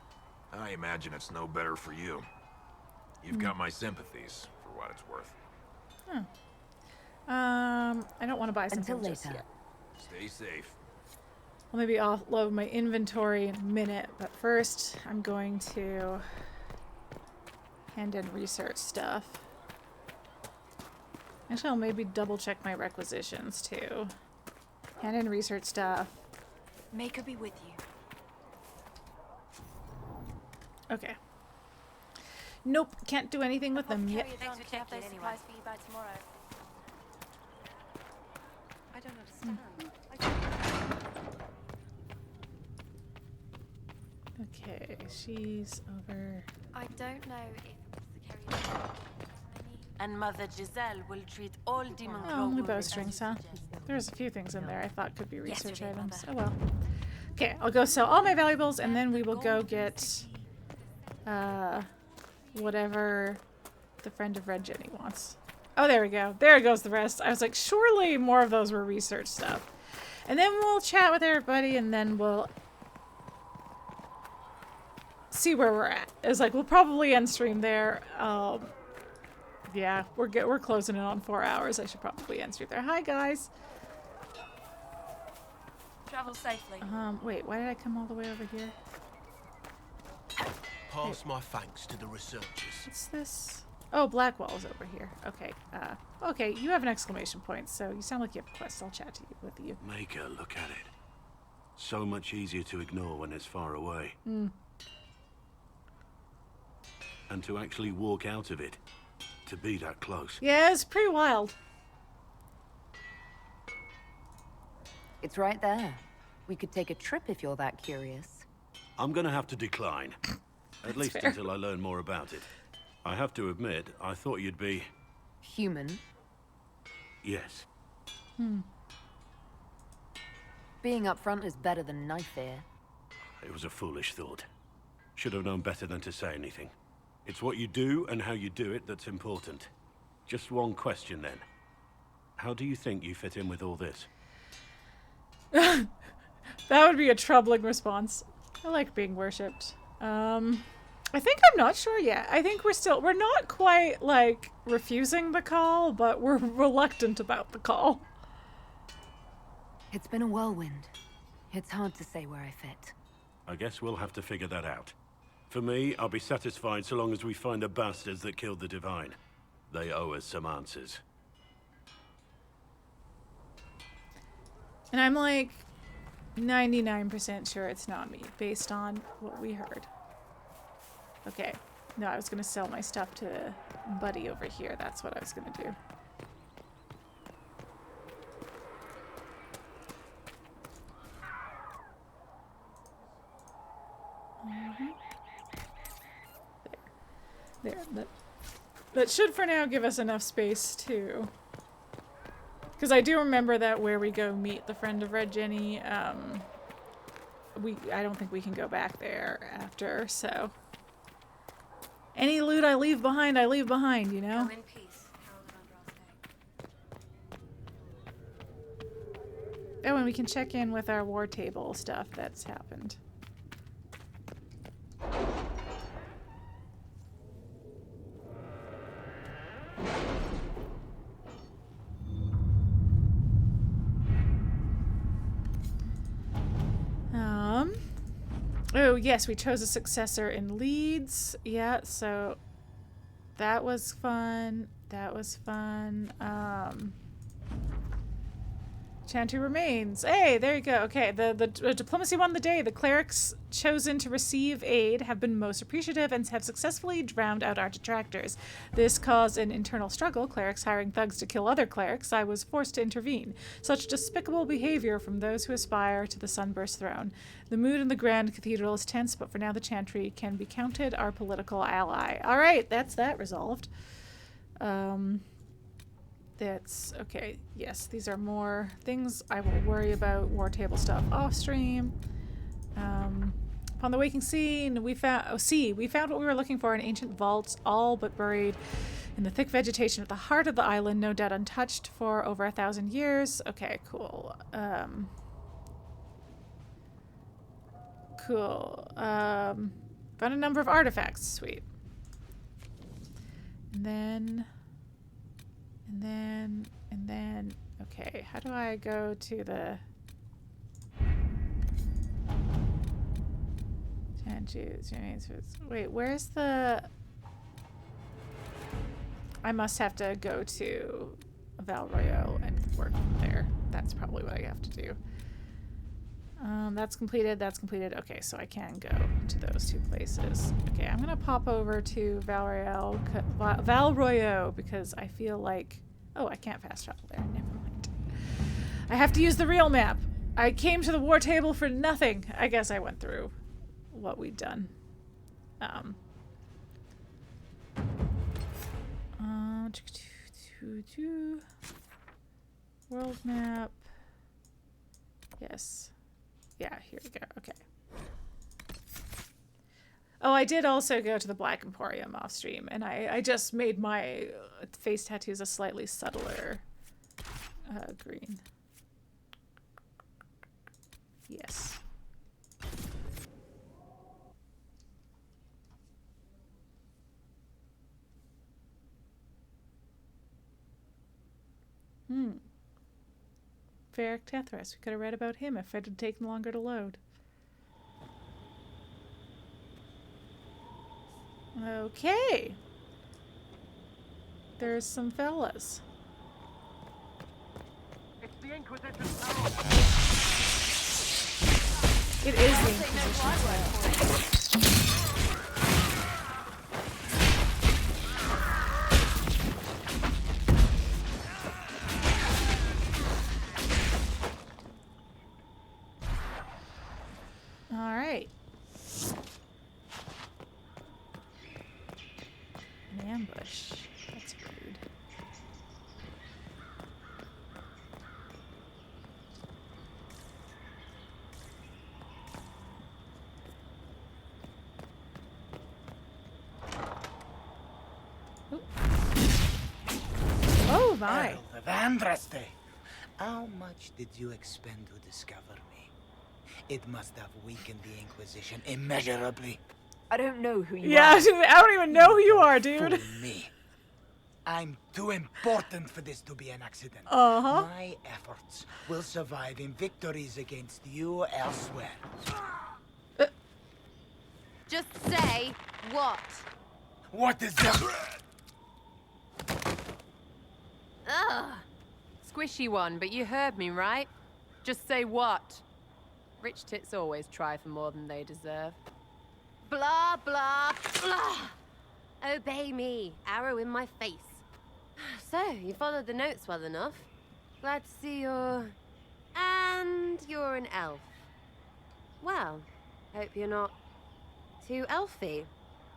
I imagine it's no better for you. You've got my sympathies, for what it's worth. I don't want to buy something Until just later. yet. Stay safe. I'll maybe offload my inventory in a minute, but first I'm going to hand in research stuff. Actually, I'll maybe double check my requisitions too. Hand in research stuff. Make her be with you. Okay. Nope, can't do anything with them yet. Thanks for checking anyway. Supplies for you by tomorrow. I don't understand. Okay, she's over. I don't know if the carrier And Mother Giselle will treat all demon Oh, only bowstrings, huh? There's a few things in there I thought could be research items. Oh well. Okay, I'll go sell all my valuables and then we will go get whatever the friend of Red Jenny wants. Oh, there we go. There goes the rest. I was like, surely more of those were research stuff. And then we'll chat with everybody and then we'll see where we're at. It's like, we'll probably end stream there. Yeah, we're closing in on 4 hours. I should probably end stream there. Hi, guys. Travel safely. Wait, why did I come all the way over here? Pass my thanks to the researchers. What's this? Oh, Blackwall's over here. Okay. Okay, you have an exclamation point, so you sound like you have a quest. I'll chat to you with you. Make her look at it. So much easier to ignore when it's far away. Mm. And to actually walk out of it. To be that close. Yeah, it's pretty wild. It's right there. We could take a trip if you're that curious. I'm gonna have to decline. At least fair. until I learn more about it. I have to admit, I thought you'd be... Human. Yes. Being upfront is better than knife fear. It was a foolish thought. Should have known better than to say anything. It's what you do and how you do it that's important. Just one question then. How do you think you fit in with all this? That would be a troubling response. I like being worshipped. I think I'm not sure yet. I think we're not quite, like, refusing the call, but we're reluctant about the call. It's been a whirlwind. It's hard to say where I fit. I guess we'll have to figure that out. For me, I'll be satisfied so long as we find the bastards that killed the Divine. They owe us some answers. And I'm like 99% sure it's not me, based on what we heard. Okay. No, I was going to sell my stuff to Buddy over here. That's what I was going to do. There. That should for now give us enough space too. Because I do remember that where we go meet the friend of Red Jenny, I don't think we can go back there after, so. Any loot I leave behind, you know? Go in peace. Oh, and we can check in with our war table stuff that's happened. Oh, yes, we chose a successor in Leeds. Yeah, so that was fun. That was fun. Chantry remains. Hey, there you go. Okay, the diplomacy won the day. The clerics chosen to receive aid have been most appreciative and have successfully drowned out our detractors. This caused an internal struggle, clerics hiring thugs to kill other clerics. I was forced to intervene. Such despicable behavior from those who aspire to the Sunburst throne. The mood in the Grand Cathedral is tense, but for now the Chantry can be counted our political ally. All right, that's that resolved. That's okay. Yes, these are more things I will worry about. War table stuff off stream. Upon the waking scene, we found what we were looking for in ancient vaults, all but buried in the thick vegetation at the heart of the island, no doubt untouched for over 1,000 years. Okay, cool. Cool. Found a number of artifacts. Sweet. And then, okay, how do I go to the... Wait, where's the... I must have to go to Val Royeaux and work from there. That's probably what I have to do. That's completed. Okay, so I can go to those two places. Okay, I'm gonna pop over to Val Royeaux because I feel like... Oh, I can't fast travel there. Never mind. I have to use the real map. I came to the war table for nothing. I guess I went through what we'd done. World map. Yes. Yeah, here we go. Okay. Oh, I did also go to the Black Emporium off stream, and I just made my face tattoos a slightly subtler green. Yes. Varric Tethras. We could have read about him if it had taken longer to load. Okay. There's some fellas. It's the Inquisition. It is the Inquisition. All right. An ambush. That's rude. Ooh. Oh my! Herald of Andraste. How much did you expend to discover me? It must have weakened the Inquisition immeasurably. I don't know who you are. Yeah, I don't even know who you are, dude. For me. I'm too important for this to be an accident. Uh-huh. My efforts will survive in victories against you elsewhere. Just say what? What is that? Ugh. Squishy one, but you heard me, right? Just say what? Rich tits always try for more than they deserve. Blah, blah, blah. Obey me. Arrow in my face. So, you followed the notes well enough. Glad to see you're... And you're an elf. Well, hope you're not too elfy.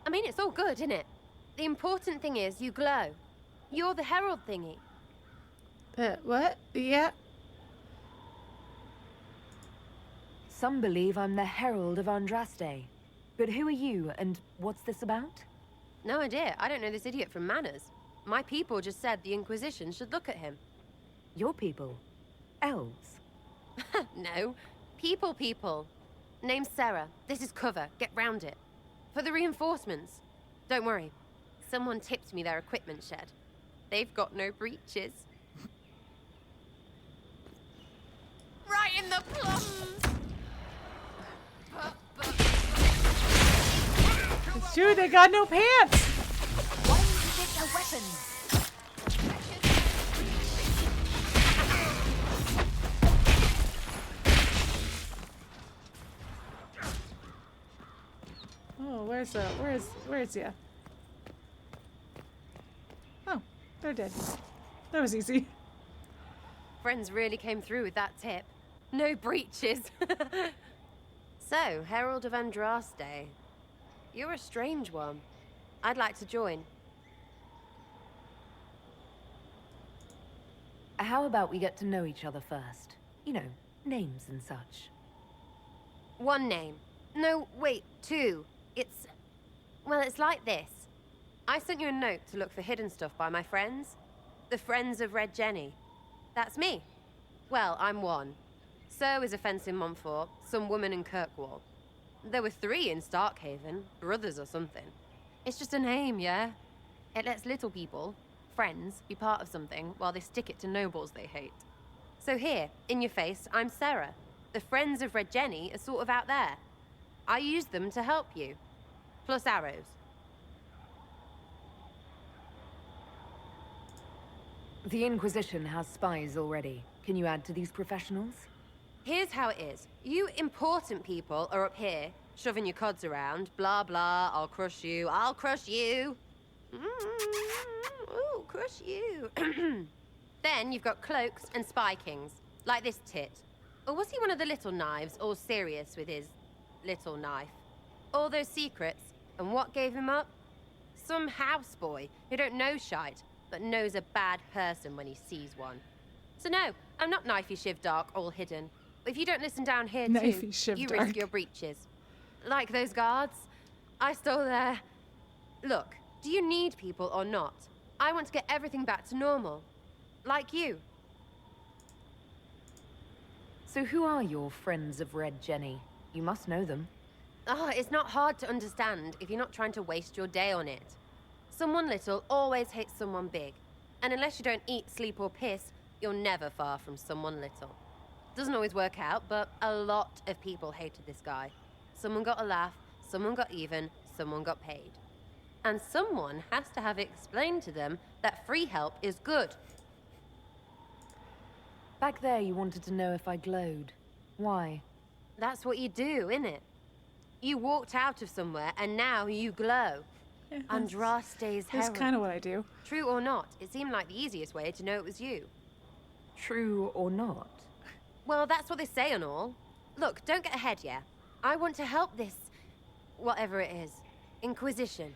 I mean, it's all good, isn't it? The important thing is you glow. You're the herald thingy. What? Yeah. Some believe I'm the Herald of Andraste. But who are you, and what's this about? No idea. I don't know this idiot from Manners. My people just said the Inquisition should look at him. Your people? Elves? No. People. Name's Sera. This is cover. Get round it. For the reinforcements. Don't worry. Someone tipped me their equipment shed. They've got no breaches. Right in the plums! Dude, they got no pants! Why don't you get your weapons? Oh, where's ya? Oh, they're dead. That was easy. Friends really came through with that tip. No breaches. So, Herald of Andraste. You're a strange one. I'd like to join. How about we get to know each other first? You know, names and such. One name. No, wait, two. Well, it's like this. I sent you a note to look for hidden stuff by my friends. The Friends of Red Jenny. That's me. Well, I'm one. So is a fence in Montfort, some woman in Kirkwall. There were 3 in Starkhaven, brothers or something. It's just a name, yeah? It lets little people, friends, be part of something while they stick it to nobles they hate. So here, in your face, I'm Sera. The Friends of Red Jenny are sort of out there. I use them to help you. Plus arrows. The Inquisition has spies already. Can you add to these professionals? Here's how it is. You important people are up here, shoving your cods around. Blah, blah, I'll crush you. I'll crush you. Ooh, crush you. Then you've got cloaks and spy kings, like this tit. Or was he one of the little knives, all serious with his little knife? All those secrets, and what gave him up? Some houseboy who don't know shite, but knows a bad person when he sees one. So no, I'm not knifey shiv dark, all hidden. If you don't listen down here too, you risk your breeches. Like those guards, I stole their... Look, do you need people or not? I want to get everything back to normal. Like you. So who are your friends of Red Jenny? You must know them. Oh, it's not hard to understand if you're not trying to waste your day on it. Someone little always hates someone big. And unless you don't eat, sleep, or piss, you're never far from someone little. Doesn't always work out, but a lot of people hated this guy. Someone got a laugh, someone got even, someone got paid. And someone has to have explained to them that free help is good. Back there you wanted to know if I glowed. Why? That's what you do, innit? You walked out of somewhere and now you glow. Yeah, Andraste's herald. That's kind of what I do. True or not, it seemed like the easiest way to know it was you. True or not? Well, that's what they say and all. Look, don't get ahead, yeah? I want to help this... whatever it is. Inquisition.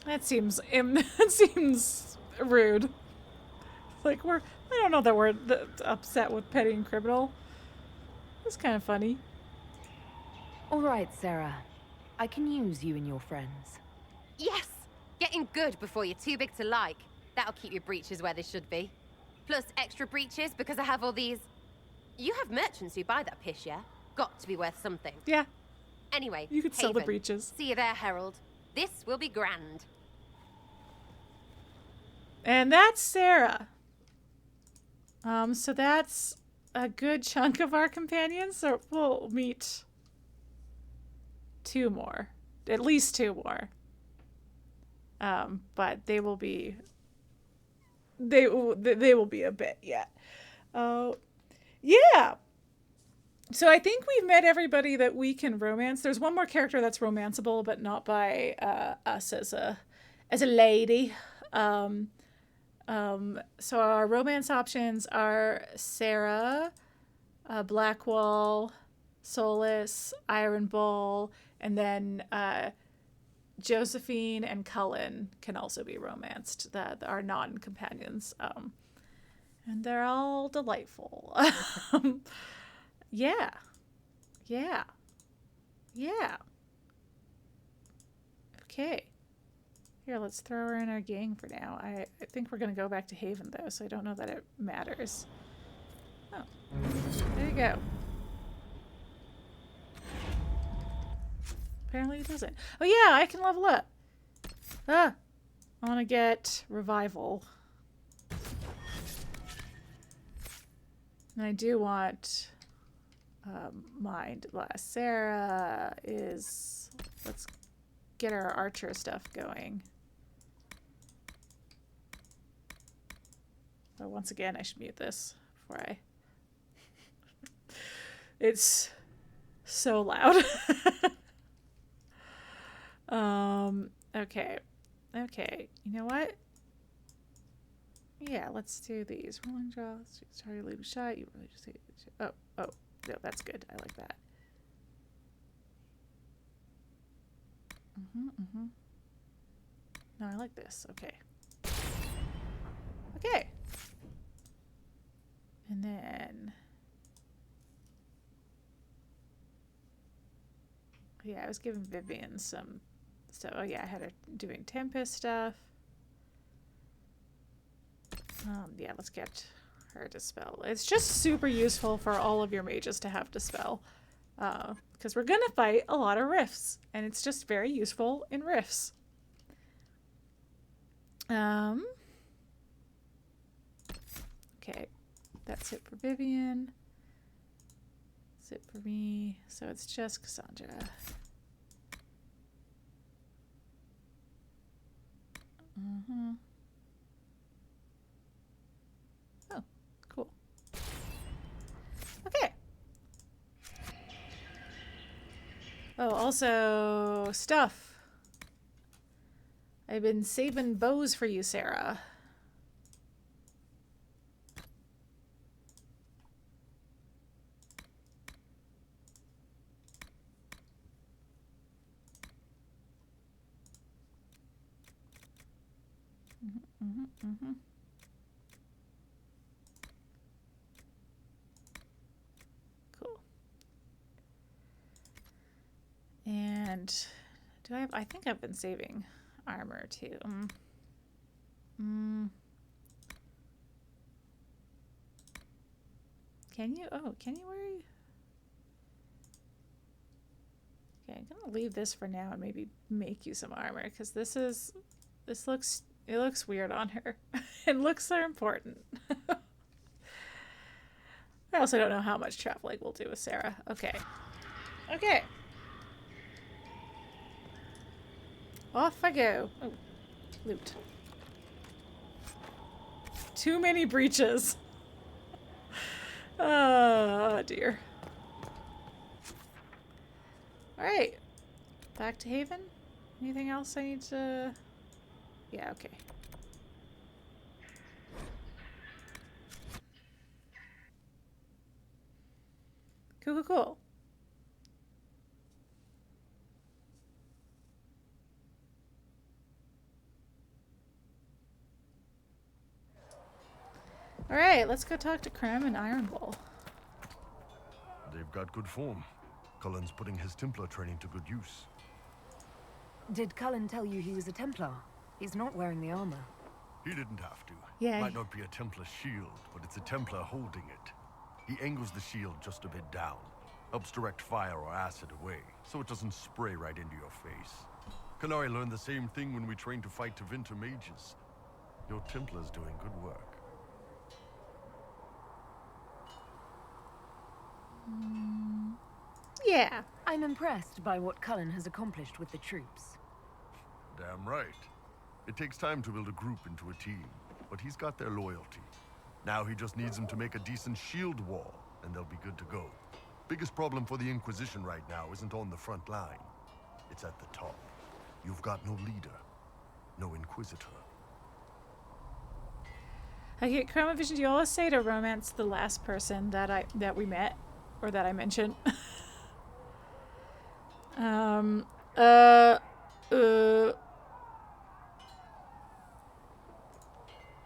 That seems that seems rude. Like I don't know that we're upset with petty and criminal. It's kind of funny. All right, Sera. I can use you and your friends. Yes! Getting good before you're too big to like. That'll keep your breeches where they should be. Plus extra breeches because I have all these... You have merchants who buy that piss, yeah? Got to be worth something. Yeah. Anyway, you could sell the Haven. breeches. See you there, Herald. This will be grand. And that's Sera. So that's a good chunk of our companions. So we'll meet 2 more. At least 2 more. But they will be... They will be a bit yet. Yeah. So I think we've met everybody that we can romance. There's one more character that's romanceable, but not by us as a lady. So our romance options are Sera, Blackwall, Solas, Iron Bull, and then Josephine and Cullen can also be romanced, that are non-companions. And they're all delightful. Yeah. Okay. Here, let's throw her in our gang for now. I think we're going to go back to Haven, though, so I don't know that it matters. Oh, there you go. Apparently it doesn't. Oh, yeah, I can level up. I want to get Revival. And I do want Mind Last. Sera is... Let's get our archer stuff going. But once again, I should mute this before I... It's so loud. Okay. You know what? Yeah, let's do these. Rolling draw. Sorry, leave a shot. You really just... Oh, no, that's good. I like that. No, I like this. Okay. And then... Yeah, I was giving Vivienne some stuff. Oh, yeah, I had her doing Tempest stuff. Yeah, let's get her Dispel. It's just super useful for all of your mages to have Dispel. Because we're going to fight a lot of rifts. And it's just very useful in rifts. Okay, that's it for Vivienne. That's it for me. So it's just Cassandra. Oh, cool. Okay. Oh, also stuff. I've been saving bows for you, Sera. Cool. And do I have? I think I've been saving armor too. Can you? Oh, can you wear? Okay, I'm gonna leave this for now and maybe make you some armor because it looks weird on her. And looks are important. I also don't know how much traveling we'll do with Sera. Okay. Okay. Off I go. Oh, loot. Too many breaches. Oh dear. Alright. Back to Haven? Anything else I need to... Yeah, okay. Cool, cool, cool. Alright, let's go talk to Krem and Iron Bull. They've got good form. Cullen's putting his Templar training to good use. Did Cullen tell you he was a Templar? He's not wearing the armor. He didn't have to. Yeah. Might not be a Templar shield, but it's a Templar holding it. He angles the shield just a bit down. Helps direct fire or acid away, so it doesn't spray right into your face. Qunari learned the same thing when we trained to fight Tevinter mages. Your Templar's doing good work. Yeah. I'm impressed by what Cullen has accomplished with the troops. Damn right. It takes time to build a group into a team, but he's got their loyalty. Now he just needs them to make a decent shield wall, and they'll be good to go. Biggest problem for the Inquisition right now isn't on the front line. It's at the top. You've got no leader, no Inquisitor. Okay, Krem, did you always say to romance the last person that we met, or that I mentioned?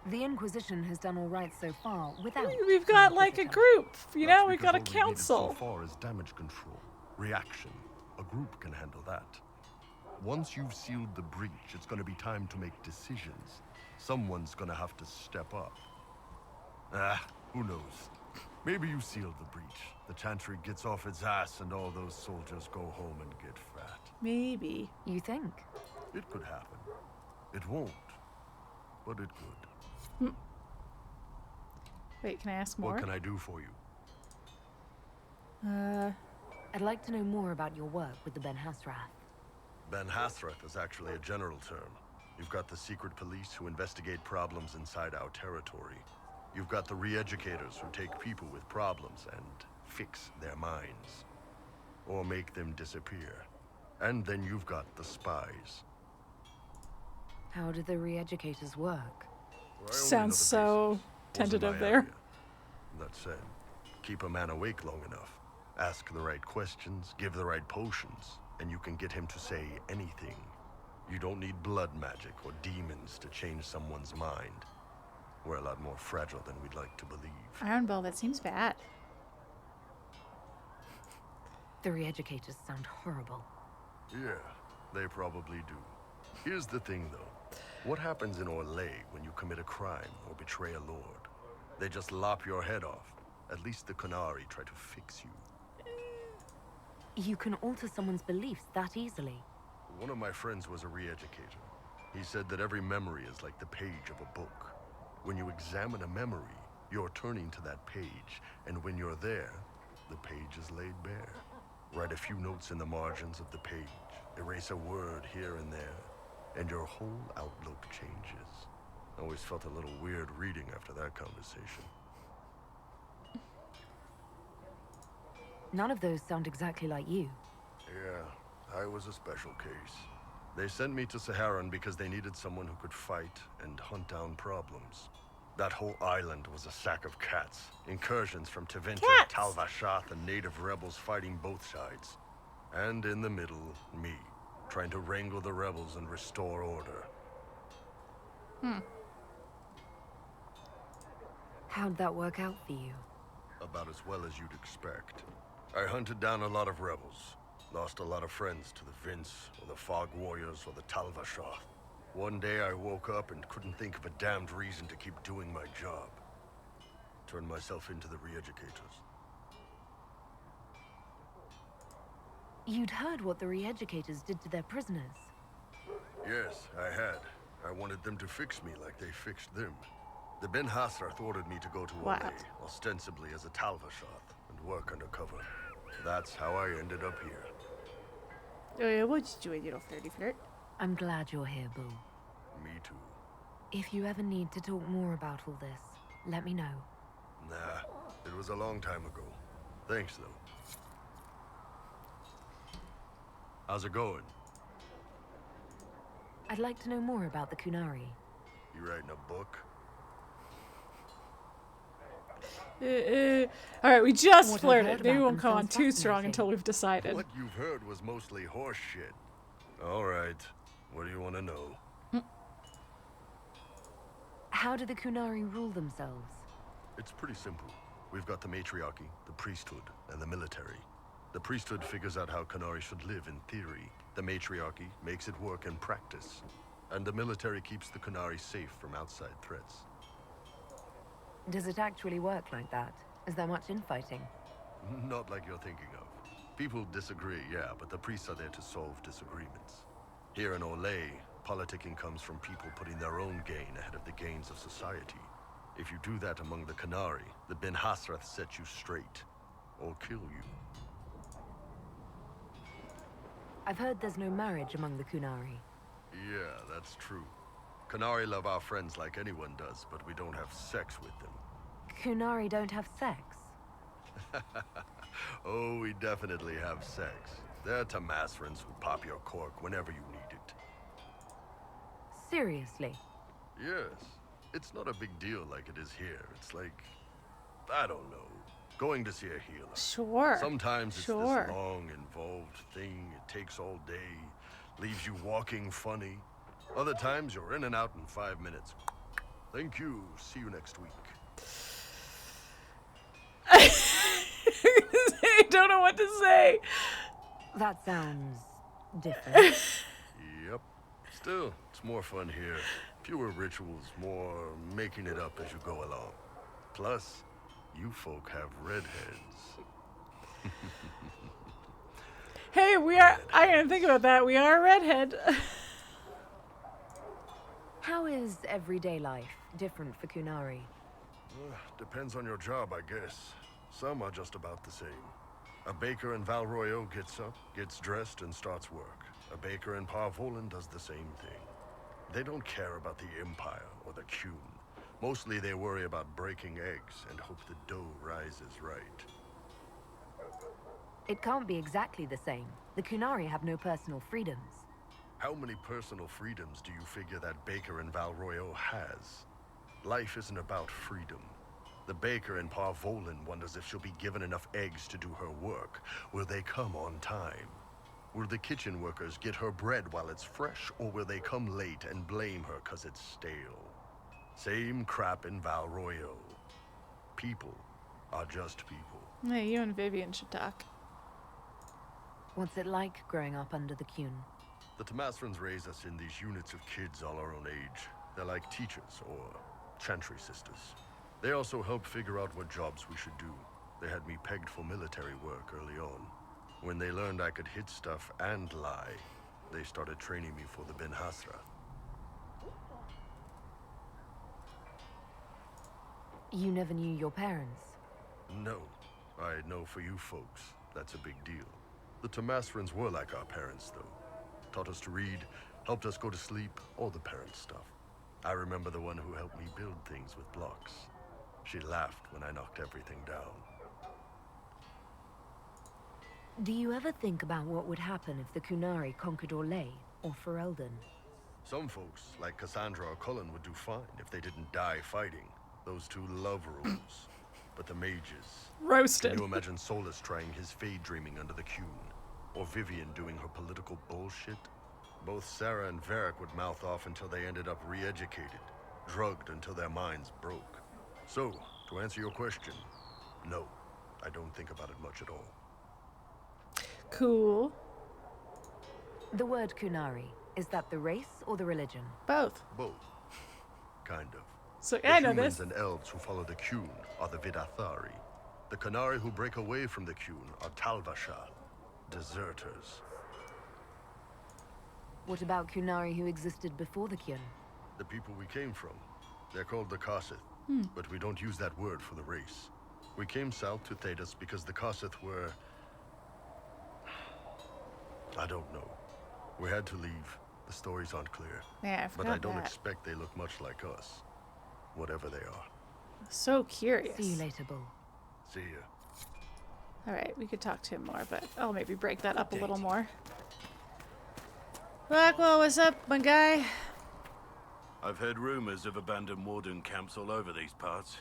The Inquisition has done all right so far without... We've got like a group, you know? We've got a council. So far as damage control, reaction. A group can handle that. Once you've sealed the breach, it's going to be time to make decisions. Someone's going to have to step up. Who knows? Maybe you sealed the breach. The Chantry gets off its ass and all those soldiers go home and get fat. Maybe. You think? It could happen. It won't. But it could. Wait, can I ask more? What can I do for you? I'd like to know more about your work with the Ben Hasrath. Ben Hasrath is actually a general term. You've got the secret police who investigate problems inside our territory. You've got the re-educators who take people with problems and fix their minds. Or make them disappear. And then you've got the spies. How do the re-educators work? Sounds so tentative there. That said, keep a man awake long enough. Ask the right questions, give the right potions, and you can get him to say anything. You don't need blood magic or demons to change someone's mind. We're a lot more fragile than we'd like to believe. Iron Bull, that seems bad. The re-educators sound horrible. Yeah, they probably do. Here's the thing, though. What happens in Orlais when you commit a crime or betray a lord? They just lop your head off. At least the Qunari try to fix you. You can alter someone's beliefs that easily. One of my friends was a re-educator. He said that every memory is like the page of a book. When you examine a memory, you're turning to that page, and when you're there, the page is laid bare. Write a few notes in the margins of the page, erase a word here and there, and your whole outlook changes. I always felt a little weird reading after that conversation. None of those sound exactly like you. Yeah, I was a special case. They sent me to Saharan because they needed someone who could fight and hunt down problems. That whole island was a sack of cats. Incursions from Tevinter, Tal-Vashath, and native rebels fighting both sides. And in the middle, me, trying to wrangle the rebels and restore order. How'd that work out for you? About as well as you'd expect. I hunted down a lot of rebels. Lost a lot of friends to the Vince, or the Fog Warriors, or the Talvashah. One day I woke up and couldn't think of a damned reason to keep doing my job. Turned myself into the re-educators. You'd heard what the re-educators did to their prisoners. Yes, I had. I wanted them to fix me like they fixed them. The Ben Hasrath ordered me to go to Olay, ostensibly as a Talvashah, and work undercover. That's how I ended up here. Oh yeah, what you doing, you little flirty flirt? I'm glad you're here, Boo. Me too. If you ever need to talk more about all this, let me know. Nah, it was a long time ago. Thanks, though. How's it going? I'd like to know more about the Qunari. You writing a book? Alright, we just flirted. Maybe we won't come on too strong until we've decided. What you've heard was mostly horse shit. Alright, what do you want to know? How do the Qunari rule themselves? It's pretty simple. We've got the matriarchy, the priesthood, and the military. The priesthood figures out how Qunari should live in theory. The matriarchy makes it work in practice. And the military keeps the Qunari safe from outside threats. Does it actually work like that? Is there much infighting? Not like you're thinking of. People disagree, yeah, but the priests are there to solve disagreements. Here in Olay, politicking comes from people putting their own gain ahead of the gains of society. If you do that among the Qunari, the Ben Hasrath set you straight, or kill you. I've heard there's no marriage among the Qunari. Yeah, that's true. Qunari love our friends like anyone does, but we don't have sex with them. Qunari don't have sex? Oh, we definitely have sex. They're Tamasrans who pop your cork whenever you need it. Seriously? Yes. It's not a big deal like it is here. It's like, I don't know, going to see a healer. Sure. Sometimes it's this long, involved thing. It takes all day, leaves you walking funny. Other times you're in and out in 5 minutes. Thank you. See you next week. I don't know what to say. That sounds different. Yep. Still, it's more fun here. Fewer rituals, more making it up as you go along. Plus, you folk have redheads. Hey, we are... I didn't think about that. We are a redhead. How is everyday life different for Qunari? Depends on your job, I guess. Some are just about the same. A baker in Val Royeaux gets up, gets dressed, and starts work. A baker in Parvolan does the same thing. They don't care about the Empire or the Qun. Mostly they worry about breaking eggs and hope the dough rises right. It can't be exactly the same. The Qunari have no personal freedoms. How many personal freedoms do you figure that baker in Val Royeaux has? Life isn't about freedom. The baker in Parvolan wonders if she'll be given enough eggs to do her work. Will they come on time? Will the kitchen workers get her bread while it's fresh, or will they come late and blame her 'cause it's stale? Same crap in Val Royeaux. People are just people. Hey, you and Vivienne should talk. What's it like growing up under the Qun? The Tamasrans raise us in these units of kids all our own age. They're like teachers, or Chantry sisters. They also help figure out what jobs we should do. They had me pegged for military work early on. When they learned I could hit stuff and lie, they started training me for the Ben Hasrath. You never knew your parents? No. I know for you folks, that's a big deal. The Tamasrans were like our parents, though. Taught us to read, helped us go to sleep, all the parent stuff. I remember the one who helped me build things with blocks. She laughed when I knocked everything down. Do you ever think about what would happen if the Qunari conquered Olay or Ferelden? Some folks, like Cassandra or Cullen, would do fine if they didn't die fighting. Those two love rules. But the mages... Roasted. Can you imagine Solas trying his fade dreaming under the Qun? Or Vivienne doing her political bullshit? Both Sera and Varric would mouth off until they ended up re-educated, drugged until their minds broke. So, to answer your question, no, I don't think about it much at all. Cool. The word Qunari, is that the race or the religion? Both. Both. Kind of. So the I know humans this. and elves who follow the Qun are the Vidathari. The Qunari who break away from the Qun are Talvashar, deserters. What about Qunari who existed before the Qun? The people we came from. They're called the Kossith, but we don't use that word for the race. We came south to Thedas because the Kossith were... I don't know. We had to leave. The stories aren't clear. Yeah, I forgot but I don't that. expect they look much like us. Whatever they are. So curious. See you later, Bull. See ya. Alright, we could talk to him more, but I'll maybe break that up a little more. Blackwall, what's up, my guy? I've heard rumors of abandoned warden camps all over these parts.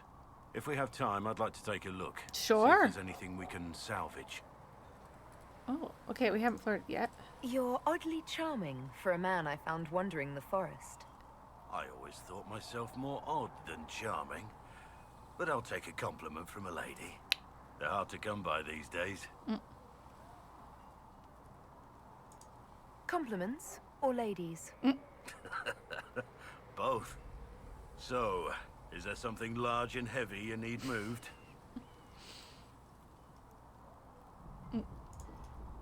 If we have time, I'd like to take a look. Sure. See if there's anything we can salvage. Oh, okay, we haven't flirted yet. You're oddly charming for a man I found wandering the forest. I always thought myself more odd than charming. But I'll take a compliment from a lady. They're hard to come by these days. Compliments or ladies? Both. So, is there something large and heavy you need moved?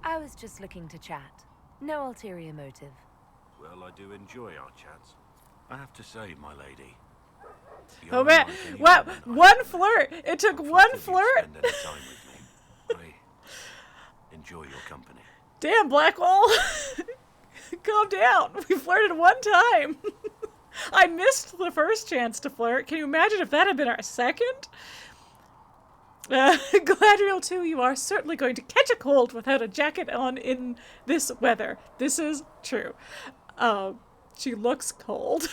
I was just looking to chat. No ulterior motive. Well, I do enjoy our chats. I have to say, my lady. Oh man, what? One flirt! It took one flirt? Spend any time with me. I enjoy your company. Damn, Blackwall! Calm down. We flirted one time. I missed the first chance to flirt. Can you imagine if that had been our second? Galadriel 2, you are certainly going to catch a cold without a jacket on in this weather. This is true. She looks cold.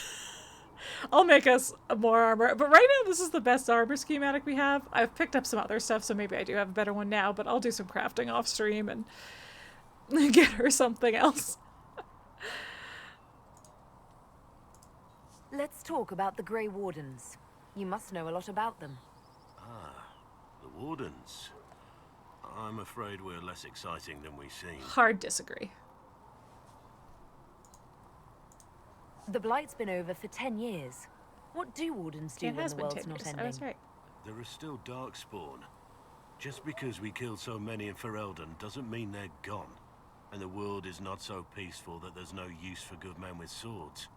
I'll make us more armor. But right now, this is the best armor schematic we have. I've picked up some other stuff, so maybe I do have a better one now, but I'll do some crafting off stream and get her something else. Let's talk about the Grey Wardens. You must know a lot about them. Ah, the Wardens. I'm afraid we're less exciting than we seem. Hard disagree. The Blight's been over for 10 years. What do Wardens do when the world's not ending? I was right. There is still Darkspawn. Just because we killed so many in Ferelden doesn't mean they're gone. And the world is not so peaceful that there's no use for good men with swords.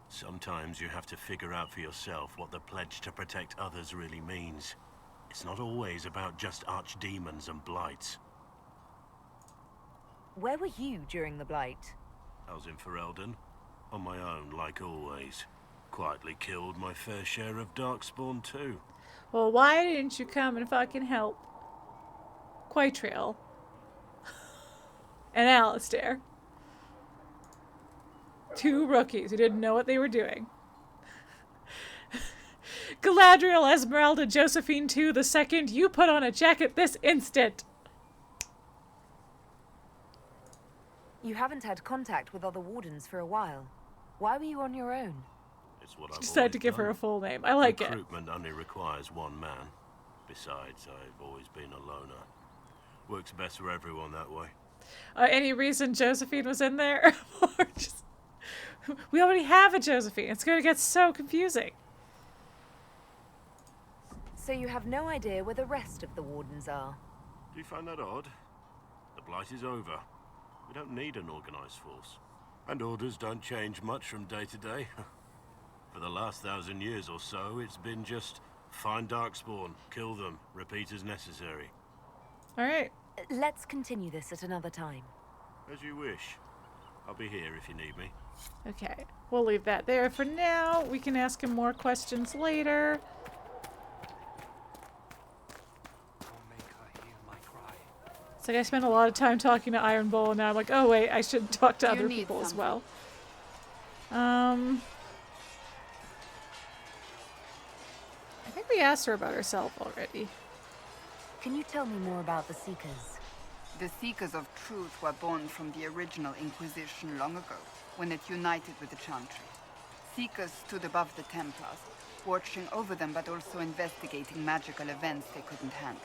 Sometimes you have to figure out for yourself what the pledge to protect others really means. It's not always about just archdemons and blights. Where were you during the Blight? I was in Ferelden. On my own, like always. Quietly killed my fair share of Darkspawn too. Well, why didn't you come and fucking help QuiteContraryTV and Alistair? Two rookies who didn't know what they were doing. Galadriel, Esmeralda, Josephine 2, the second you put on a jacket this instant. You haven't had contact with other Wardens for a while. Why were you on your own? It's what I've Decided to give her a full name. I like it. Recruitment only requires one man. Besides, I've always been a loner. Works best for everyone that way. Any reason Josephine was in there? Or just... We already have a Josephine. It's going to get so confusing. So you have no idea where the rest of the Wardens are? Do you find that odd? The Blight is over. We don't need an organized force. And orders don't change much from day to day. For the last 1,000 years or so, it's been just find Darkspawn, kill them, repeat as necessary. Alright. Let's continue this at another time. As you wish. I'll be here if you need me. Okay, we'll leave that there for now. We can ask him more questions later. It's like I spent a lot of time talking to Iron Bull, and now I'm like, oh wait, I should talk to other people as well. I think we asked her about herself already. Can you tell me more about the Seekers? The Seekers of Truth were born from the original Inquisition long ago, when it united with the Chantry. Seekers stood above the Templars, watching over them but also investigating magical events they couldn't handle.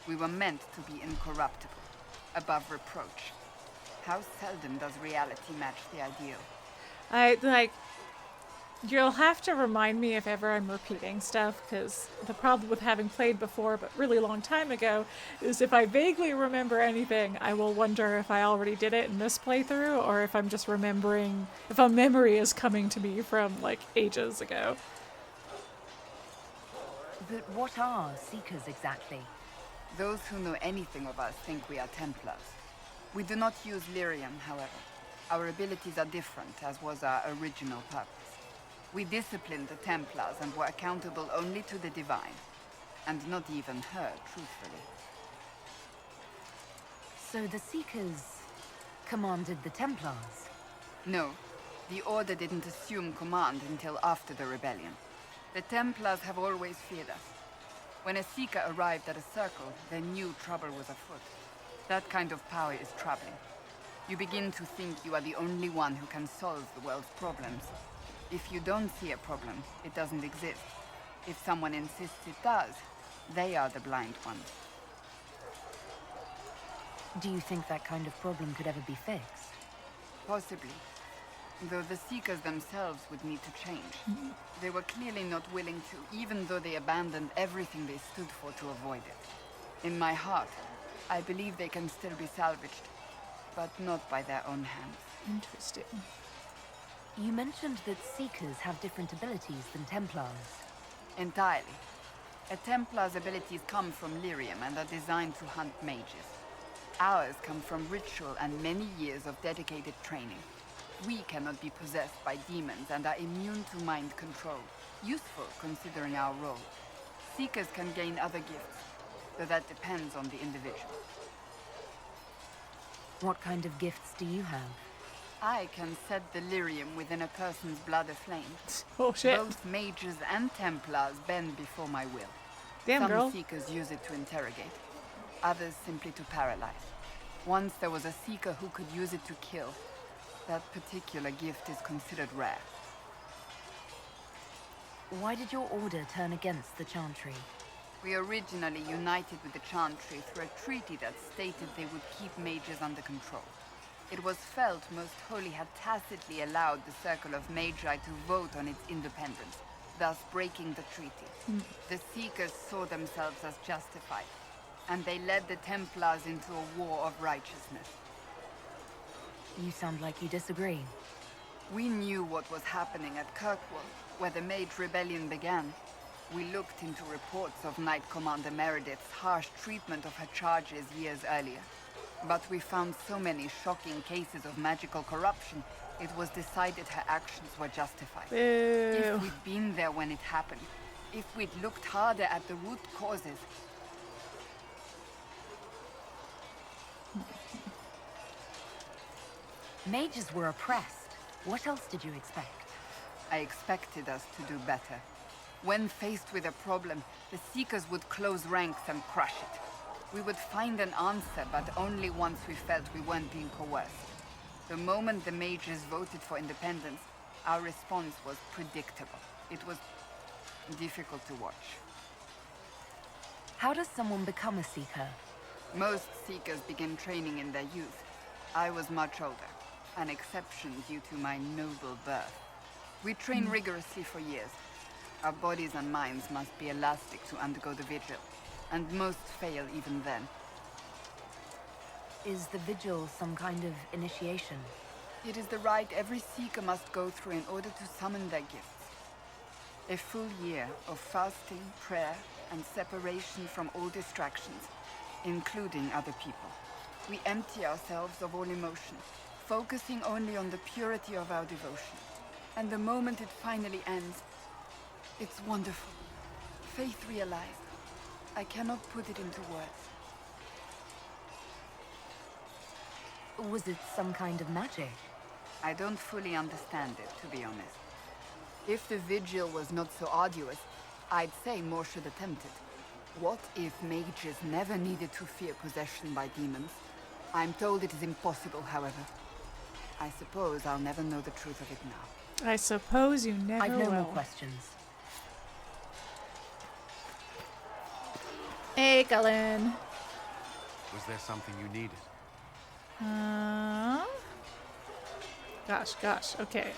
We were meant to be incorruptible, above reproach. How seldom does reality match the ideal? You'll have to remind me if ever I'm repeating stuff, because the problem with having played before but really long time ago is if I vaguely remember anything, I will wonder if I already did it in this playthrough or if I'm just remembering, if a memory is coming to me from like ages ago. But what are Seekers exactly? Those who know anything of us think we are Templars. We do not use lyrium, however. Our abilities are different, as was our original purpose. We disciplined the Templars and were accountable only to the Divine. And not even her, truthfully. So the Seekers commanded the Templars? No. The Order didn't assume command until after the rebellion. The Templars have always feared us. When a Seeker arrived at a circle, they knew trouble was afoot. That kind of power is troubling. You begin to think you are the only one who can solve the world's problems. If you don't see a problem, it doesn't exist. If someone insists it does, they are the blind ones. Do you think that kind of problem could ever be fixed? Possibly. Though the Seekers themselves would need to change. They were clearly not willing to, even though they abandoned everything they stood for to avoid it. In my heart, I believe they can still be salvaged, but not by their own hands. Interesting. You mentioned that Seekers have different abilities than Templars. Entirely. A Templar's abilities come from lyrium and are designed to hunt mages. Ours come from ritual and many years of dedicated training. We cannot be possessed by demons and are immune to mind control. Useful considering our role. Seekers can gain other gifts, though that depends on the individual. What kind of gifts do you have? I can set the lyrium within a person's blood aflame. Oh shit. Both mages and Templars bend before my will. Damn, Some girl. Seekers use it to interrogate, others simply to paralyze. Once there was a Seeker who could use it to kill. That particular gift is considered rare. Why did your order turn against the Chantry? We originally united with the Chantry through a treaty that stated they would keep mages under control. It was felt Most Holy had tacitly allowed the Circle of Magi to vote on its independence, thus breaking the treaty. The Seekers saw themselves as justified, and they led the Templars into a war of righteousness. You sound like you disagree. We knew what was happening at Kirkwall, where the Mage Rebellion began. We looked into reports of Knight Commander Meredith's harsh treatment of her charges years earlier. But we found so many shocking cases of magical corruption, it was decided her actions were justified. Ew. If we'd been there when it happened, if we'd looked harder at the root causes... Mages were oppressed. What else did you expect? I expected us to do better. When faced with a problem, the Seekers would close ranks and crush it. We would find an answer, but only once we felt we weren't being coerced. The moment the mages voted for independence, our response was predictable. It was difficult to watch. How does someone become a Seeker? Most Seekers begin training in their youth. I was much older, an exception due to my noble birth. We train rigorously for years. Our bodies and minds must be elastic to undergo the vigil, and most fail even then. Is the vigil some kind of initiation? It is the rite every Seeker must go through in order to summon their gifts. A full year of fasting, prayer, and separation from all distractions, including other people. We empty ourselves of all emotion, focusing only on the purity of our devotion. And the moment it finally ends, it's wonderful. Faith realized. I cannot put it into words. Was it some kind of magic? I don't fully understand it, to be honest. If the vigil was not so arduous, I'd say more should attempt it. What if mages never needed to fear possession by demons? I'm told it is impossible, however. I suppose I'll never know the truth of it now. I suppose you never I've no will. more questions. Hey, Cullen. Was there something you needed? Gosh. Okay.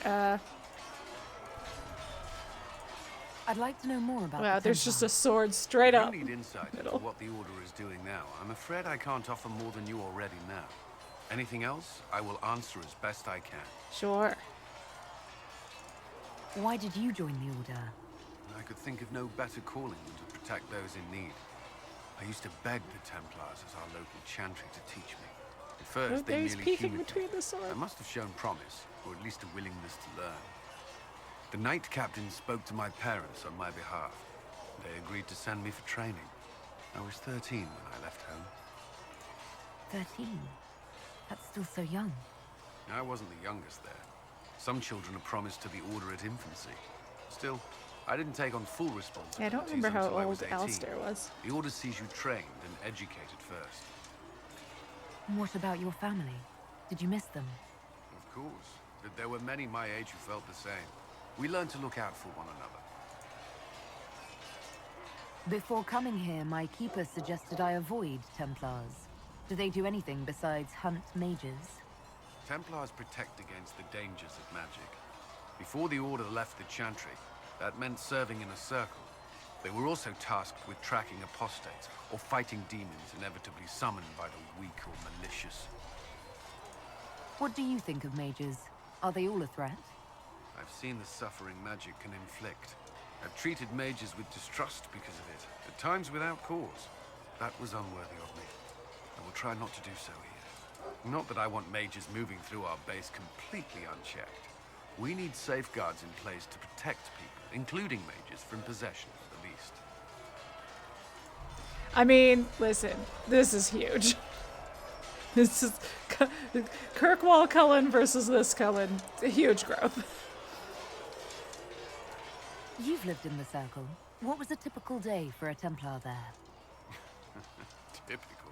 I'd like to know more about. Wow, there's just a sword straight up. You need insight into what the Order is doing now. I'm afraid I can't offer more than you already know. Anything else, I will answer as best I can. Sure. Why did you join the Order? I could think of no better calling than to protect those in need. I used to beg the Templars as our local Chantry to teach me. At first, they he's merely peeking humoured between me. the swords. I must have shown promise, or at least a willingness to learn. The Knight Captain spoke to my parents on my behalf. They agreed to send me for training. I was 13 when I left home. 13? That's still so young. I wasn't the youngest there. Some children are promised to the Order at infancy. Still, I didn't take on full responsibility. Yeah, I don't remember how until I was old 18. Alistair was. The Order sees you trained and educated first. And what about your family? Did you miss them? Of course. But there were many my age who felt the same. We learned to look out for one another. Before coming here, my keeper suggested I avoid Templars. Do they do anything besides hunt mages? Templars protect against the dangers of magic. Before the Order left the Chantry, that meant serving in a circle. They were also tasked with tracking apostates or fighting demons inevitably summoned by the weak or malicious. What do you think of mages? Are they all a threat? I've seen the suffering magic can inflict. I've treated mages with distrust because of it, at times without cause. That was unworthy of me. I will try not to do so here. Not that I want mages moving through our base completely unchecked. We need safeguards in place to protect people, including mages, from possession at the least. I mean, listen, this is huge. This is Kirkwall Cullen versus this Cullen. A huge growth. You've lived in the Circle. What was a typical day for a Templar there? Typical?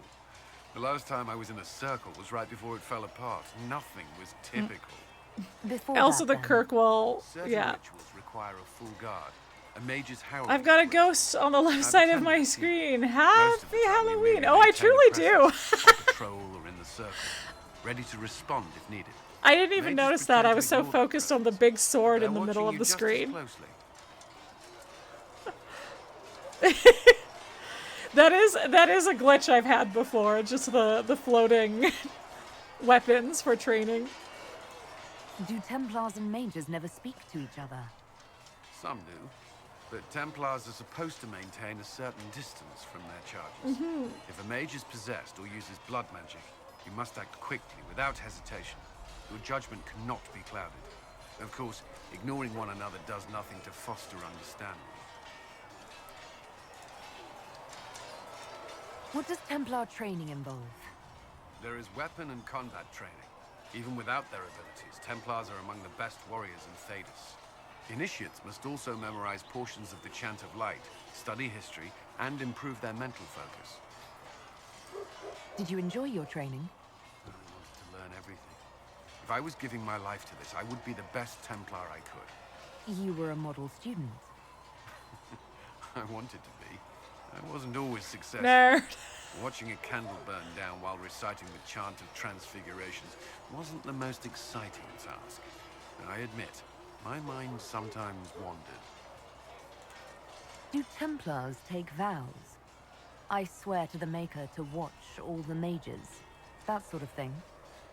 The last time I was in a circle was right before it fell apart. Nothing was typical. Before also that, the Kirkwall, Certain yeah. rituals require a full guard. A mage's herald. I've got a ghost on the left side of my screen. Happy Halloween! Oh, I truly do. Patrol or in the circle, ready to respond if needed. I didn't even notice that. I was so focused on the big sword in the middle of the screen. That is a glitch I've had before. Just the floating weapons for training. Do Templars and mages never speak to each other? Some do, but Templars are supposed to maintain a certain distance from their charges. If a mage is possessed or uses blood magic, you must act quickly, without hesitation. Your judgment cannot be clouded. Of course, ignoring one another does nothing to foster understanding. What does Templar training involve? There is weapon and combat training. Even without their abilities, Templars are among the best warriors in Thedas. Initiates must also memorize portions of the Chant of Light, study history, and improve their mental focus. Did you enjoy your training? I wanted to learn everything. If I was giving my life to this, I would be the best Templar I could. You were a model student. I wanted to be. I wasn't always successful. Nerd. Watching a candle burn down while reciting the Chant of Transfigurations wasn't the most exciting task. I admit, my mind sometimes wandered. Do Templars take vows? I swear to the Maker to watch all the mages. That sort of thing.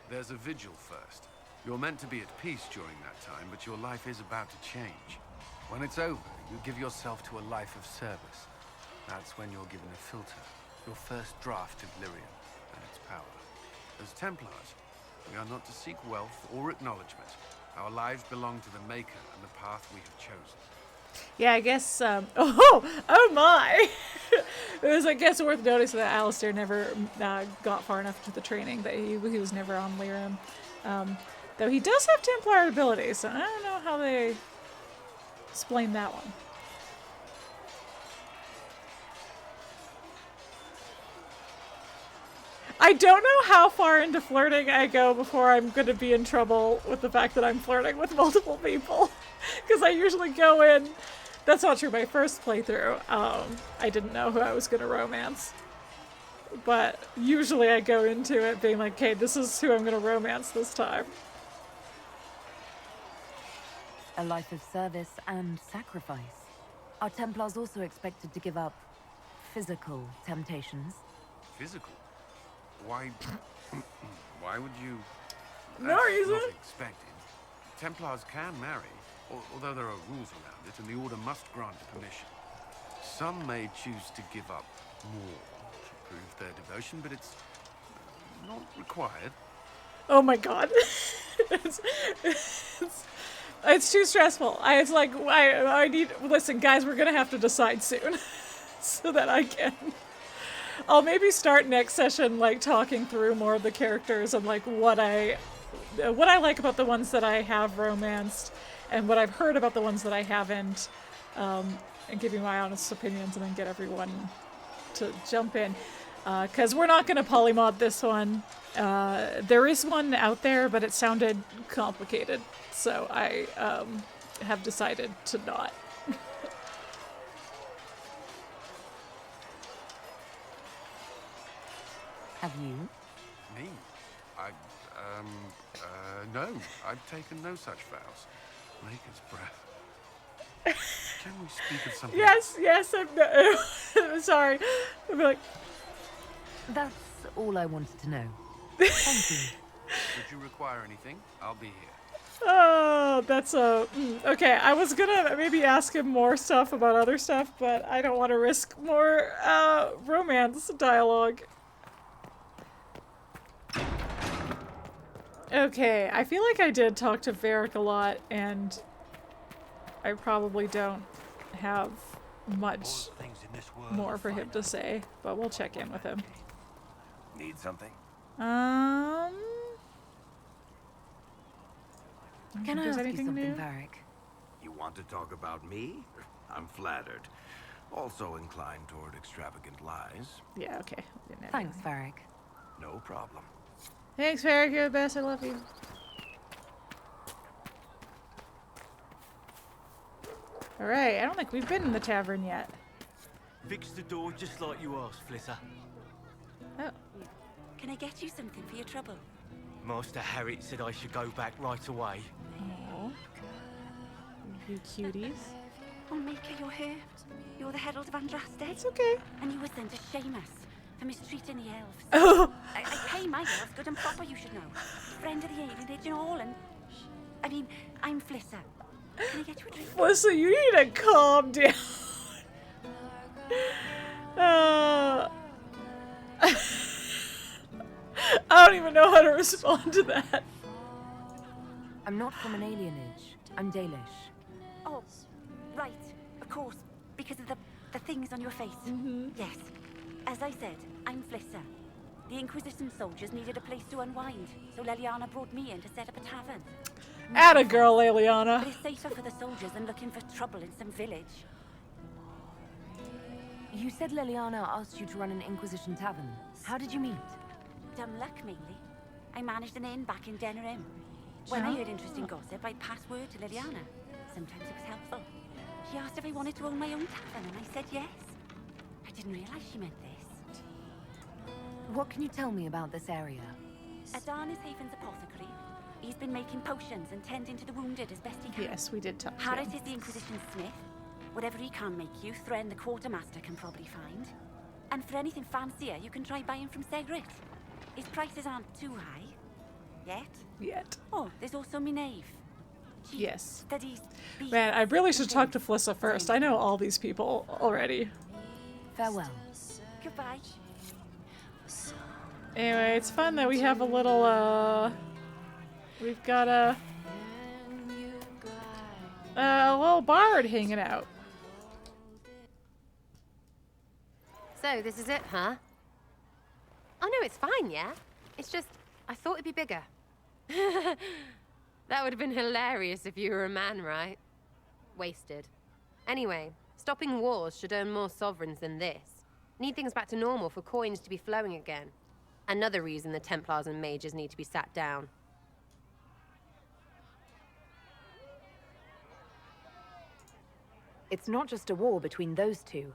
There's a vigil first. You're meant to be at peace during that time, but your life is about to change. When it's over, you give yourself to a life of service. That's when you're given a filter. Your first draft of Lyrium and its power. As Templars, we are not to seek wealth or acknowledgement. Our lives belong to the Maker and the path we have chosen. Yeah, I guess, oh my! It was, I guess, worth noticing that Alistair never got far enough into the training, that he was never on Lyrium. Though he does have Templar abilities, so I don't know how they explain that one. I don't know how far into flirting I go before I'm going to be in trouble with the fact that I'm flirting with multiple people. Because I usually go in... That's not true. My first playthrough, I didn't know who I was going to romance. But usually I go into it being like, okay, this is who I'm going to romance this time. A life of service and sacrifice. Are Templars also expected to give up physical temptations? Physical? Why... why would you... No reason. Not expected. Templars can marry, although there are rules around it, and the Order must grant permission. Some may choose to give up more to prove their devotion, but it's not required. Oh my god. It's too stressful. It's like, I need... Listen, guys, we're gonna have to decide soon. So that I can... I'll maybe start next session, like, talking through more of the characters and, like, what I like about the ones that I have romanced and what I've heard about the ones that I haven't, and give you my honest opinions and then get everyone to jump in. Because we're not going to polymod this one. There is one out there, but it sounded complicated, so I have decided to not. Have you? Me? No. I've taken no such vows. Maker's breath. Can we speak of something? Yes, I'm sorry. I'd be like... That's all I wanted to know. Thank you. Should you require anything, I'll be here. Oh, that's okay, I was gonna maybe ask him more stuff about other stuff, but I don't want to risk more romance dialogue. Okay, I feel like I did talk to Varric a lot, and I probably don't have much more for him to say, but we'll check in with him. Need something? Can I ask you something, Varric? You want to talk about me? I'm flattered. Also inclined toward extravagant lies. Yeah, okay. Thanks, Varric. No problem. Thanks, Varric. You're the best. I love you. Alright, I don't think we've been in the tavern yet. Fix the door just like you asked, Flissa. Oh. Can I get you something for your trouble? Master Harriet said I should go back right away. Oh. You cuties. Oh, Maker, you're here. You're the Herald of Andraste. It's okay. And you were sent to shame us for mistreating the elves. Oh. I pay my elves good and proper, you should know. Friend of the alienage and all, and... I mean, I'm Flissa. Can I get you a drink? Flissa, you need to calm down. I don't even know how to respond to that. I'm not from an alienage. I'm Dalish. Oh, right. Of course. Because of the things on your face. Yes. As I said, I'm Flissa. The Inquisition soldiers needed a place to unwind, so Leliana brought me in to set up a tavern. Atta girl, Leliana. But it's safer for the soldiers than looking for trouble in some village. You said Leliana asked you to run an Inquisition tavern. How did you meet? Dumb luck, mainly. I managed an inn back in Denerim. When I heard interesting gossip, I'd pass word to Leliana. Sometimes it was helpful. She asked if I wanted to own my own tavern, and I said yes. I didn't realize she meant this. What can you tell me about this area? Adan is Haven's apothecary. He's been making potions and tending to the wounded as best he can. Yes, we did talk to Harriet him. is the Inquisition smith. Whatever he can make you, Thren the quartermaster can probably find. And for anything fancier, you can try buying from Seggrit. His prices aren't too high. Yet. Oh, there's also Minave. She Yes. studies beasts. Man, I really should talk to Flissa first. I know all these people already. Farewell. Goodbye. Anyway, it's fun that we have a little, we've got a little bard hanging out. So, this is it, huh? Oh no, it's fine, yeah? It's just, I thought it'd be bigger. That would have been hilarious if you were a man, right? Wasted. Anyway, stopping wars should earn more sovereigns than this. Need things back to normal for coins to be flowing again. Another reason the Templars and mages need to be sat down. It's not just a war between those two.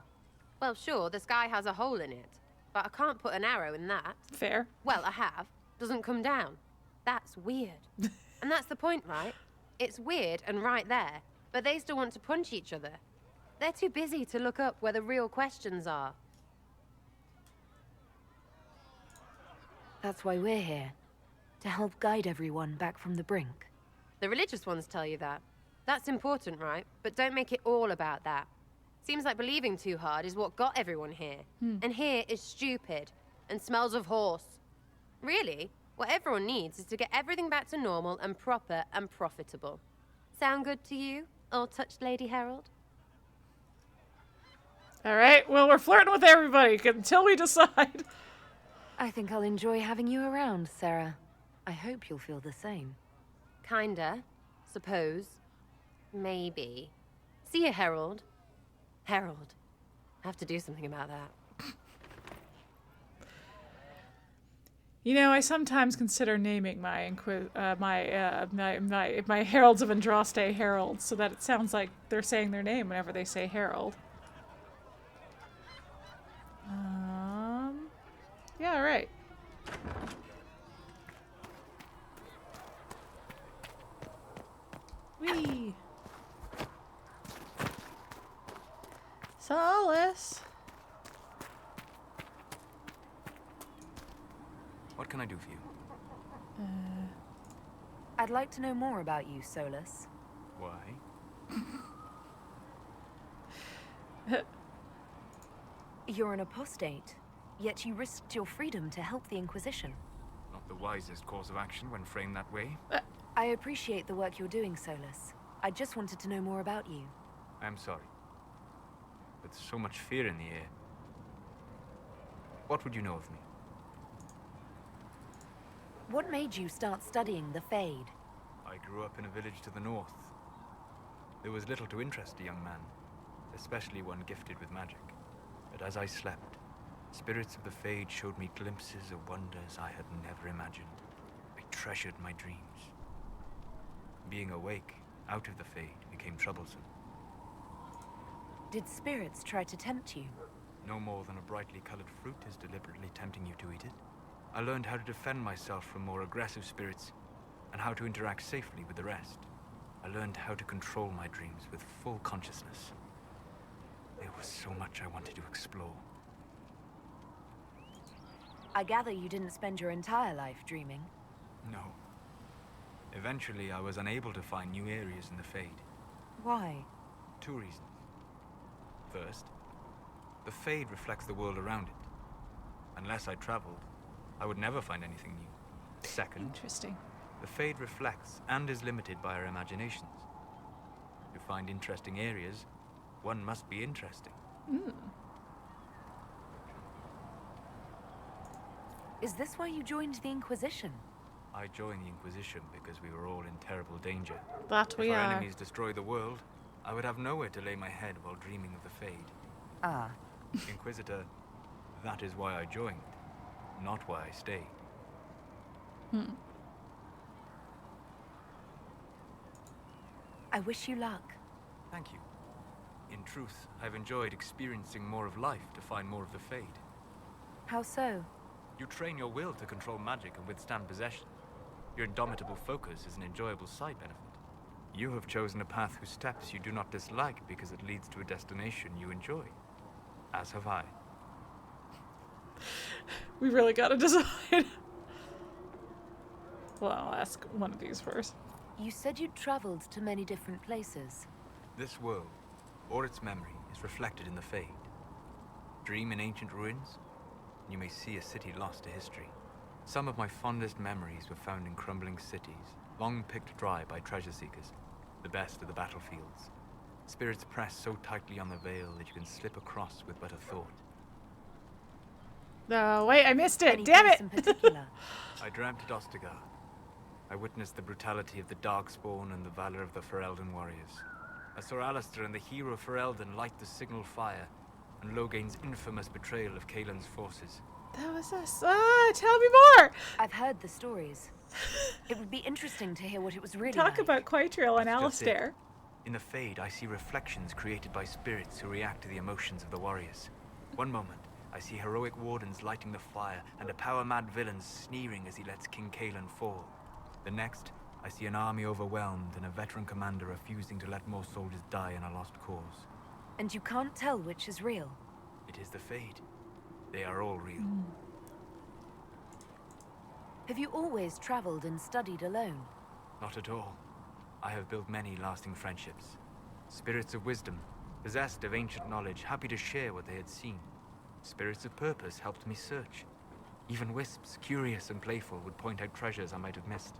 Well, sure, the sky has a hole in it, but I can't put an arrow in that. Fair. Well, I have. Doesn't come down. That's weird. And that's the point, right? It's weird and right there, but they still want to punch each other. They're too busy to look up where the real questions are. That's why we're here. To help guide everyone back from the brink. The religious ones tell you that. That's important, right? But don't make it all about that. Seems like believing too hard is what got everyone here. And here is stupid and smells of horse. Really, what everyone needs is to get everything back to normal and proper and profitable. Sound good to you, all-touched Lady Herald? All right, well, we're flirting with everybody until we decide. I think I'll enjoy having you around, Sera. I hope you'll feel the same. Kinda. Suppose. Maybe. See you, Herald. Herald. I have to do something about that. You know, I sometimes consider naming my my Heralds of Andraste heralds, so that it sounds like they're saying their name whenever they say herald. Yeah, right. Whee! Solas! What can I do for you? I'd like to know more about you, Solas. Why? You're an apostate, yet you risked your freedom to help the Inquisition. Not the wisest course of action when framed that way. I appreciate the work you're doing, Solas. I just wanted to know more about you. I'm sorry. With so much fear in the air. What would you know of me? What made you start studying the Fade? I grew up in a village to the north. There was little to interest a young man, especially one gifted with magic. But as I slept, spirits of the Fade showed me glimpses of wonders I had never imagined. I treasured my dreams. Being awake, out of the Fade, became troublesome. Did spirits try to tempt you? No more than a brightly colored fruit is deliberately tempting you to eat it. I learned how to defend myself from more aggressive spirits, and how to interact safely with the rest. I learned how to control my dreams with full consciousness. There was so much I wanted to explore. I gather you didn't spend your entire life dreaming. No. Eventually, I was unable to find new areas in the Fade. Why? 2 reasons. First, the Fade reflects the world around it. Unless I traveled, I would never find anything new. Second, interesting. The Fade reflects and is limited by our imaginations. To find interesting areas, one must be interesting. Is this why you joined the Inquisition? I joined the Inquisition because we were all in terrible danger. That we are. If our are. enemies destroy the world, I would have nowhere to lay my head while dreaming of the Fade. Ah. Inquisitor, that is why I joined, not why I stayed. I wish you luck. Thank you. In truth, I've enjoyed experiencing more of life to find more of the Fade. How so? You train your will to control magic and withstand possession. Your indomitable focus is an enjoyable side benefit. You have chosen a path whose steps you do not dislike because it leads to a destination you enjoy. As have I. We really gotta decide. Well, I'll ask one of these first. You said you'd traveled to many different places. This world, or its memory, is reflected in the Fade. Dream in ancient ruins, and you may see a city lost to history. Some of my fondest memories were found in crumbling cities, long picked dry by treasure seekers, the best of the battlefields. Spirits press so tightly on the veil that you can slip across with but a thought. No, wait, I missed it. Damn it! In particular? I dreamt at Ostagar. I witnessed the brutality of the Darkspawn and the valor of the Ferelden warriors. I saw Alistair and the hero Ferelden light the signal fire, and Loghain's infamous betrayal of Kaelin's forces. That was us. Ah, tell me more! I've heard the stories. It would be interesting to hear what it was really Talk like. about QuitecontraryTV and That's just it. Alistair. In the Fade, I see reflections created by spirits who react to the emotions of the warriors. One moment, I see heroic wardens lighting the fire and a power-mad villain sneering as he lets King Caelan fall. The next, I see an army overwhelmed and a veteran commander refusing to let more soldiers die in a lost cause. And you can't tell which is real. It is the Fade. They are all real. Have you always traveled and studied alone? Not at all. I have built many lasting friendships. Spirits of wisdom, possessed of ancient knowledge, happy to share what they had seen. Spirits of purpose helped me search. Even wisps, curious and playful, would point out treasures I might have missed.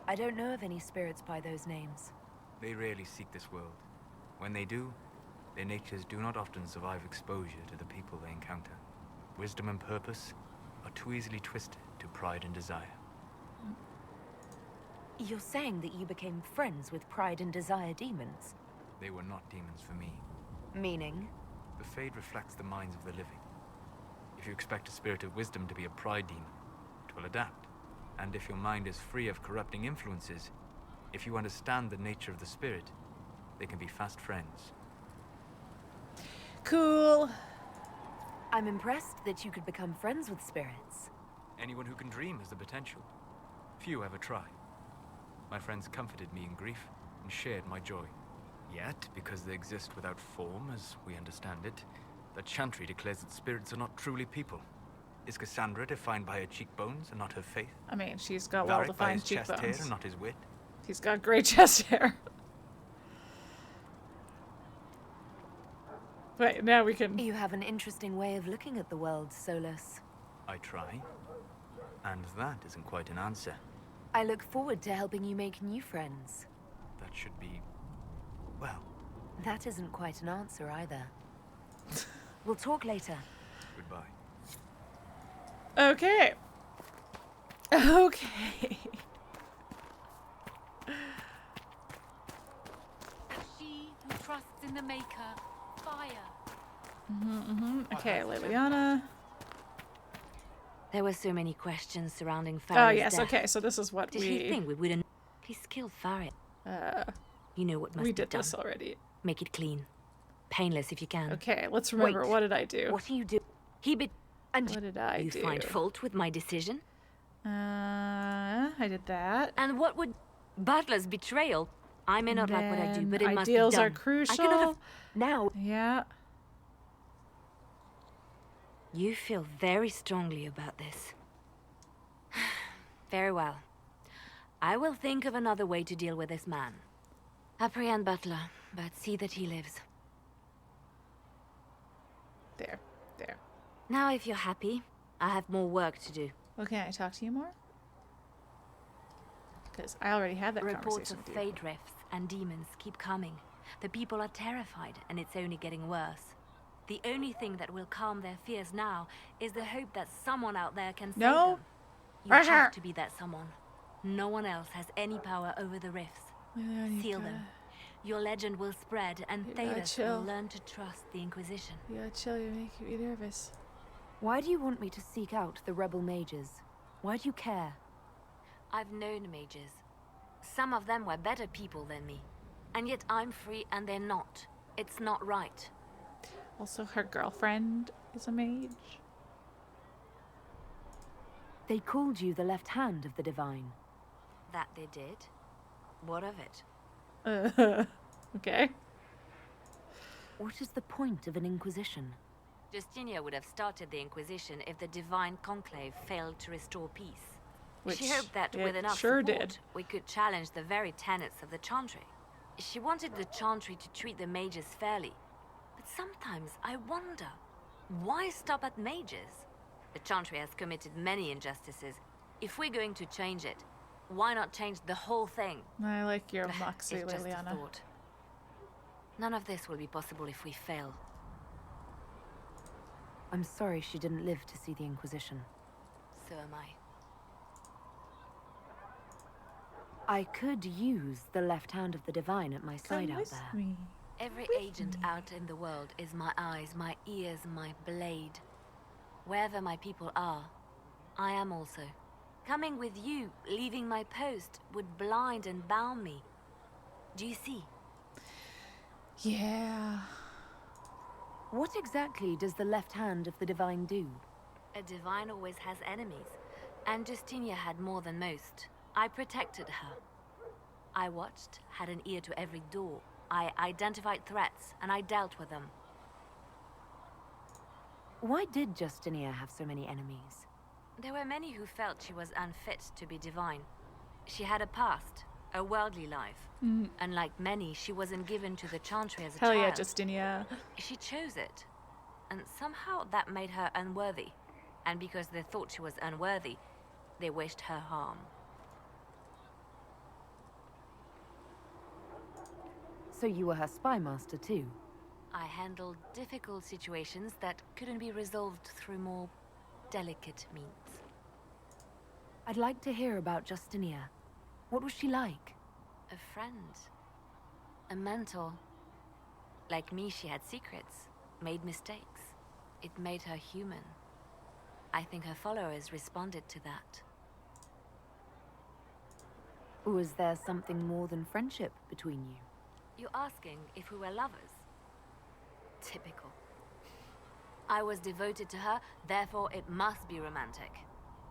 I don't know of any spirits by those names. They rarely seek this world. When they do, their natures do not often survive exposure to the people they encounter. Wisdom and purpose are too easily twisted to pride and desire. You're saying that you became friends with pride and desire demons? They were not demons for me. Meaning? The Fade reflects the minds of the living. If you expect a spirit of wisdom to be a pride demon, it will adapt. And if your mind is free of corrupting influences, if you understand the nature of the spirit, they can be fast friends. Cool. I'm impressed that you could become friends with spirits. Anyone who can dream has the potential. Few ever try. My friends comforted me in grief and shared my joy. Yet, because they exist without form, as we understand it, the Chantry declares that spirits are not truly people. Is Cassandra defined by her cheekbones and not her faith? I mean, she's got Varric by well-defined his chest hair cheekbones. and not his wit? He's got great chest hair. Wait, now we can... You have an interesting way of looking at the world, Solas. I try. And that isn't quite an answer. I look forward to helping you make new friends. That should be... well... That isn't quite an answer either. We'll talk later. Goodbye. Okay. Okay. She who trusts in the Maker, fire. Okay, Leliana. There were so many questions surrounding Oh, Farah's yes, death. okay, so this is what Did he think we wouldn't? He's killed Farah. You know what must we be did done. this already. Make it clean. Painless if you can. Okay, let's remember. Wait. What did I do? What do you do? And what did I you do? find fault with my decision? I did that. And what would... Butler's betrayal? I may not like what I do, but it must be ideals done. are crucial. I cannot have... Now... Yeah. You feel very strongly about this. Very well. I will think of another way to deal with this man. Apprehend Butler, but see that he lives. There. Now, if you're happy, I have more work to do. Well, can I talk to you more? Because I already had that Reports conversation of with you. fade rifts and demons keep coming. The people are terrified, and it's only getting worse. The only thing that will calm their fears now is the hope that someone out there can save them. You have to be that someone. No one else has any power over the rifts. Seal them. Your legend will spread, and Thalos will learn to trust the Inquisition. Yeah, chill, you're making me nervous. Why do you want me to seek out the rebel mages? Why do you care? I've known mages. Some of them were better people than me. And yet I'm free and they're not. It's not right. Also, her girlfriend is a mage. They called you the left hand of the Divine. That they did? What of it? Okay. What is the point of an Inquisition? Justinia would have started the Inquisition if the Divine Conclave failed to restore peace. Which she hoped that it with enough sure support, did. we could challenge the very tenets of the Chantry. She wanted the Chantry to treat the mages fairly. But sometimes I wonder, why stop at mages? The Chantry has committed many injustices. If we're going to change it, why not change the whole thing? I like your moxie, It's just a Leliana. thought. None of this will be possible if we fail. I'm sorry she didn't live to see the Inquisition. So am I. I could use the left hand of the divine at my side out there. Every agent out in the world is my eyes, my ears, my blade. Wherever my people are, I am also. Coming with you, leaving my post, would blind and bound me. Do you see? Yeah. What exactly does the left hand of the divine do? A divine always has enemies, and Justinia had more than most. I protected her. I watched, had an ear to every door. I identified threats, and I dealt with them. Why did Justinia have so many enemies? There were many who felt she was unfit to be divine. She had a past, a worldly life. Unlike many, she wasn't given to the Chantry as a child. Hell yeah, Justinia. She chose it. And somehow that made her unworthy. And because they thought she was unworthy, they wished her harm. So you were her spy master too? I handled difficult situations that couldn't be resolved through more delicate means. I'd like to hear about Justinia. What was she like? A friend. A mentor. Like me, she had secrets, made mistakes. It made her human. I think her followers responded to that. Was there something more than friendship between you? You're asking if we were lovers? Typical. I was devoted to her, therefore it must be romantic.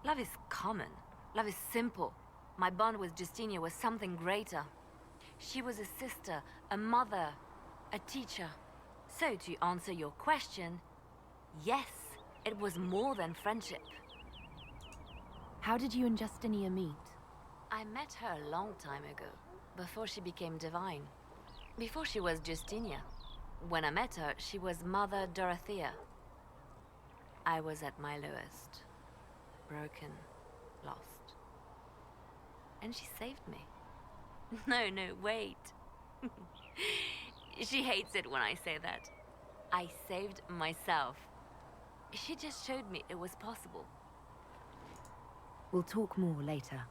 Love is common. Love is simple. My bond with Justinia was something greater. She was a sister, a mother, a teacher. So to answer your question, yes, it was more than friendship. How did you and Justinia meet? I met her a long time ago, before she became divine. Before she was Justinia. When I met her, she was Mother Dorothea. I was at my lowest. Broken, lost. And she saved me. No, wait. She hates it when I say that. I saved myself. She just showed me it was possible. We'll talk more later.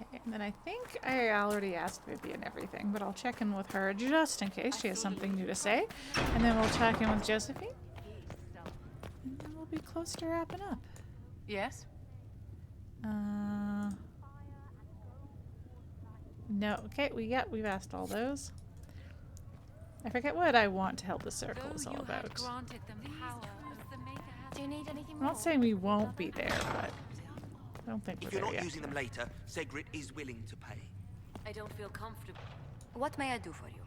Okay, and then I think I already asked Vivienne everything, but I'll check in with her just in case she has something new to say. And then we'll check in with Josephine. And then we'll be close to wrapping up. Yes? No, okay, we've asked all those. I forget what I want to help the circle is all about. Do you need anything I'm not saying we won't be there, but I don't think we're If you're there not yet. using them later, Seggrit is willing to pay. I don't feel comfortable. What may I do for you?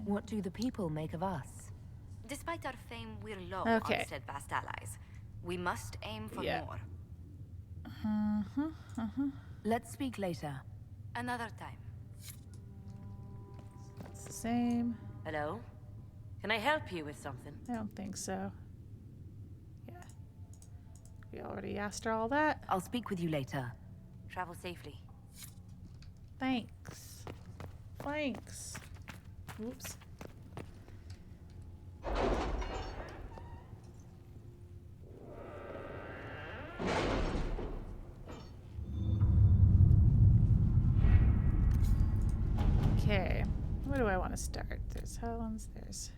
What do the people make of us? Despite our fame, we're low Okay. on steadfast allies. We must aim for more. Let's speak later. Another time. That's the same. Hello? Can I help you with something? I don't think so. Yeah. We already asked her all that. I'll speak with you later. Travel safely. Thanks. Thanks. Oops. Okay. Where do I want to start? There's Helen's, there's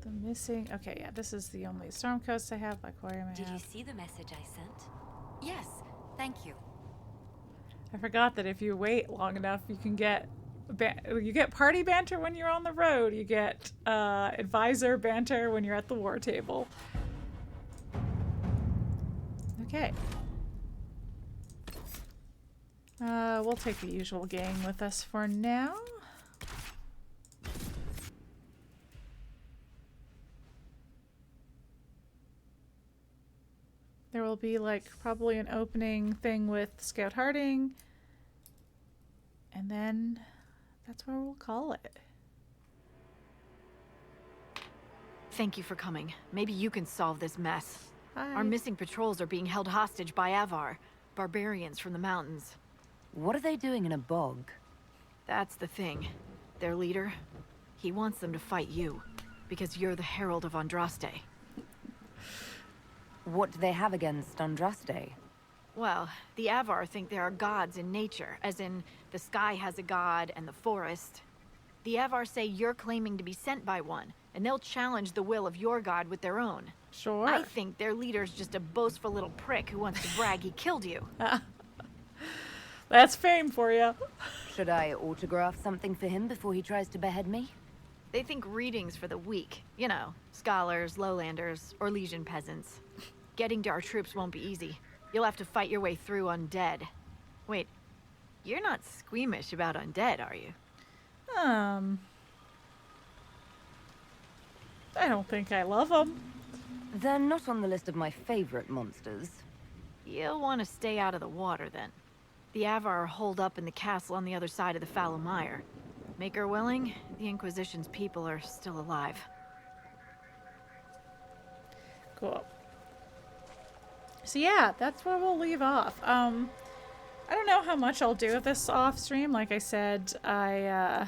the missing. Okay, yeah, this is the only storm coast I have, aquarium I Did you have. see the message I sent? Yes, thank you. I forgot that if you wait long enough, you can get you get party banter when you're on the road. You get advisor banter when you're at the war table. Okay. We'll take the usual gang with us for now. There will be like probably an opening thing with Scout Harding. And then that's where we'll call it. Thank you for coming. Maybe you can solve this mess. Hi. Our missing patrols are being held hostage by Avar, barbarians from the mountains. What are they doing in a bog? That's the thing. Their leader, he wants them to fight you, because you're the Herald of Andraste. What do they have against Andraste? Well, the Avar think there are gods in nature, as in the sky has a god and the forest. The Avar say you're claiming to be sent by one, and they'll challenge the will of your god with their own. Sure. I think their leader's just a boastful little prick who wants to brag he killed you. That's fame for you. Should I autograph something for him before he tries to behead me? They think readings for the weak. You know, scholars, lowlanders, or Legion peasants. Getting to our troops won't be easy. You'll have to fight your way through undead. Wait, you're not squeamish about undead, are you? I don't think I love them. They're not on the list of my favorite monsters. You'll want to stay out of the water, then. The Avar are holed up in the castle on the other side of the Fallow Mire. Make her willing, the Inquisition's people are still alive. Cool. So yeah, that's where we'll leave off. I don't know how much I'll do of this off stream. Like I said, yeah,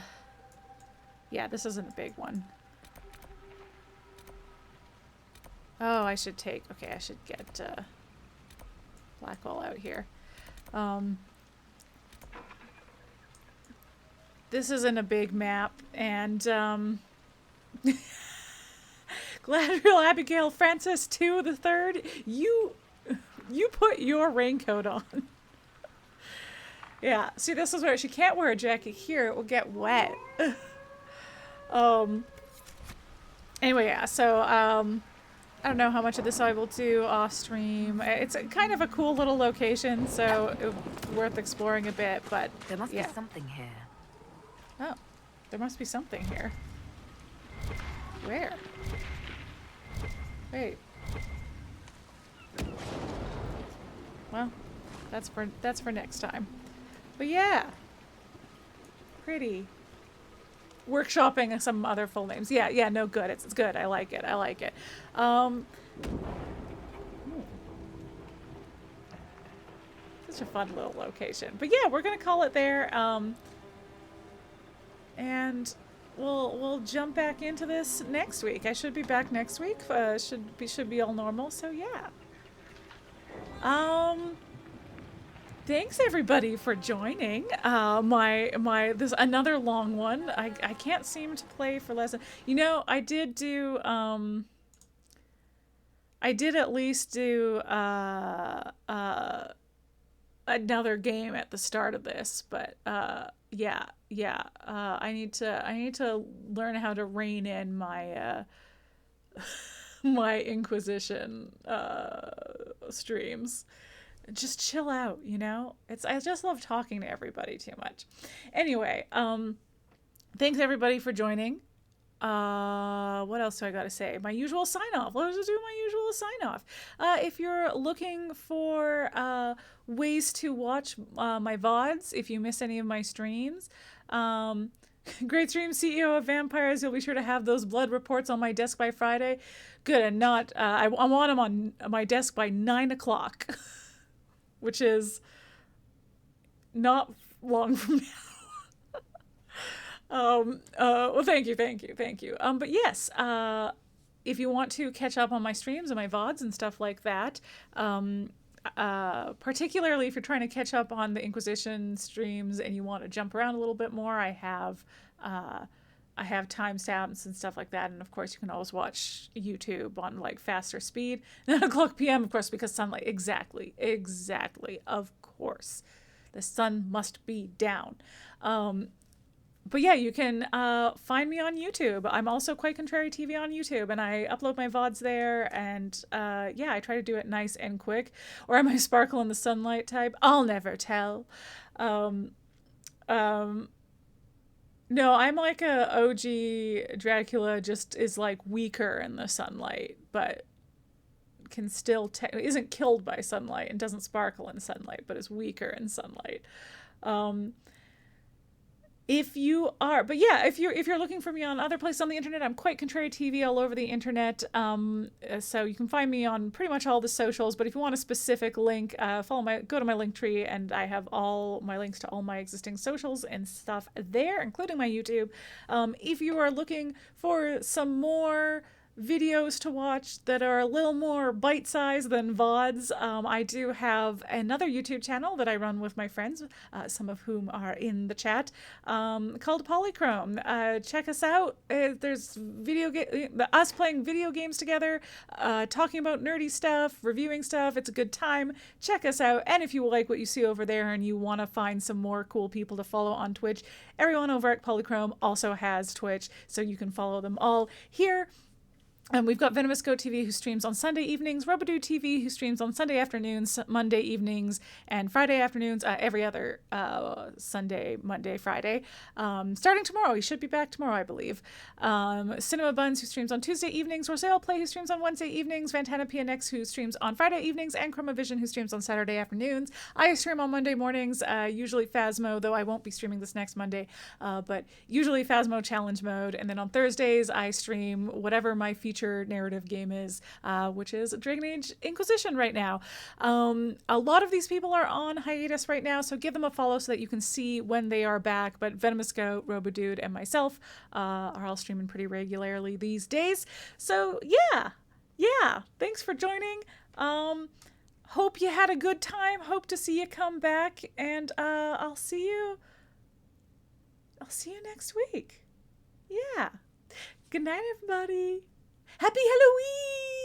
this isn't a big one. Oh, I should get Blackwall out here. This isn't a big map, and Galadriel Abigail Francis II the Third, you put your raincoat on. Yeah, see, this is where she can't wear a jacket here, it will get wet. Anyway, yeah, so I don't know how much of this I will do off stream. It's kind of a cool little location, so it's worth exploring a bit, but there must be something here. Oh, there must be something here. Where? Wait. Well, that's for next time. But yeah, pretty. Workshopping some other full names. Yeah, no, good. It's good. I like it. Such a fun little location. But yeah, we're gonna call it there. And we'll jump back into this next week. I should be back next week. Should be all normal. So yeah. Thanks everybody for joining. This another long one. I can't seem to play for less than, you know, I did at least do another game at the start of this, but yeah. I need to learn how to rein in my my Inquisition streams. Just chill out, you know? I just love talking to everybody too much. Anyway, thanks everybody for joining. What else do I gotta say? My usual sign off. Let's just do my usual sign off. If you're looking for ways to watch my VODs, if you miss any of my streams, Great Stream CEO of Vampires, you'll be sure to have those blood reports on my desk by Friday. Good, and not, I want them on my desk by 9 o'clock, which is not long from now. Well, thank you. But yes, if you want to catch up on my streams and my VODs and stuff like that, particularly if you're trying to catch up on the Inquisition streams and you want to jump around a little bit more, I have timestamps and stuff like that. And of course you can always watch YouTube on like faster speed. 9 o'clock PM, of course, because sunlight, exactly, of course. The sun must be down. But yeah, you can find me on YouTube. I'm also QuiteContraryTV on YouTube, and I upload my VODs there. And yeah, I try to do it nice and quick. Or am I sparkle in the sunlight type? I'll never tell. No, I'm like a OG Dracula, just is like weaker in the sunlight, but can still isn't killed by sunlight and doesn't sparkle in sunlight, but is weaker in sunlight. If you are, but yeah, if you're looking for me on other places on the internet, I'm QuiteContraryTV all over the internet. So you can find me on pretty much all the socials. But if you want a specific link, go to my link tree, and I have all my links to all my existing socials and stuff there, including my YouTube. If you are looking for some more videos to watch that are a little more bite-sized than VODs, I do have another YouTube channel that I run with my friends, some of whom are in the chat, called Polychrome. Check us out. There's us playing video games together, talking about nerdy stuff, reviewing stuff. It's a good time. Check us out. And if you like what you see over there and you want to find some more cool people to follow on Twitch, everyone over at Polychrome also has Twitch, so you can follow them all here. And we've got Venomous Goat TV, who streams on Sunday evenings, Rubadoo TV, who streams on Sunday afternoons, Monday evenings, and Friday afternoons, every other Sunday, Monday, Friday. Starting tomorrow. He should be back tomorrow, I believe. Cinema Buns, who streams on Tuesday evenings, Rosale Play, who streams on Wednesday evenings, Vantana PNX, who streams on Friday evenings, and Chromavision, who streams on Saturday afternoons. I stream on Monday mornings, usually Phasmo, though I won't be streaming this next Monday, but usually Phasmo Challenge Mode. And then on Thursdays, I stream whatever my feature narrative game is, which is Dragon Age Inquisition right now. A lot of these people are on hiatus right now, so give them a follow so that you can see when they are back. But Venomous Goat, Robodude, and myself are all streaming pretty regularly these days. So yeah, thanks for joining. Hope you had a good time. Hope to see you come back, and I'll see you next week. Yeah. Good night, everybody. Happy Halloween!